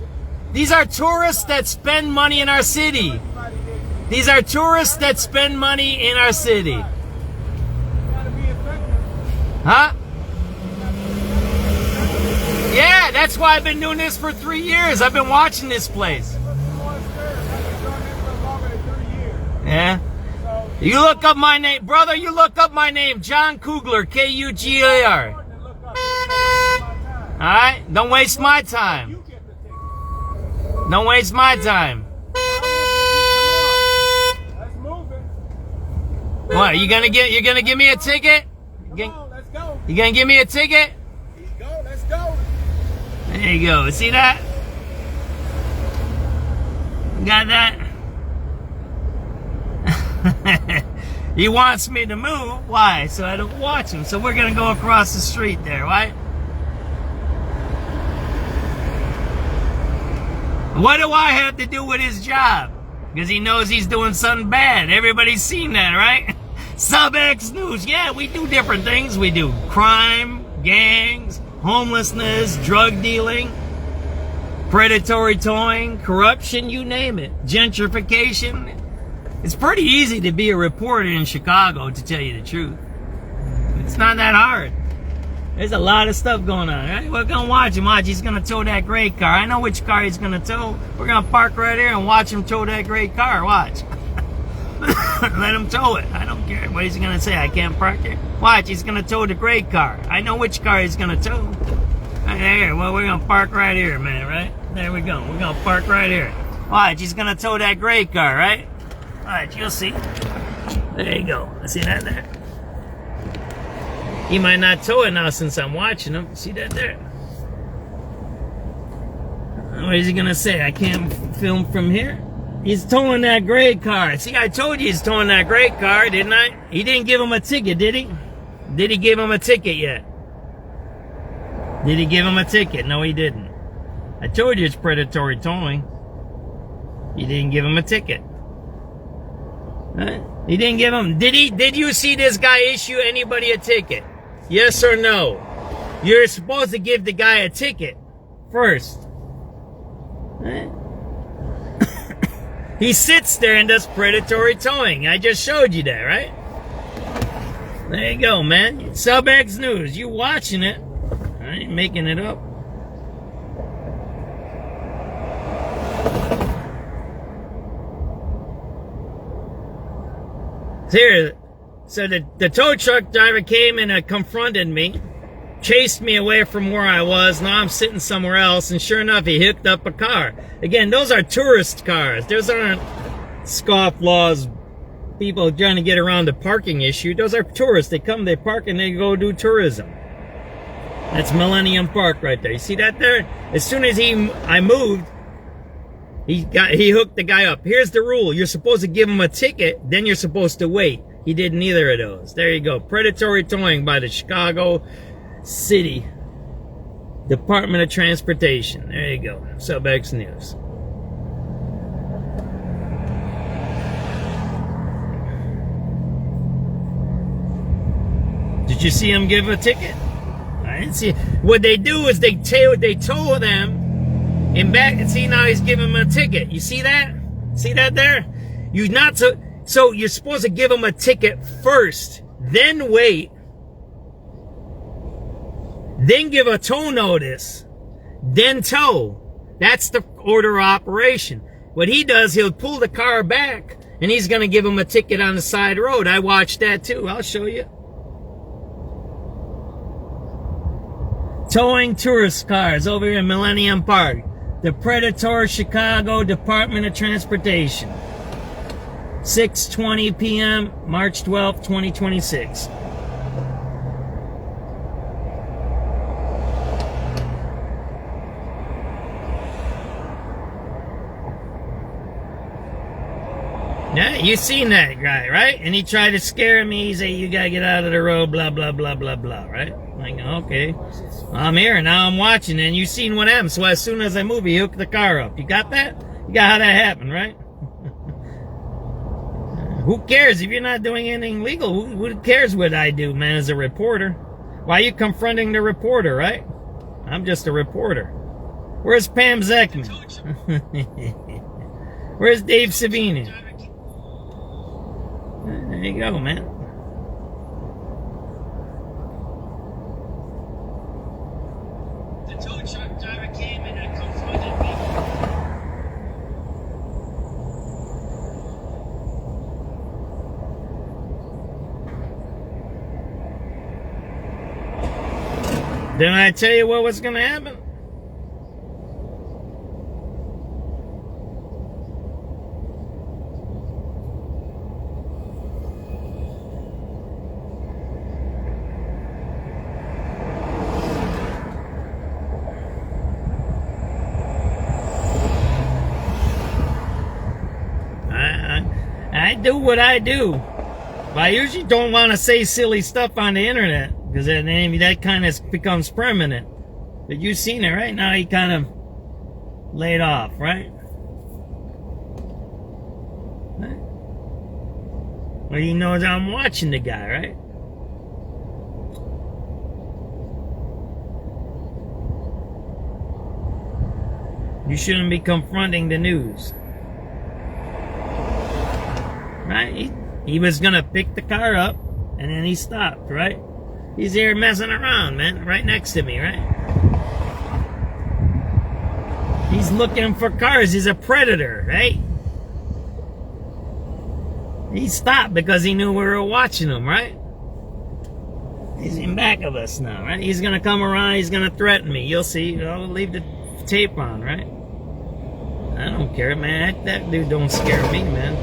These are tourists that spend money in our city. These are tourists that spend money in our city. Huh? Yeah, that's why I've been doing this for 3 years. I've been watching this place. Yeah. You look up my name, brother. You look up my name, John Kugler, Kuglar. All right, don't waste my time. Don't waste my time. What? You're gonna give me a ticket? You gonna give me a ticket? Let's go. There you go. See that? Got that? He wants me to move. Why? So I don't watch him. So we're gonna go across the street there, right? What do I have to do with his job? Because he knows he's doing something bad. Everybody's seen that, right? SubX.News. Yeah, we do different things. We do crime, gangs, homelessness, drug dealing, predatory towing, corruption, you name it. Gentrification. It's pretty easy to be a reporter in Chicago, to tell you the truth. It's not that hard. There's a lot of stuff going on, right? We're going to watch him. Watch, he's going to tow that gray car. I know which car he's going to tow. We're going to park right here and watch him tow that gray car. Watch. Let him tow it. I don't care. What is he going to say? I can't park here? Watch, he's going to tow the gray car. I know which car he's going to tow. Right there. Well, we're going to park right here, man, right? There we go. We're going to park right here. Watch, he's going to tow that gray car, right? Watch, you'll see. There you go. See that there? He might not tow it now since I'm watching him. See that there? What is he going to say? I can't film from here? He's towing that gray car. See, I told you he's towing that gray car, didn't I? He didn't give him a ticket, did he? Did he give him a ticket yet? Did he give him a ticket? No, he didn't. I told you it's predatory towing. He didn't give him a ticket. Huh? He didn't give him... Did you see this guy issue anybody a ticket? Yes or no? You're supposed to give the guy a ticket first. Huh? He sits there and does predatory towing. I just showed you that, right? There you go, man. SubX.News. You watching it. I ain't making it up. Here, so the tow truck driver came and confronted me, chased me away from where I was. Now I'm sitting somewhere else, and sure enough, he hooked up a car. Again, those are tourist cars. Those aren't scofflaws, people trying to get around the parking issue. Those are tourists. They come, they park, and they go do tourism. That's Millennium Park right there. You see that there? As soon as I moved, he hooked the guy up. Here's the rule. You're supposed to give him a ticket, then you're supposed to wait. He did neither of those. There you go. Predatory towing by the Chicago City Department of Transportation. There you go. SubX.News. Did you see him give a ticket? I didn't see it. What they do is they tow them and back, and see, now he's giving him a ticket. You see that? See that there? So you're supposed to give him a ticket first, then wait, then give a tow notice, then tow. That's the order of operation. What he does, he'll pull the car back, and he's going to give him a ticket on the side road. I watched that too. I'll show you. Towing tourist cars over here in Millennium Park. The Predatory Chicago Department of Transportation. 6:20 p.m., March 12th, 2026. Yeah, you seen that guy, right? And he tried to scare me. He said, you gotta get out of the road, blah, blah, blah, blah, blah, right? Like, okay. I'm here, now I'm watching, and you seen what happened. So as soon as I move, he hooked the car up. You got that? You got how that happened, right? Who cares if you're not doing anything legal? Who cares what I do, man, as a reporter? Why are you confronting the reporter, right? I'm just a reporter. Where's Pam Zeckman? Where's Dave Savini? There you go, man. The tow truck driver came and confronted me. Didn't I tell you what was going to happen? I do what I do. But I usually don't want to say silly stuff on the internet, because that kind of becomes permanent. But you've seen it, right? Now he kind of laid off, right? Well, he knows I'm watching the guy, right? You shouldn't be confronting the news. Right? He was gonna pick the car up, and then he stopped, right? He's here messing around, man, right next to me, right? He's looking for cars. He's a predator, right? He stopped because he knew we were watching him, right? He's in back of us now, right? He's gonna come around, he's gonna threaten me. You'll see. I'll leave the tape on, right? I don't care, man. That dude don't scare me, man.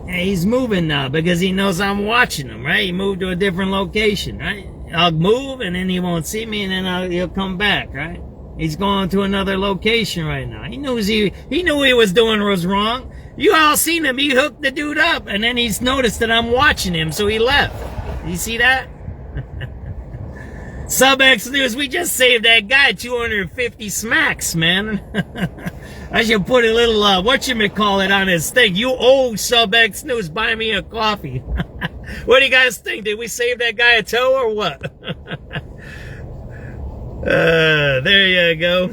He's moving now because he knows I'm watching him, right? He moved to a different location, right? I'll move and then he won't see me, and then he'll come back, right? He's going to another location right now. He knew he was doing was wrong. You all seen him. He hooked the dude up, and then he's noticed that I'm watching him, so he left. You see that? SubX.News, we just saved that guy 250 smacks, man. I should put a little, whatchamacallit on his thing. You owe SubX.News, buy me a coffee. What do you guys think? Did we save that guy a toe or what? There you go.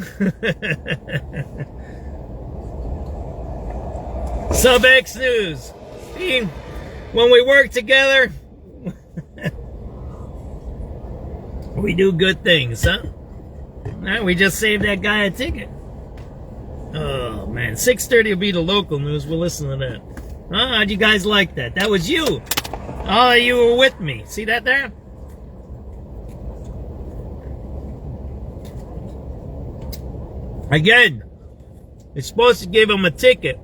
SubX.News. See, when we work together, we do good things, huh? Right, we just saved that guy a ticket. Oh, man. 6:30 will be the local news. We'll listen to that. Huh? How'd you guys like that? That was you. All of you were with me. See that there? Again, it's supposed to give him a ticket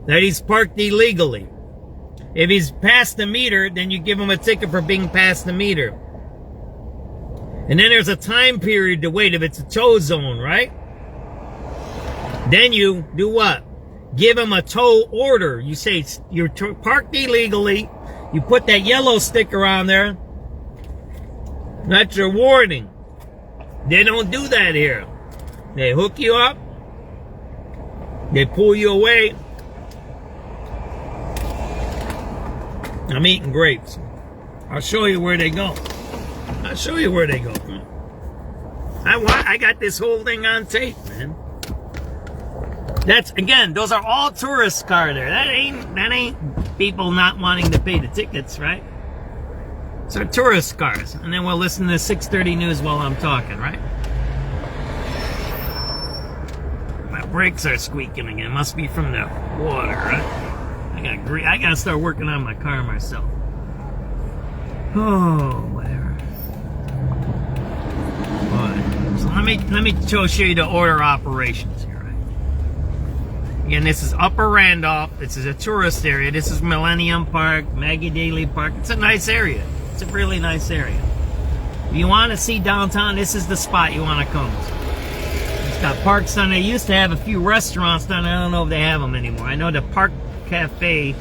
that he's parked illegally. If he's past the meter, then you give him a ticket for being past the meter. And then there's a time period to wait if it's a tow zone, right? Then you do what? Give him a tow order. You say you're parked illegally. You put that yellow sticker on there. That's your warning. They don't do that here. They hook you up. They pull you away. I'm eating grapes. I'll show you where they go. I'll show you where they go. I got this whole thing on tape, man. That's, again, those are all tourist cars there. That ain't people not wanting to pay the tickets, right? Those are tourist cars. And then we'll listen to 6:30 news while I'm talking, right? My brakes are squeaking again. Must be from the water, right? I gotta start working on my car myself. Oh, whatever. Alright, so let me show you the order operations here, right? Again, this is Upper Randolph. This is a tourist area. This is Millennium Park, Maggie Daley Park. It's a nice area. It's a really nice area. If you want to see downtown, this is the spot you want to come to. It's got parks on there. They used to have a few restaurants down there. I don't know if they have them anymore. I know the Park Cafe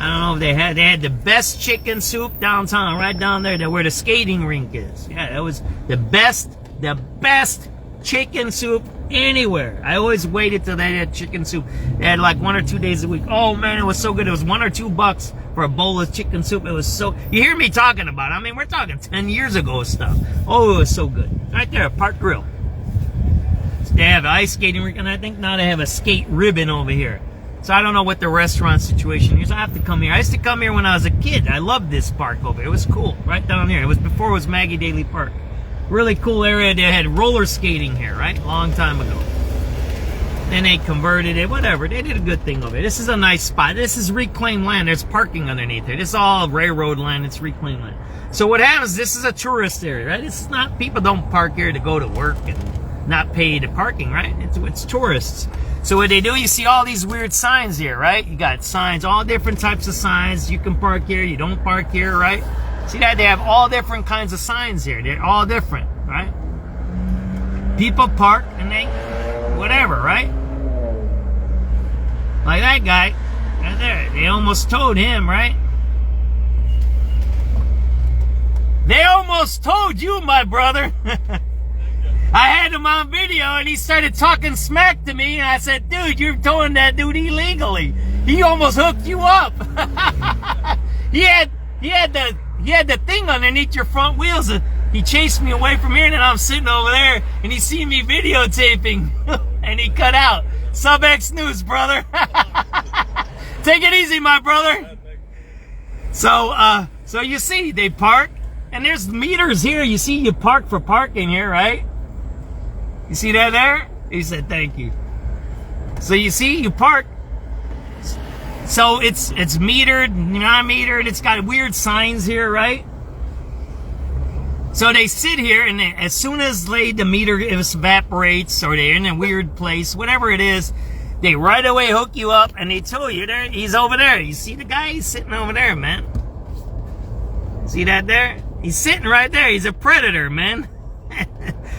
I don't know if they had the best chicken soup downtown, right down there where the skating rink is. Yeah, that was the best chicken soup anywhere. I always waited till they had chicken soup. They had like 1 or 2 days a week. Oh man, it was so good. It was $1 or $2 for a bowl of chicken soup. It was so, you hear me talking about it. I mean, we're talking 10 years ago stuff. Oh, it was so good. Right there, Park Grill. They have an ice skating rink, and I think now they have a skate ribbon over here. So I don't know what the restaurant situation is. I have to come here. I used to come here when I was a kid. I loved this park over here. It was cool, right down here. It was before it was Maggie Daly Park. Really cool area. They had roller skating here, right? Long time ago. Then they converted it, whatever. They did a good thing over here. This is a nice spot. This is reclaimed land. There's parking underneath there. This is all railroad land. It's reclaimed land. So what happens, this is a tourist area, right? It's not, people don't park here to go to work and not pay the parking, right? It's tourists. So what they do, you see all these weird signs here, right? You got signs, all different types of signs. You can park here, you don't park here, right? See that? They have all different kinds of signs here. They're all different, right? People park and they, whatever, right? Like that guy, right there. They almost towed him, right? They almost towed you, my brother. I had him on video and he started talking smack to me and I said, dude, you're towing that dude illegally. He almost hooked you up. he had the thing underneath your front wheels. He chased me away from here and then I'm sitting over there and he seen me videotaping and he cut out. SubX.News, brother. Take it easy, my brother. So you see, they park and there's meters here. You see, you park for parking here, right? You see that there? He said, thank you. So you see, you park. So it's metered, not metered. It's got weird signs here, right? So they sit here, and as soon as the meter evaporates, or they're in a weird place, whatever it is, they right away hook you up, and they tell you, there, he's over there. You see the guy? He's sitting over there, man. See that there? He's sitting right there. He's a predator, man.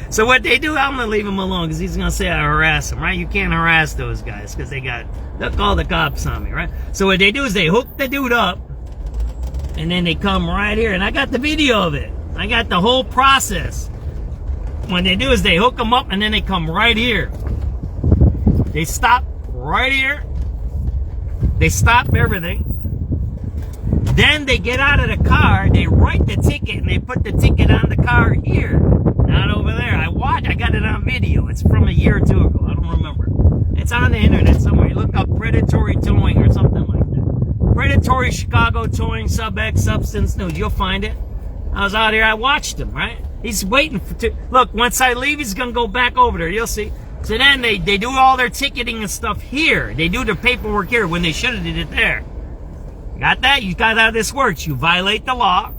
So what they do, I'm going to leave him alone because he's going to say I harass him, right? You can't harass those guys because they'll call the cops on me, right? So what they do is they hook the dude up and then they come right here. And I got the video of it. I got the whole process. What they do is they hook them up and then they come right here. They stop right here. They stop everything. Then they get out of the car, they write the ticket, and they put the ticket on the car here, not over there. I got it on video. It's from a year or two ago. I don't remember. It's on the internet somewhere. You look up predatory towing or something like that. Predatory Chicago towing, SubX, Substance News. You'll find it. I was out here. I watched him, right? He's waiting look, once I leave, he's going to go back over there. You'll see. So then they do all their ticketing and stuff here. They do their paperwork here when they should have did it there. Got that? You got how this works. You violate the law.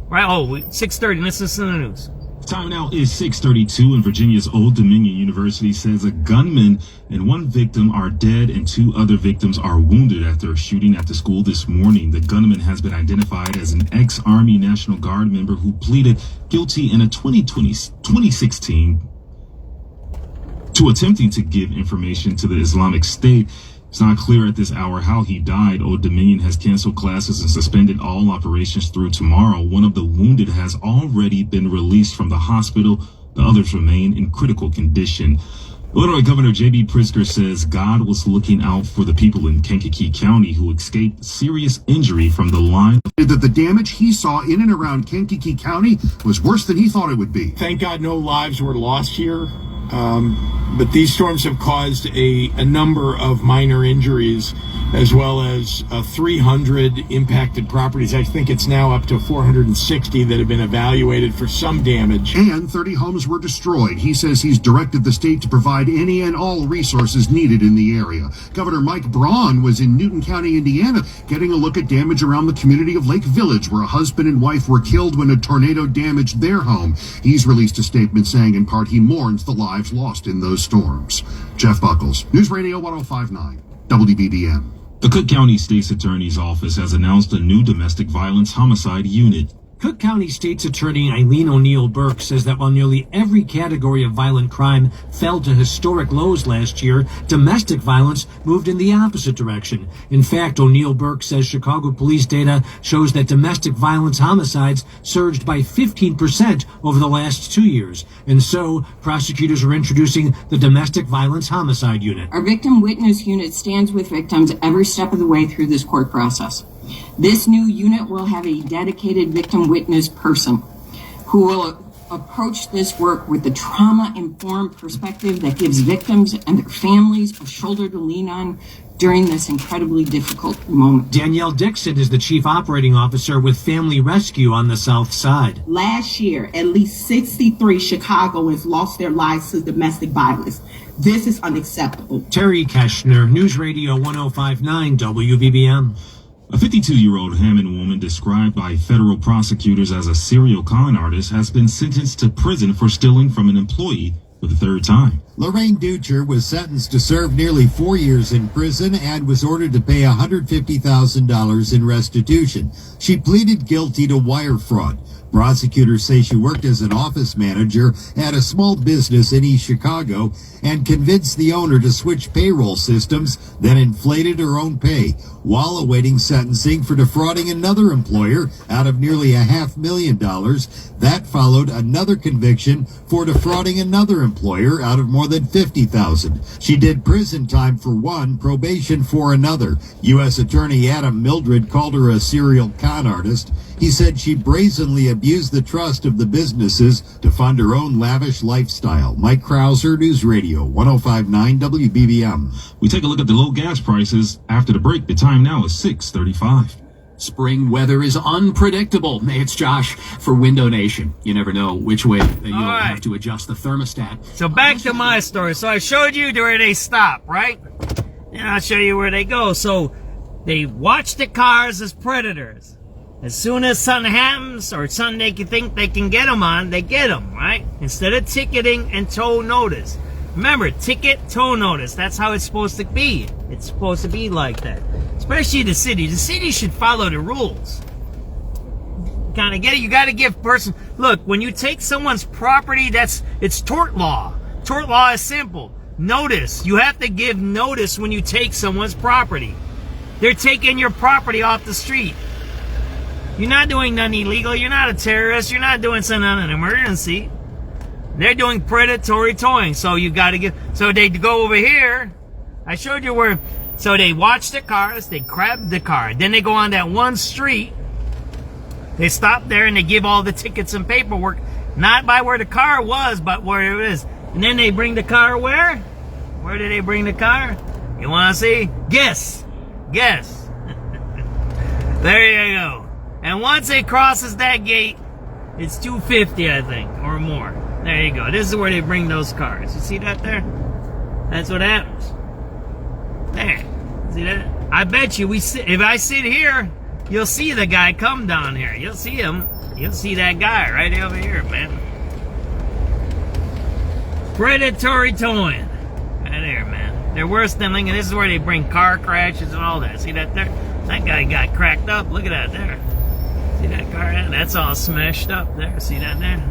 Right? Oh, 6:30. Listen to the news. Time now is 6:32, and Virginia's Old Dominion University says a gunman and one victim are dead and 2 other victims are wounded after a shooting at the school this morning. The gunman has been identified as an ex-Army National Guard member who pleaded guilty in a 2016 to attempting to give information to the Islamic State. It's not clear at this hour how he died. Old Dominion has canceled classes and suspended all operations through tomorrow. One of the wounded has already been released from the hospital. The others remain in critical condition. Illinois Governor J.B. Pritzker says God was looking out for the people in Kankakee County who escaped serious injury from the line. That the damage he saw in and around Kankakee County was worse than he thought it would be. Thank God no lives were lost here. But these storms have caused a number of minor injuries, as well as 300 impacted properties. I think it's now up to 460 that have been evaluated for some damage. And 30 homes were destroyed. He says he's directed the state to provide any and all resources needed in the area. Governor Mike Braun was in Newton County, Indiana, getting a look at damage around the community of Lake Village, where a husband and wife were killed when a tornado damaged their home. He's released a statement saying in part he mourns the lives lost in those storms. Jeff Buckles, News Radio 105.9, WBBM. The Cook County State's Attorney's Office has announced a new domestic violence homicide unit. Cook County State's Attorney Eileen O'Neill Burke says that while nearly every category of violent crime fell to historic lows last year, domestic violence moved in the opposite direction. In fact, O'Neill Burke says Chicago police data shows that domestic violence homicides surged by 15% over the last 2 years. And so, prosecutors are introducing the Domestic Violence Homicide Unit. Our Victim Witness Unit stands with victims every step of the way through this court process. This new unit will have a dedicated victim witness person who will approach this work with the trauma-informed perspective that gives victims and their families a shoulder to lean on during this incredibly difficult moment. Danielle Dixon is the Chief Operating Officer with Family Rescue on the South Side. Last year, at least 63 Chicagoans lost their lives to domestic violence. This is unacceptable. Terry Keshner, News Radio 105.9 WBBM. A 52-year-old Hammond woman described by federal prosecutors as a serial con artist has been sentenced to prison for stealing from an employee for the third time. Lorraine Ducher was sentenced to serve nearly 4 years in prison and was ordered to pay $150,000 in restitution. She pleaded guilty to wire fraud. Prosecutors say she worked as an office manager at a small business in East Chicago and convinced the owner to switch payroll systems, then inflated her own pay while awaiting sentencing for defrauding another employer out of nearly $500,000. That followed another conviction for defrauding another employer out of more than $50,000. She did prison time for one, probation for another. U.S. Attorney Adam Mildred called her a serial con artist. He said she brazenly abused the trust of the businesses to fund her own lavish lifestyle. Mike Krauser, News Radio 105.9 WBBM. We take a look at the low gas prices after the break. The time now is 6:35. Spring weather is unpredictable. Hey, it's Josh for Window Nation. You never know which way you'll have to adjust the thermostat. So back to my story. So I showed you where they stop, right? And I'll show you where they go. So they watch the cars as predators. As soon as something happens or something they can think they can get them on, they get them, right? Instead of ticketing and tow notice. Remember, ticket, tow notice. That's how it's supposed to be. It's supposed to be like that. Especially the city. The city should follow the rules. Kind of get it? You got to give person... Look, when you take someone's property, it's tort law. Tort law is simple. Notice. You have to give notice when you take someone's property. They're taking your property off the street. You're not doing nothing illegal. You're not a terrorist. You're not doing something on an emergency. They're doing predatory towing. So you got to get... So they go over here. I showed you where... So they watch the cars. They grab the car. Then they go on that one street. They stop there and they give all the tickets and paperwork. Not by where the car was, but where it is. And then they bring the car where? Where do they bring the car? You want to see? Guess. Guess. There you go. And once it crosses that gate, it's $250, I think, or more. There you go. This is where they bring those cars. You see that there? That's what happens. There. See that? I bet you if I sit here, you'll see the guy come down here. You'll see him. You'll see that guy right over here, man. Predatory towing. Right there, man. They're worse than Lincoln. This is where they bring car crashes and all that. See that there? That guy got cracked up. Look at that there. See that car? That's all smashed up there. See that there?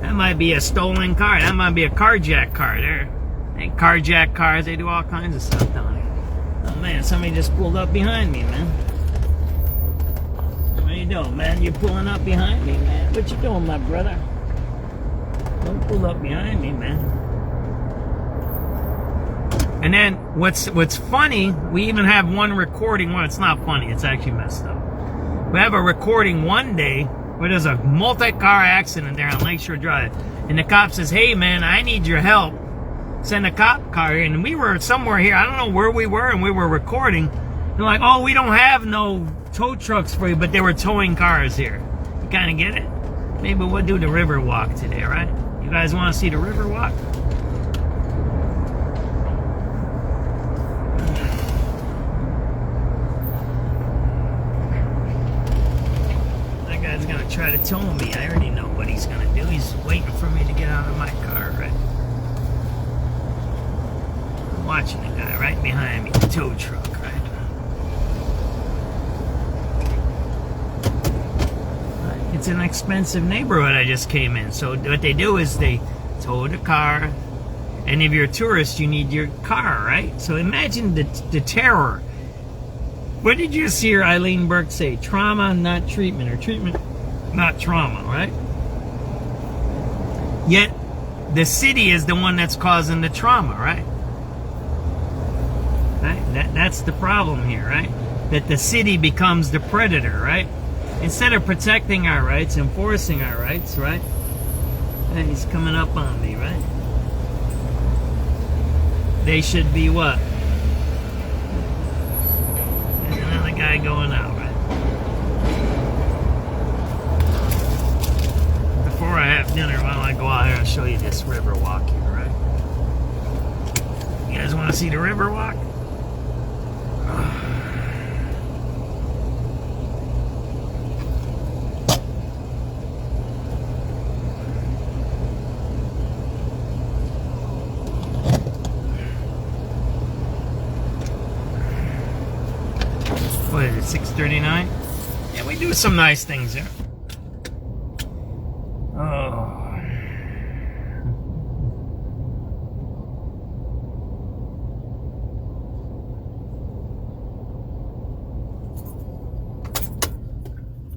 That might be a stolen car. That might be a carjack car there. They carjack cars. They do all kinds of stuff down here. Oh, man. Somebody just pulled up behind me, man. What you doing, man? You're pulling up behind me, man. What you doing, my brother? Don't pull up behind me, man. And then what's funny, we even have one recording. Well, it's not funny. It's actually messed up. We have a recording one day where there's a multi-car accident there on Lakeshore Drive. And the cop says, hey, man, I need your help. Send a cop car here. And we were somewhere here. I don't know where we were, and we were recording. They're like, oh, we don't have no tow trucks for you, but they were towing cars here. You kind of get it? Maybe we'll do the river walk today, right? You guys want to see the river walk? That guy's going to try to tow me. I already know what he's going to do. He's waiting for me to get out of my car, right? I'm watching the guy right behind me, the tow truck, right? it's an expensive neighborhood I just came in. So what they do is they tow the car, and if you're a tourist, you need your car, right? So imagine the terror. What did you see here, Eileen Burke say? Trauma, not treatment, or treatment, not trauma, right? Yet the city is the one that's causing the trauma, right? That's the problem here, right? That the city becomes the predator, right? Instead of protecting our rights, enforcing our rights, right? Hey, he's coming up on me, right? They should be what? There's another guy going out, right? Before I have dinner, why don't I go out here and show you this river walk here, right? You guys want to see the river walk? What is it, 6:39? Yeah, we do some nice things here. Oh.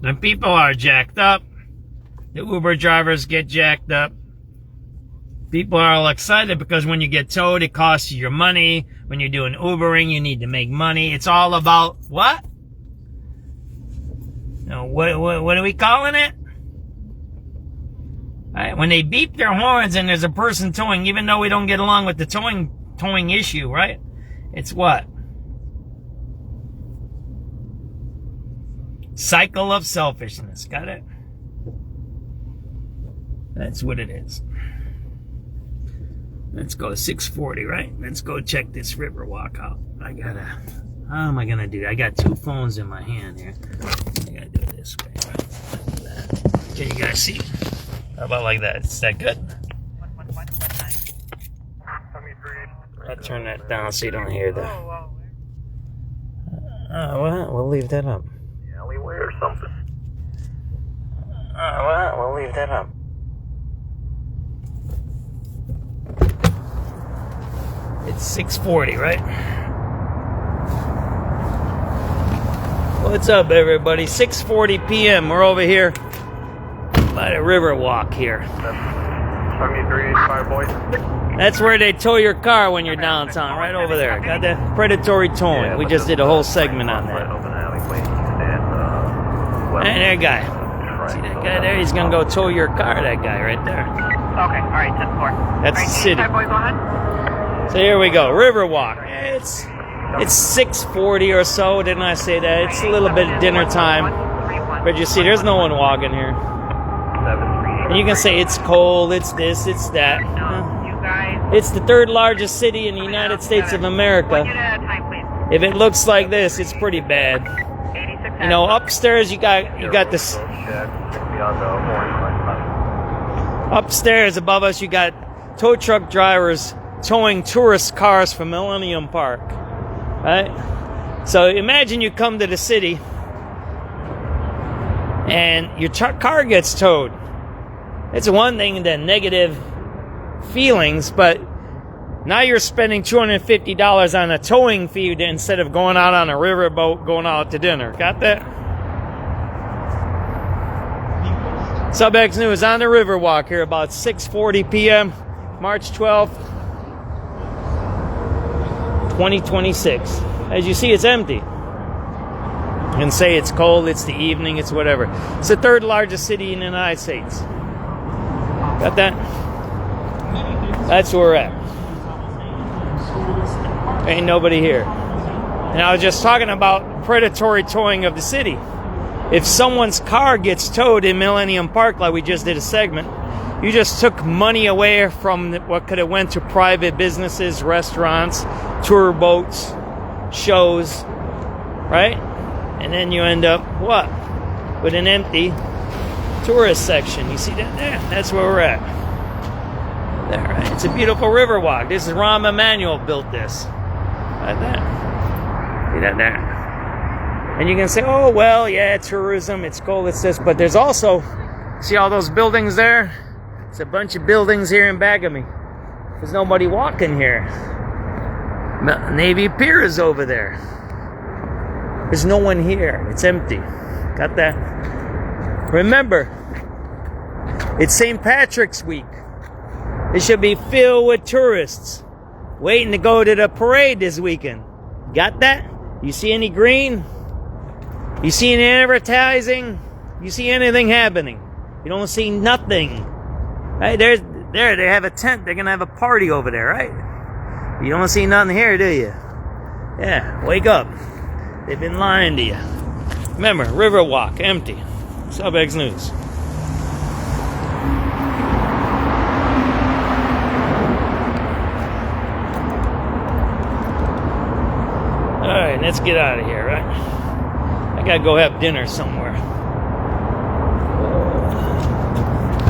The people are jacked up. The Uber drivers get jacked up. People are all excited because when you get towed, it costs you your money. When you're doing Ubering, you need to make money. It's all about what? No, what are we calling it? Right, when they beep their horns and there's a person towing, even though we don't get along with the towing issue, right? It's what? Cycle of selfishness. Got it? That's what it is. Let's go 6:40, right? Let's go check this river walk out. How am I gonna do that? I got two phones in my hand here. I gotta do it this way, right? Like that. Can you guys see? How about like that? Is that good? I'll turn that down so you don't hear the... well, we'll leave that up. Alleyway or something. Well, we'll leave that up. It's 6:40, right? What's up, everybody? 6:40 p.m. We're over here by the river walk here. 7385, boys. That's where they tow your car when you're downtown, right over there. Got that predatory towing. Yeah, we just did a whole segment on that. Hey, there, guy. See that guy there? He's gonna go tow your car. That guy right there. Okay, all right, 10-4. That's the city. Boys, go ahead. So here we go, Riverwalk. It's 6:40 or so. Didn't I say that? It's a little bit of dinner time. But you see, there's no one walking here. And you can say it's cold, it's this, it's that. It's the third largest city in the United States of America. If it looks like this, it's pretty bad. You know, upstairs you got this. Upstairs above us, you got tow truck drivers towing tourist cars from Millennium Park, right? So imagine you come to the city and your car gets towed. It's one thing, the negative feelings, but now you're spending $250 on a towing fee instead of going out on a riverboat, going out to dinner. Got that? SubX.News on the Riverwalk here about 6:40 p.m. March 12th, 2026. As you see, it's empty. You can say it's cold, it's the evening, it's whatever. It's the third largest city in the United States. Got that? That's where we're at. Ain't nobody here. And I was just talking about predatory towing of the city. If someone's car gets towed in Millennium Park, like we just did a segment, you just took money away from what could have went to private businesses, restaurants, tour boats, shows, right? And then you end up, what? With an empty tourist section. You see that there? That's where we're at. There, right? It's a beautiful river walk. This is Rahm Emanuel built this. Like that. See that there? And you can say, oh, well, yeah, tourism, it's cool, it's this. But there's also, see all those buildings there? It's a bunch of buildings here in back of me. There's nobody walking here. Navy Pier is over there. There's no one here. It's empty. Got that? Remember, it's St. Patrick's Week. It should be filled with tourists waiting to go to the parade this weekend. Got that? You see any green? You see any advertising? You see anything happening? You don't see nothing. Right? There, they have a tent. They're going to have a party over there, right? You don't see nothing here, do you? Yeah, wake up. They've been lying to you. Remember, Riverwalk, empty. SubX.News. Alright, let's get out of here, right? I gotta go have dinner somewhere.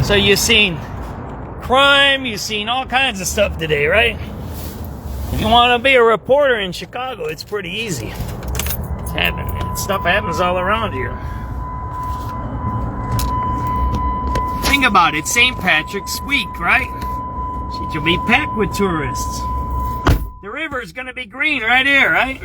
So you've seen crime, you've seen all kinds of stuff today, right? If you want to be a reporter in Chicago, it's pretty easy. It's happening. Stuff happens all around here. Think about it, St. Patrick's Week, right? It should be packed with tourists. The river's gonna be green right here, right?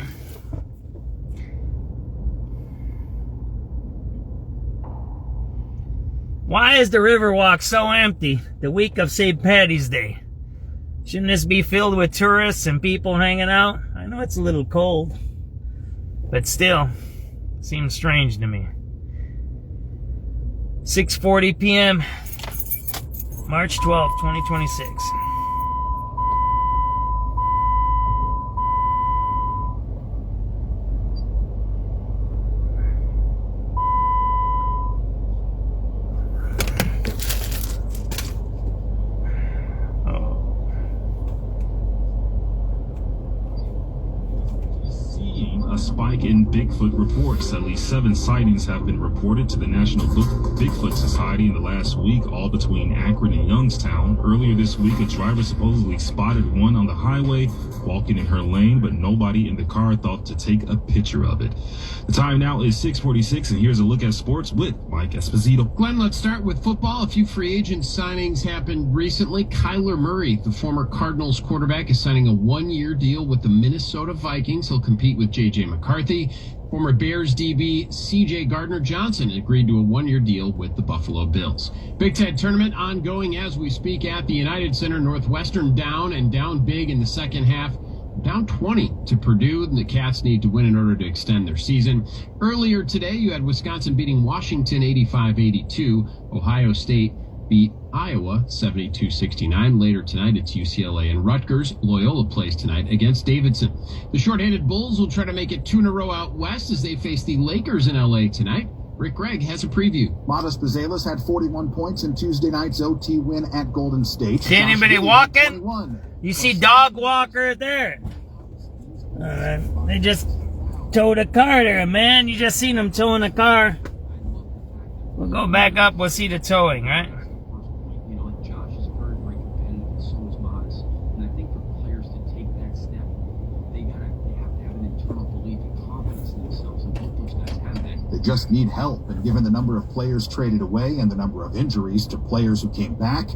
Why is the Riverwalk so empty the week of St. Paddy's Day? Shouldn't this be filled with tourists and people hanging out? I know it's a little cold, but still, seems strange to me. 6:40 p.m., March 12th, 2026. A spike in Bigfoot reports. At least 7 sightings have been reported to the National Bigfoot Society in the last week, all between Akron and Youngstown. Earlier this week, a driver supposedly spotted one on the highway walking in her lane, but nobody in the car thought to take a picture of it. The time now is 6:46, and here's a look at sports with Mike Esposito. Glenn, let's start with football. A few free agent signings happened recently. Kyler Murray, the former Cardinals quarterback, is signing a 1-year deal with the Minnesota Vikings. He'll compete with J.J. McCarthy. Former Bears DB C.J. Gardner-Johnson agreed to a 1-year deal with the Buffalo Bills. Big Ten tournament ongoing as we speak at the United Center. Northwestern down big in the second half. Down 20 to Purdue. The Cats need to win in order to extend their season. Earlier today, you had Wisconsin beating Washington 85-82. Ohio State beat Iowa 72-69. Later tonight, it's UCLA and Rutgers. Loyola plays tonight against Davidson. The shorthanded Bulls will try to make it 2 in a row out west as they face the Lakers in LA tonight. Rick Gregg has a preview. Modest Bazelas had 41 points in Tuesday night's OT win at Golden State. See anybody walking? You see Dog Walker there. They just towed a car there, man. You just seen them towing a car. We'll go back up. We'll see the towing, right? You know, Josh is very, very competitive, and so is Modest. And I think for players to take that step, they have to have an internal belief and confidence in themselves, and both those guys have that. They just need help, and given the number of players traded away and the number of injuries to players who came back,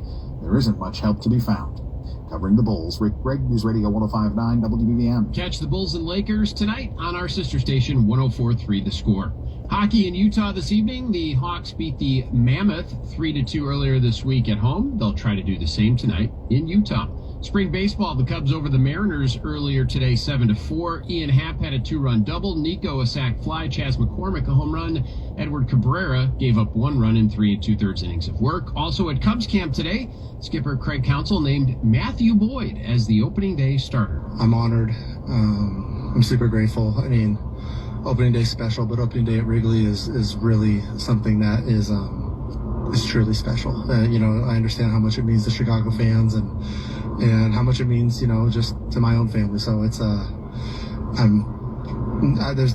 there isn't much help to be found. Covering the Bulls, Rick Gregg, News Radio 105.9 WBBM. Catch the Bulls and Lakers tonight on our sister station 104.3 The Score. Hockey in Utah this evening. The Hawks beat the Mammoth 3-2 earlier this week at home. They'll try to do the same tonight in Utah. Spring baseball, the Cubs over the Mariners earlier today 7-4. Ian Happ had a 2-run double. Nico a sac fly. Chas McCormick a home run. Edward Cabrera gave up 1 run in 3 2/3 innings of work. Also at Cubs camp today, skipper Craig Counsell named Matthew Boyd as the opening day starter. I'm honored. I'm super grateful. I mean, opening day special, but opening day at Wrigley is really something that is truly special. You know, I understand how much it means to Chicago fans and how much it means, you know, just to my own family. So it's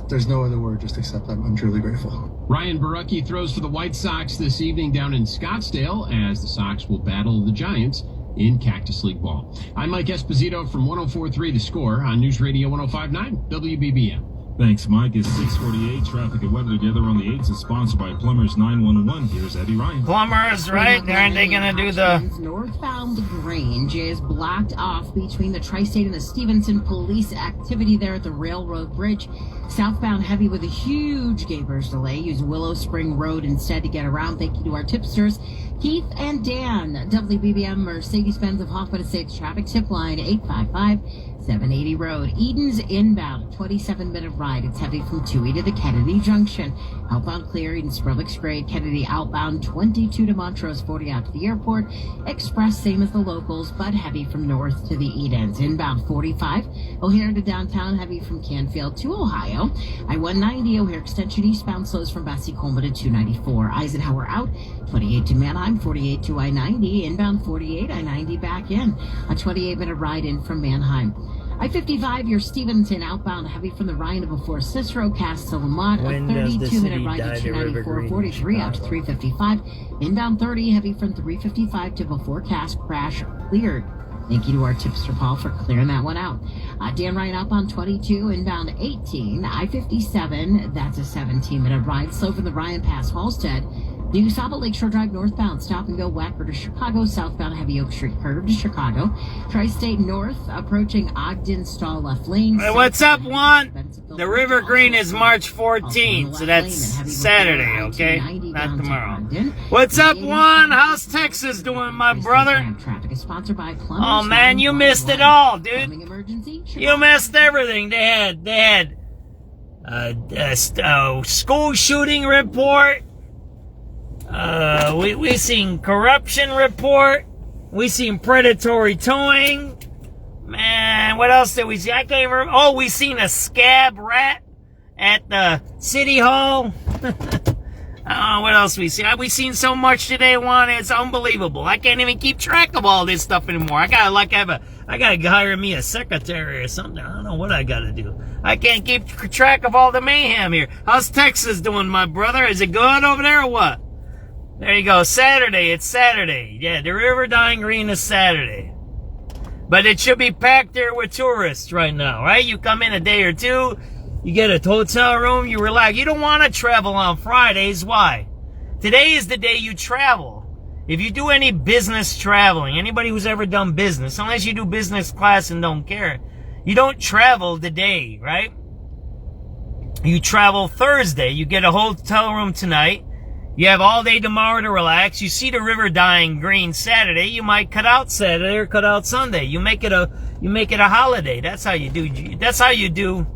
there's no other word just except I'm truly grateful. Ryan Borucki throws for the White Sox this evening down in Scottsdale as the Sox will battle the Giants in Cactus League ball. I'm Mike Esposito from 104.3 The Score on News Radio 105.9 WBBM. Thanks, Mike. It's 6:48. Traffic and weather together on the 8s is sponsored by Plumbers 911. Here's Eddie Ryan. Plumbers, right? Aren't they going to do the... Northbound Grange is blocked off between the Tri-State and the Stevenson. Police activity there at the Railroad Bridge. Southbound heavy with a huge gauge delay. Use Willow Spring Road instead to get around. Thank you to our tipsters, Keith and Dan. WBBM Mercedes-Benz of Hoffman Estates traffic tip line 855-780 Road. Eden's inbound, 27-minute ride. It's heavy from 2E to the Kennedy Junction. Outbound clear, Eden Skrillex grade. Kennedy outbound 22 to Montrose, 40 out to the airport. Express same as the locals, but heavy from north to the Edens. Inbound 45, O'Hare to downtown, heavy from Canfield to Ohio. I-190 O'Hare extension eastbound slows from Bessie Coleman to 294. Eisenhower out, 28 to Manheim, 48 to I-90. Inbound 48, I-90 back in. A 28-minute ride in from Manheim. I-55, your Stevenson outbound heavy from the Rhine before Cicero, Castle Lamont. A 32-minute ride to 294, 43 out to 355. Inbound 30, heavy from 355 to before Cass crash cleared. Thank you to our tipster Paul for clearing that one out. Dan Ryan up on 22, inbound 18. I-57, that's a 17-minute ride. Slow from the Ryan Pass Halstead. New Saba Lakeshore Drive northbound, stop and go Wacker to Chicago, southbound Heavy Oak Street curve to Chicago. Tri-State North approaching Ogden, stall left lane. Hey, what's up, Juan? The River Green is March 14th, so that's Saturday, okay? Not tomorrow. What's up, Juan? How's Texas doing, my brother? Oh, man, you missed it all, dude. You missed everything. They had school shooting report. We seen corruption report. We seen predatory towing. Man, what else did we see? I can't even remember. Oh, we seen a scab rat at the city hall. What else we see? We seen so much today, Juan. It's unbelievable. I can't even keep track of all this stuff anymore. I gotta hire me a secretary or something. I don't know what I gotta do. I can't keep track of all the mayhem here. How's Texas doing, my brother? Is it good over there or what? There you go. Saturday. It's Saturday. Yeah, the River Dying Green is Saturday. But it should be packed there with tourists right now, right? You come in a day or two, you get a hotel room, you relax. You don't want to travel on Fridays. Why? Today is the day you travel. If you do any business traveling, anybody who's ever done business, unless you do business class and don't care, you don't travel the day, right? You travel Thursday. You get a hotel room tonight. You have all day tomorrow to relax. You see the River Dying Green Saturday. You might cut out Saturday or cut out Sunday. You make it a holiday. That's how you do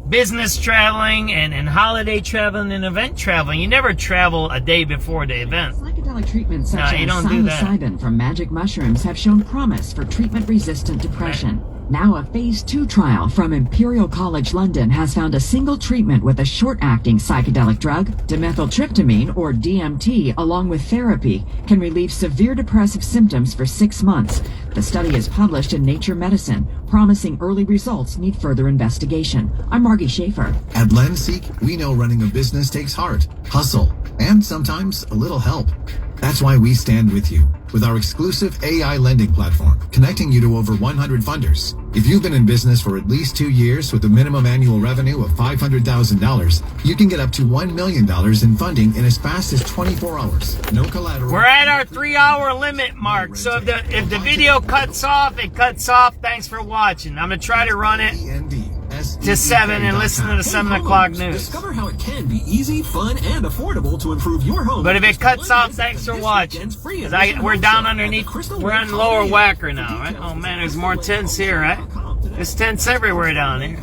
business traveling and holiday traveling and event traveling. You never travel a day before the event. Psychedelic treatments such as psilocybin from magic mushrooms have shown promise for treatment-resistant depression. Now a phase 2 trial from Imperial College London has found a single treatment with a short-acting psychedelic drug, dimethyltryptamine or DMT, along with therapy, can relieve severe depressive symptoms for 6 months. The study is published in Nature Medicine. Promising early results need further investigation. I'm Margie Schaefer. At Lenseek, we know running a business takes heart, hustle, and sometimes a little help. That's why we stand with you with our exclusive AI lending platform, connecting you to over 100 funders. If you've been in business for at least 2 years with a minimum annual revenue of $500,000, you can get up to $1 million in funding in as fast as 24 hours. No collateral. We're at our 3-hour limit mark, so if the video cuts off, it cuts off. Thanks for watching. I'm going to try to run it to 7 and listen to the 7 o'clock news. Discover how it can be easy, fun, and affordable to improve your home. But if it cuts off, thanks for watching. We're down underneath. We're on lower Wacker now, right? Oh man, there's more tents here, right? There's tents everywhere down here.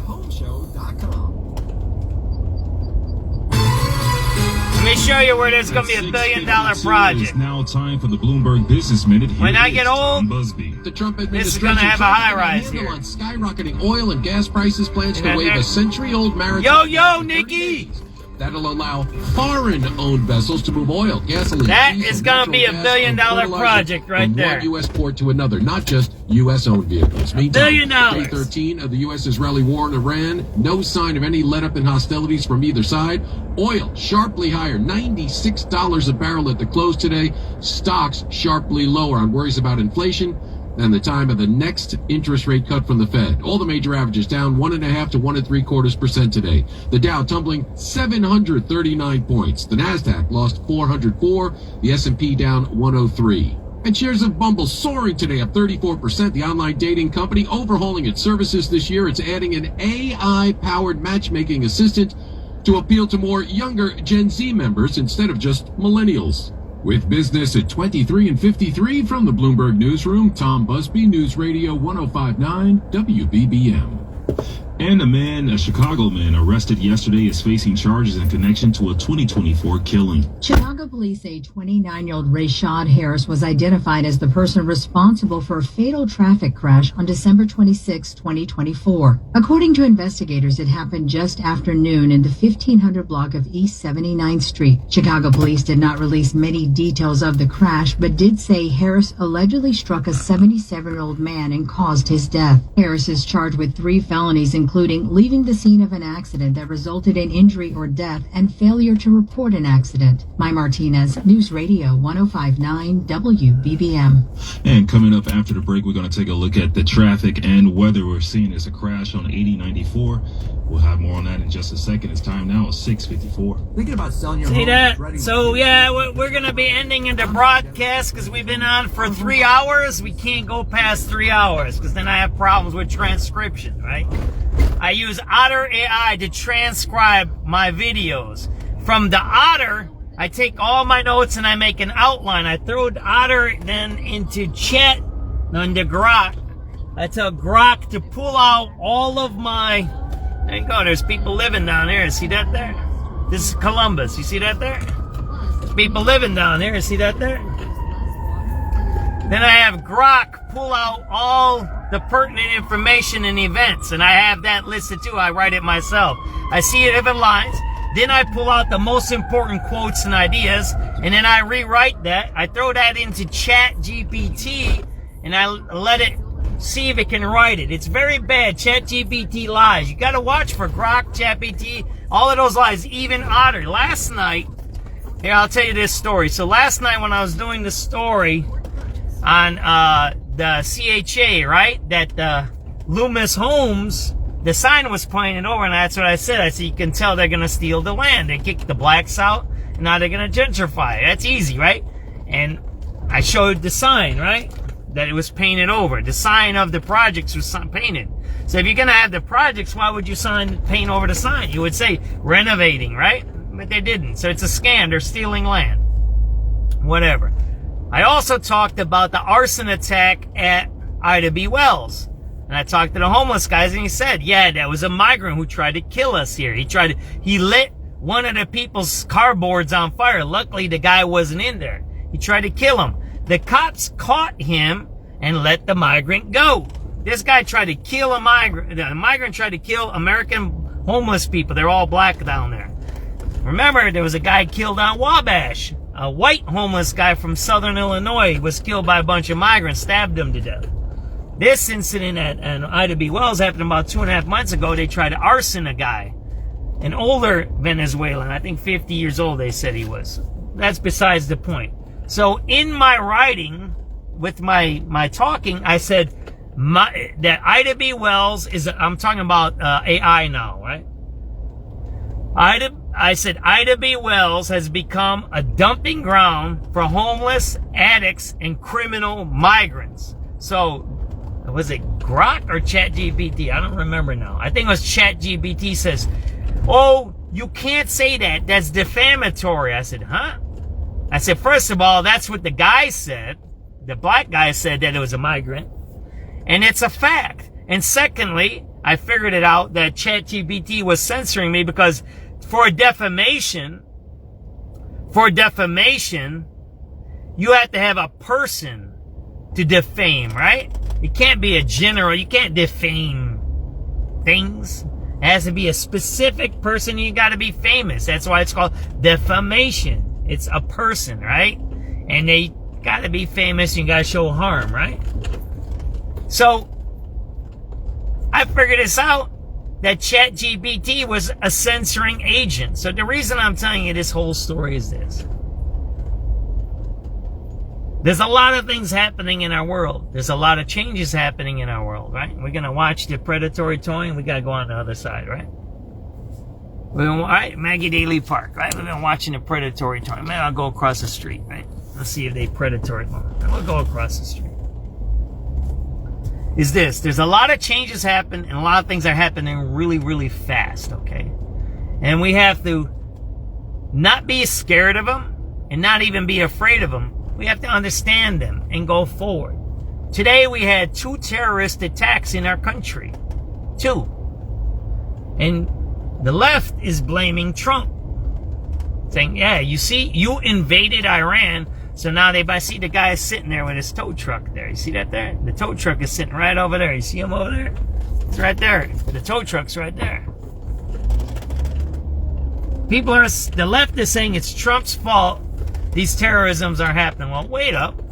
Let me show you where there's going to be $1 billion project. It's now time for the Bloomberg Business Minute. When I get old, the Trump this is going to have a high rise here. On skyrocketing oil and gas prices, plans to waive a century-old marriage. Yo, Nikki! That'll allow foreign-owned vessels to move oil, gasoline. That is going to be $1 billion project right there. From one U.S. port to another, not just U.S.-owned vehicles. Meantime, $1 billion. Day 13 of the U.S.-Israeli war in Iran. No sign of any let-up in hostilities from either side. Oil sharply higher, $96 a barrel at the close today. Stocks sharply lower on worries about inflation. than the time of the next interest rate cut from the Fed. All the major averages down 1.5 to 1.75% today. The Dow tumbling 739 points. The Nasdaq lost 404. The S&P down 103. And shares of Bumble soaring today, up 34%. The online dating company overhauling its services this year. It's adding an AI-powered matchmaking assistant to appeal to more younger Gen Z members instead of just millennials. With business at 23 and 53 from the Bloomberg Newsroom, Tom Busby, News Radio 105.9 WBBM. And a Chicago man arrested yesterday is facing charges in connection to a 2024 killing. Chicago police say 29-year-old Rayshad Harris was identified as the person responsible for a fatal traffic crash on December 26, 2024. According to investigators, it happened just after noon in the 1500 block of East 79th Street. Chicago police did not release many details of the crash, but did say Harris allegedly struck a 77-year-old man and caused his death. Harris is charged with 3 felonies, including leaving the scene of an accident that resulted in injury or death and failure to report an accident. Mai Martinez, News Radio 105.9 WBBM. And coming up after the break, we're going to take a look at the traffic and weather we're seeing as a crash on 8094. We'll have more on that in just a second. It's time now, 6:54. Thinking about selling your See home, that? dreading- So, yeah, we're going to be ending in the broadcast because we've been on for 3 hours. We can't go past 3 hours because then I have problems with transcription, right? I use Otter AI to transcribe my videos. From the Otter, I take all my notes and I make an outline. I throw the Otter then into Chat, into Grok. I tell Grok to pull out all of my... There you go, there's people living down there. See that there? This is Columbus. You see that there? There's people living down there. See that there? Then I have Grok pull out all the pertinent information and events, and I have that listed too. I write it myself. I see it if it lines. Then I pull out the most important quotes and ideas, and then I rewrite that. I throw that into Chat GPT, and I let it see if it can write it. It's very bad. Chat GPT lies. You got to watch for Grok, Chat GPT, all of those lies, even Otter. Last night, here, I'll tell you this story. So last night when I was doing the story on the CHA, right, that Loomis Homes, the sign was pointed over, and that's what I said. I said, you can tell they're going to steal the land. They kicked the blacks out, and now they're going to gentrify it. That's easy, right? And I showed the sign, right, that it was painted over. The sign of the projects was painted. So if you're going to have the projects, why would you paint over the sign? You would say renovating, right? But they didn't. So it's a scam. They're stealing land. Whatever. I also talked about the arson attack at Ida B. Wells. And I talked to the homeless guys, and he said, yeah, that was a migrant who tried to kill us here. He lit one of the people's cardboards on fire. Luckily, the guy wasn't in there. He tried to kill him. The cops caught him and let the migrant go. This guy tried to kill a migrant. The migrant tried to kill American homeless people. They're all black down there. Remember, there was a guy killed on Wabash. A white homeless guy from southern Illinois was killed by a bunch of migrants, stabbed him to death. This incident at Ida B. Wells happened about 2.5 months ago. They tried to arson a guy, an older Venezuelan, I think 50 years old they said he was. That's besides the point. So in my writing, with my talking, I said that Ida B. Wells is, I'm talking about AI now, right? I said Ida B. Wells has become a dumping ground for homeless, addicts, and criminal migrants. So, was it Grok or ChatGPT? I don't remember now. I think it was ChatGPT says, oh, you can't say that. That's defamatory. I said, huh? I said, first of all, that's what the guy said. The black guy said that it was a migrant. And it's a fact. And secondly, I figured it out that ChatGPT was censoring me because for defamation, you have to have a person to defame, right? It can't be a general. You can't defame things. It has to be a specific person. You got to be famous. That's why it's called defamation. It's a person, right? And they got to be famous. You got to show harm, right? So I figured this out, that ChatGPT was a censoring agent. So the reason I'm telling you this whole story is this. There's a lot of things happening in our world. There's a lot of changes happening in our world, right? We're going to watch the predatory towing. We got to go on the other side, right? All right, Maggie Daly Park, right? We've been watching the predatory towing. Man, I'll go across the street, right? Let's see if they predatory towing. We'll go across the street. Is this. There's a lot of changes happen, and a lot of things are happening really, really fast, okay? And we have to not be scared of them and not even be afraid of them. We have to understand them and go forward. Today we had 2 terrorist attacks in our country. 2. And the left is blaming Trump. Saying, yeah, you see, you invaded Iran. So now I see the guy sitting there with his tow truck there. You see that there? The tow truck is sitting right over there. You see him over there? It's right there. The tow truck's right there. The left is saying it's Trump's fault these terrorisms are happening. Well, wait up.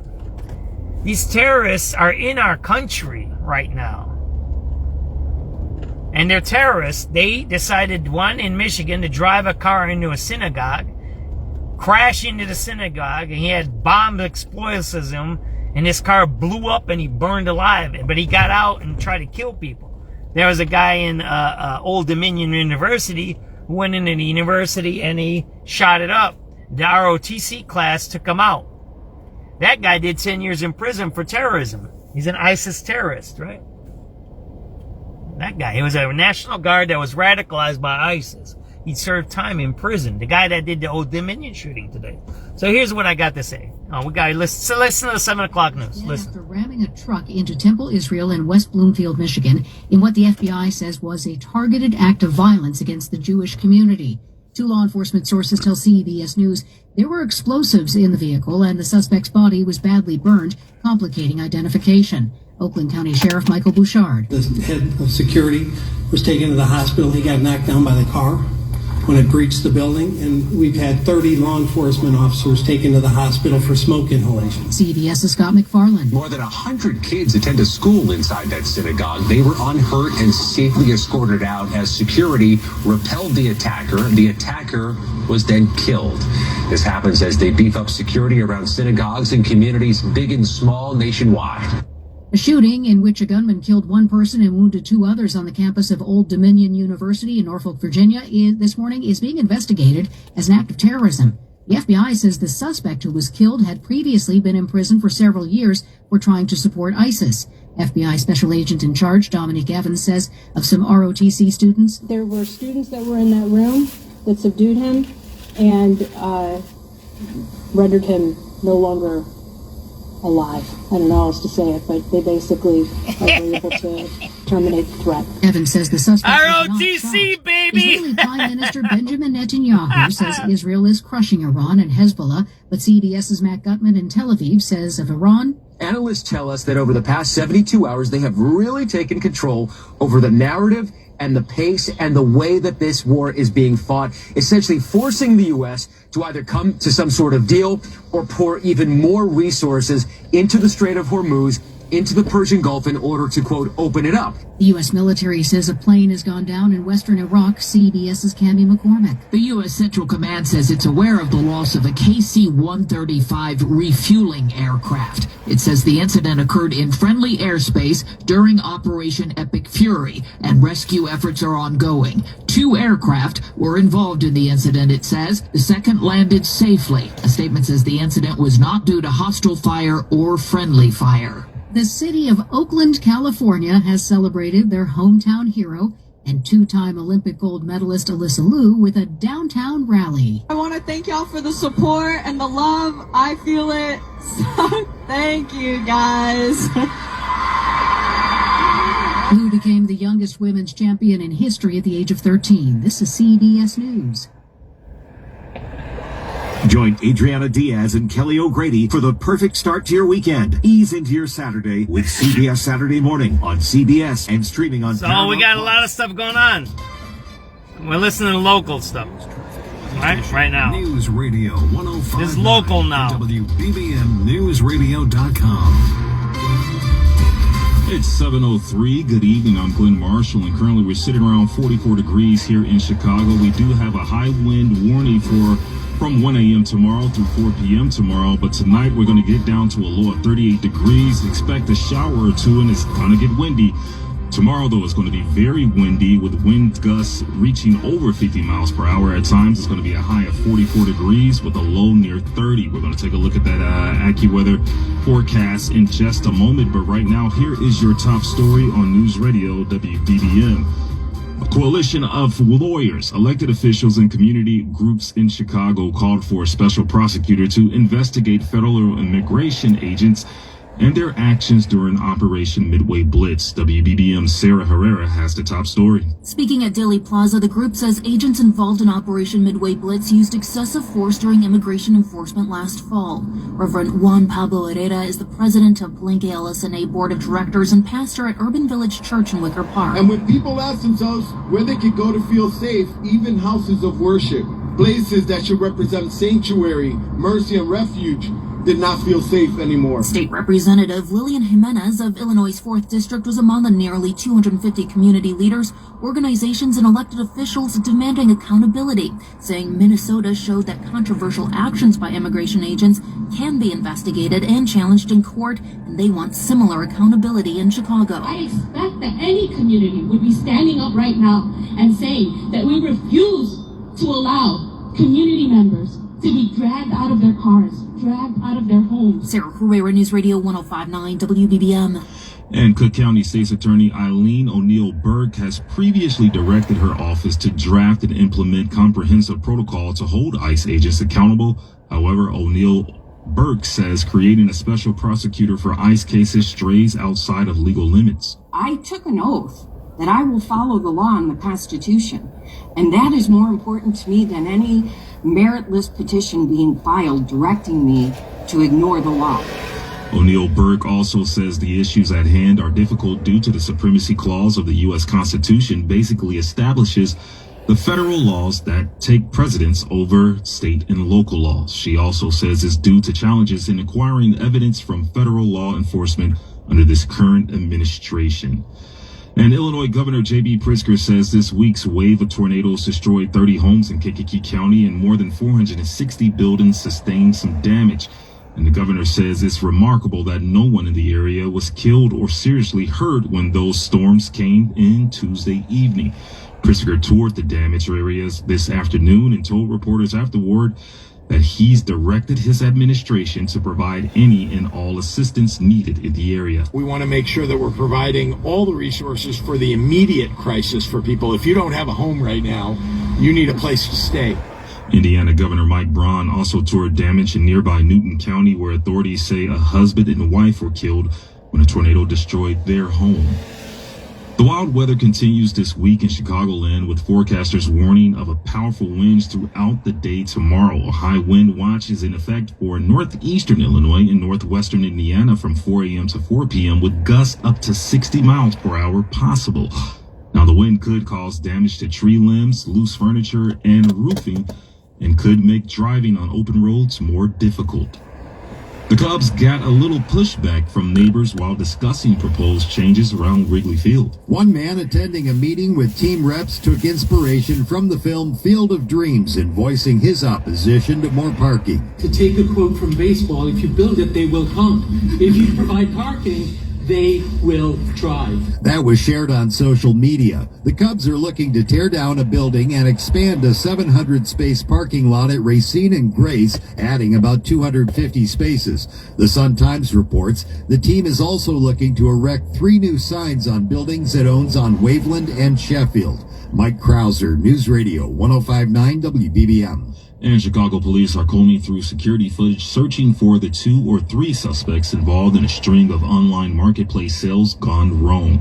These terrorists are in our country right now. And they're terrorists. They decided, one in Michigan, to drive a car into a synagogue, crash into the synagogue, and he had bomb explosives in him, and his car blew up and he burned alive. But he got out and tried to kill people. There was a guy in Old Dominion University who went into the university and he shot it up. The ROTC class took him out. That guy did 10 years in prison for terrorism. He's an ISIS terrorist, right? That guy, he was a National Guard that was radicalized by ISIS. He served time in prison. The guy that did the Old Dominion shooting today. So here's what I got to say. Oh, we got to listen. So listen to the 7 o'clock news. Listen. After ramming a truck into Temple, Israel in West Bloomfield, Michigan, in what the FBI says was a targeted act of violence against the Jewish community. 2 law enforcement sources tell CBS.News there were explosives in the vehicle and the suspect's body was badly burned, complicating identification. Oakland County Sheriff Michael Bouchard. The head of security was taken to the hospital. He got knocked down by the car when it breached the building, and we've had 30 law enforcement officers taken to the hospital for smoke inhalation. CBS's Scott McFarland. More than 100 kids attend a school inside that synagogue. They were unhurt and safely escorted out as security repelled the attacker. The attacker was then killed. This happens as they beef up security around synagogues and communities big and small nationwide. A shooting in which a gunman killed 1 person and wounded 2 others on the campus of Old Dominion University in Norfolk, Virginia, this morning is being investigated as an act of terrorism. The FBI says the suspect who was killed had previously been in prison for several years for trying to support ISIS. FBI Special Agent in Charge Dominique Evans says of some ROTC students, there were students that were in that room that subdued him and rendered him no longer alive. I don't know how else to say it, but they basically were able to terminate the threat. Evans says the suspect ROTC, baby! Israeli Prime Minister Benjamin Netanyahu says Israel is crushing Iran and Hezbollah, but CBS's Matt Gutman in Tel Aviv says of Iran, analysts tell us that over the past 72 hours, they have really taken control over the narrative and the pace and the way that this war is being fought, essentially forcing the U.S. to either come to some sort of deal or pour even more resources into the Strait of Hormuz, into the Persian Gulf in order to, quote, open it up. The U.S. military says a plane has gone down in western Iraq. CBS's Cammie McCormick. The U.S. Central Command says it's aware of the loss of a KC-135 refueling aircraft. It says the incident occurred in friendly airspace during Operation Epic Fury, and rescue efforts are ongoing. 2 aircraft were involved in the incident, it says. The second landed safely. A statement says the incident was not due to hostile fire or friendly fire. The city of Oakland, California, has celebrated their hometown hero and 2-time Olympic gold medalist Alyssa Liu with a downtown rally. I want to thank y'all for the support and the love. I feel it. So thank you, guys. Liu became the youngest women's champion in history at the age of 13. This is CBS News. Join Adriana Diaz and Kelly O'Grady for the perfect start to your weekend. Ease into your Saturday with CBS Saturday Morning on CBS and streaming on Paramount. We got a lot of stuff going on. We're listening to local stuff. Right now. News Radio 105. It's local now. WBBMNewsRadio.com. It's 7:03. Good evening. I'm Glenn Marshall, and currently we're sitting around 44 degrees here in Chicago. We do have a high wind warning from 1 a.m. tomorrow through 4 p.m. tomorrow, but tonight we're going to get down to a low of 38 degrees. Expect a shower or two, and it's going to get windy. Tomorrow, though, it's going to be very windy with wind gusts reaching over 50 miles per hour at times. It's going to be a high of 44 degrees with a low near 30. We're going to take a look at that AccuWeather forecast in just a moment. But right now, here is your top story on News Radio WBBM. A coalition of lawyers, elected officials, and community groups in Chicago called for a special prosecutor to investigate federal immigration agents and their actions during Operation Midway Blitz. WBBM's Sarah Herrera has the top story. Speaking at Dilly Plaza, the group says agents involved in Operation Midway Blitz used excessive force during immigration enforcement last fall. Reverend Juan Pablo Herrera is the president of Palenque LSNA Board of Directors and pastor at Urban Village Church in Wicker Park. And when people ask themselves where they could go to feel safe, even houses of worship, places that should represent sanctuary, mercy, and refuge, did not feel safe anymore. State Representative Lillian Jimenez of Illinois' 4th District was among the nearly 250 community leaders, organizations, and elected officials demanding accountability, saying Minnesota showed that controversial actions by immigration agents can be investigated and challenged in court, and they want similar accountability in Chicago. I expect that any community would be standing up right now and saying that we refuse to allow community members to be dragged out of their cars, dragged out of their homes. Sarah Herrera, News Radio 105.9 WBBM. And Cook County State's Attorney Eileen O'Neill Burke has previously directed her office to draft and implement comprehensive protocol to hold ICE agents accountable. However, O'Neill Burke says creating a special prosecutor for ICE cases strays outside of legal limits. I took an oath that I will follow the law and the Constitution, and that is more important to me than any meritless petition being filed directing me to ignore the law. O'Neill Burke also says the issues at hand are difficult due to the Supremacy Clause of the U.S. Constitution basically establishes the federal laws that take precedence over state and local laws. She also says it's due to challenges in acquiring evidence from federal law enforcement under this current administration. And Illinois Governor J.B. Pritzker says this week's wave of tornadoes destroyed 30 homes in Kankakee County and more than 460 buildings sustained some damage. And the governor says it's remarkable that no one in the area was killed or seriously hurt when those storms came in Tuesday evening. Pritzker toured the damaged areas this afternoon and told reporters afterward that he's directed his administration to provide any and all assistance needed in the area. We want to make sure that we're providing all the resources for the immediate crisis for people. If you don't have a home right now, you need a place to stay. Indiana Governor Mike Braun also toured damage in nearby Newton County, where authorities say a husband and wife were killed when a tornado destroyed their home. The wild weather continues this week in Chicagoland, with forecasters warning of a powerful winds throughout the day tomorrow. A high wind watch is in effect for northeastern Illinois and northwestern Indiana from 4 a.m. to 4 p.m. with gusts up to 60 miles per hour possible. Now, the wind could cause damage to tree limbs, loose furniture, and roofing, and could make driving on open roads more difficult. The Cubs got a little pushback from neighbors while discussing proposed changes around Wrigley Field. One man attending a meeting with team reps took inspiration from the film Field of Dreams in voicing his opposition to more parking. To take a quote from baseball, if you build it, they will come. If you provide parking, they will drive. That was shared on social media. The Cubs are looking to tear down a building and expand a 700-space parking lot at Racine and Grace, adding about 250 spaces. The Sun-Times reports the team is also looking to erect 3 new signs on buildings it owns on Waveland and Sheffield. Mike Krauser, News Radio 105.9 WBBM. And Chicago police are combing through security footage searching for the 2 or 3 suspects involved in a string of online marketplace sales gone wrong.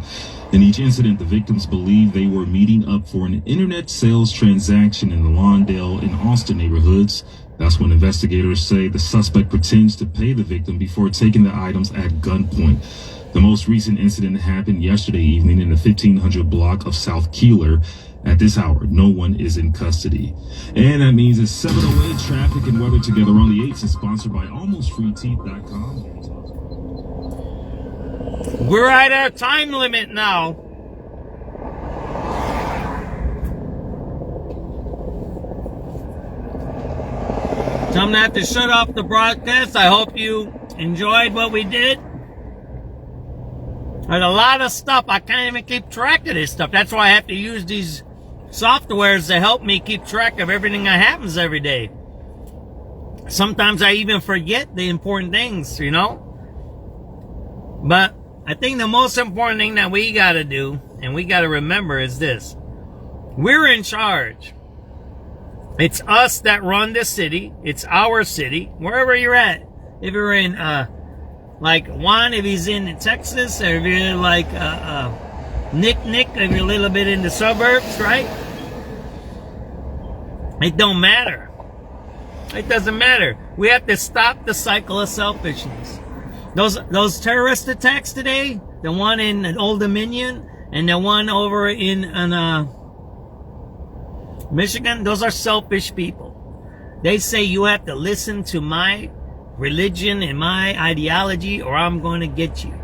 In each incident, the victims believe they were meeting up for an internet sales transaction in the Lawndale and Austin neighborhoods. That's when investigators say the suspect pretends to pay the victim before taking the items at gunpoint. The most recent incident happened yesterday evening in the 1500 block of South Keeler. At this hour, no one is in custody. And that means it's 7:08. Traffic and weather together on the 8s is sponsored by AlmostFreeTeeth.com. We're at our time limit now. So I'm going to have to shut off the broadcast. I hope you enjoyed what we did. There's a lot of stuff. I can't even keep track of this stuff. That's why I have to use these softwares to help me keep track of everything that happens every day. Sometimes I even forget the important things, you know? But I think the most important thing that we got to do, and we got to remember, is this. We're in charge. It's us that run the city. It's our city. Wherever you're at. If you're in, like Juan, if he's in Texas, or if you're like Nick, if you're a little bit in the suburbs, right? It don't matter. It doesn't matter. We have to stop the cycle of selfishness. Those terrorist attacks today, the one in Old Dominion and the one over in Michigan, those are selfish people. They say you have to listen to my religion and my ideology or I'm going to get you.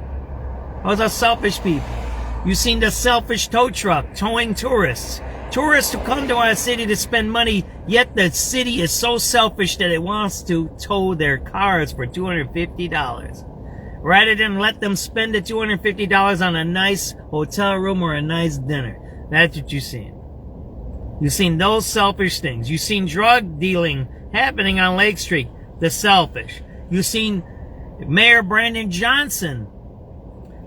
Those are selfish people. You've seen the selfish tow truck towing tourists. Tourists who come to our city to spend money, yet the city is so selfish that it wants to tow their cars for $250. Rather than let them spend the $250 on a nice hotel room or a nice dinner. That's what you've seen. You've seen those selfish things. You've seen drug dealing happening on Lake Street. The selfish. You've seen Mayor Brandon Johnson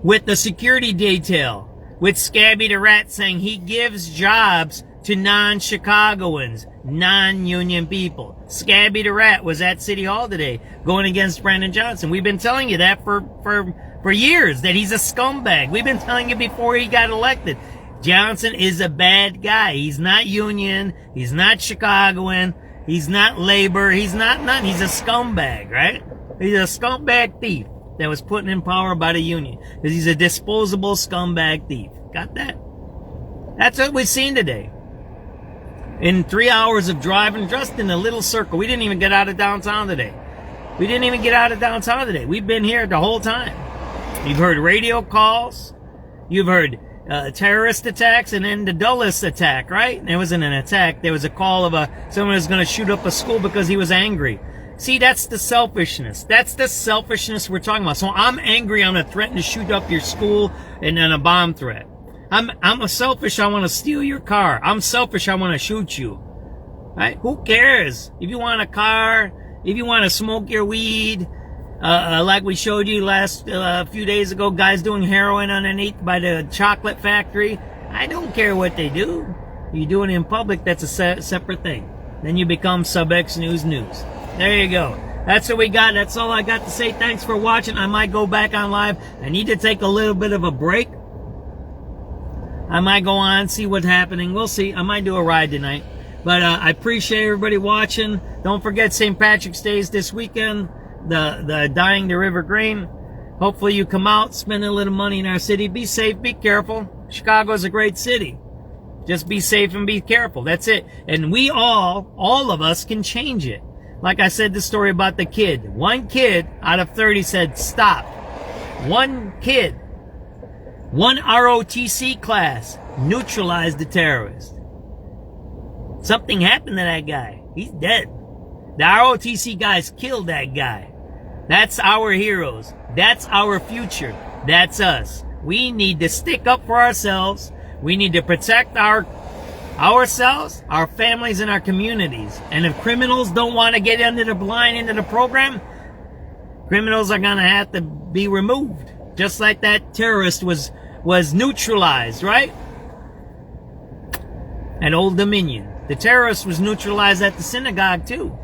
with the security detail, with Scabby the Rat saying he gives jobs to non-Chicagoans, non-union people. Scabby the Rat was at City Hall today going against Brandon Johnson. We've been telling you that for years, that he's a scumbag. We've been telling you before he got elected. Johnson is a bad guy. He's not union. He's not Chicagoan. He's not labor. He's not nothing. He's a scumbag, right? He's a scumbag thief that was put in power by the union. Because he's a disposable scumbag thief. Got that? That's what we've seen today. In 3 hours of driving, just in a little circle. We didn't even get out of downtown today. We've been here the whole time. You've heard radio calls. You've heard terrorist attacks, and then the Dulles attack, right? There wasn't an attack. There was a call of someone was going to shoot up a school because he was angry. See, that's the selfishness. That's the selfishness we're talking about. So I'm angry. I'm going to threaten to shoot up your school and then a bomb threat. I'm selfish. I want to steal your car. I'm selfish. I want to shoot you. Right? Who cares? If you want a car, if you want to smoke your weed, like we showed you last few days ago, guys doing heroin underneath by the chocolate factory. I don't care what they do. You do it in public, that's a separate thing. Then you become SubX.News News. There you go. That's what we got. That's all I got to say. Thanks for watching. I might go back on live. I need to take a little bit of a break. I might go on, see what's happening. We'll see. I might do a ride tonight. But I appreciate everybody watching. Don't forget St. Patrick's Day is this weekend. The Dyeing the River Green. Hopefully you come out, spend a little money in our city. Be safe, be careful. Chicago's a great city. Just be safe and be careful. That's it. And we all of us can change it. Like I said, the story about the kid. One kid out of 30 said, stop. One kid. One ROTC class neutralized the terrorist. Something happened to that guy. He's dead. The ROTC guys killed that guy. That's our heroes. That's our future. That's us. We need to stick up for ourselves. We need to protect ourselves, our families, and our communities. And if criminals don't want to get into the program, criminals are going to have to be removed. Just like that terrorist was neutralized, right? At Old Dominion. The terrorist was neutralized at the synagogue too.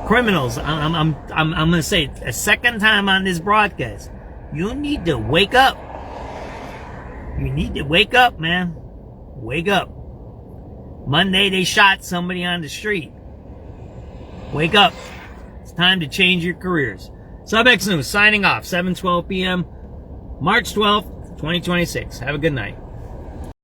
Criminals, I'm going to say it a second time on this broadcast. You need to wake up. You need to wake up, man. Wake up. Monday they shot somebody on the street. Wake up. It's time to change your careers. SubX News signing off, 7:12 p.m. March 12th, 2026. Have a good night.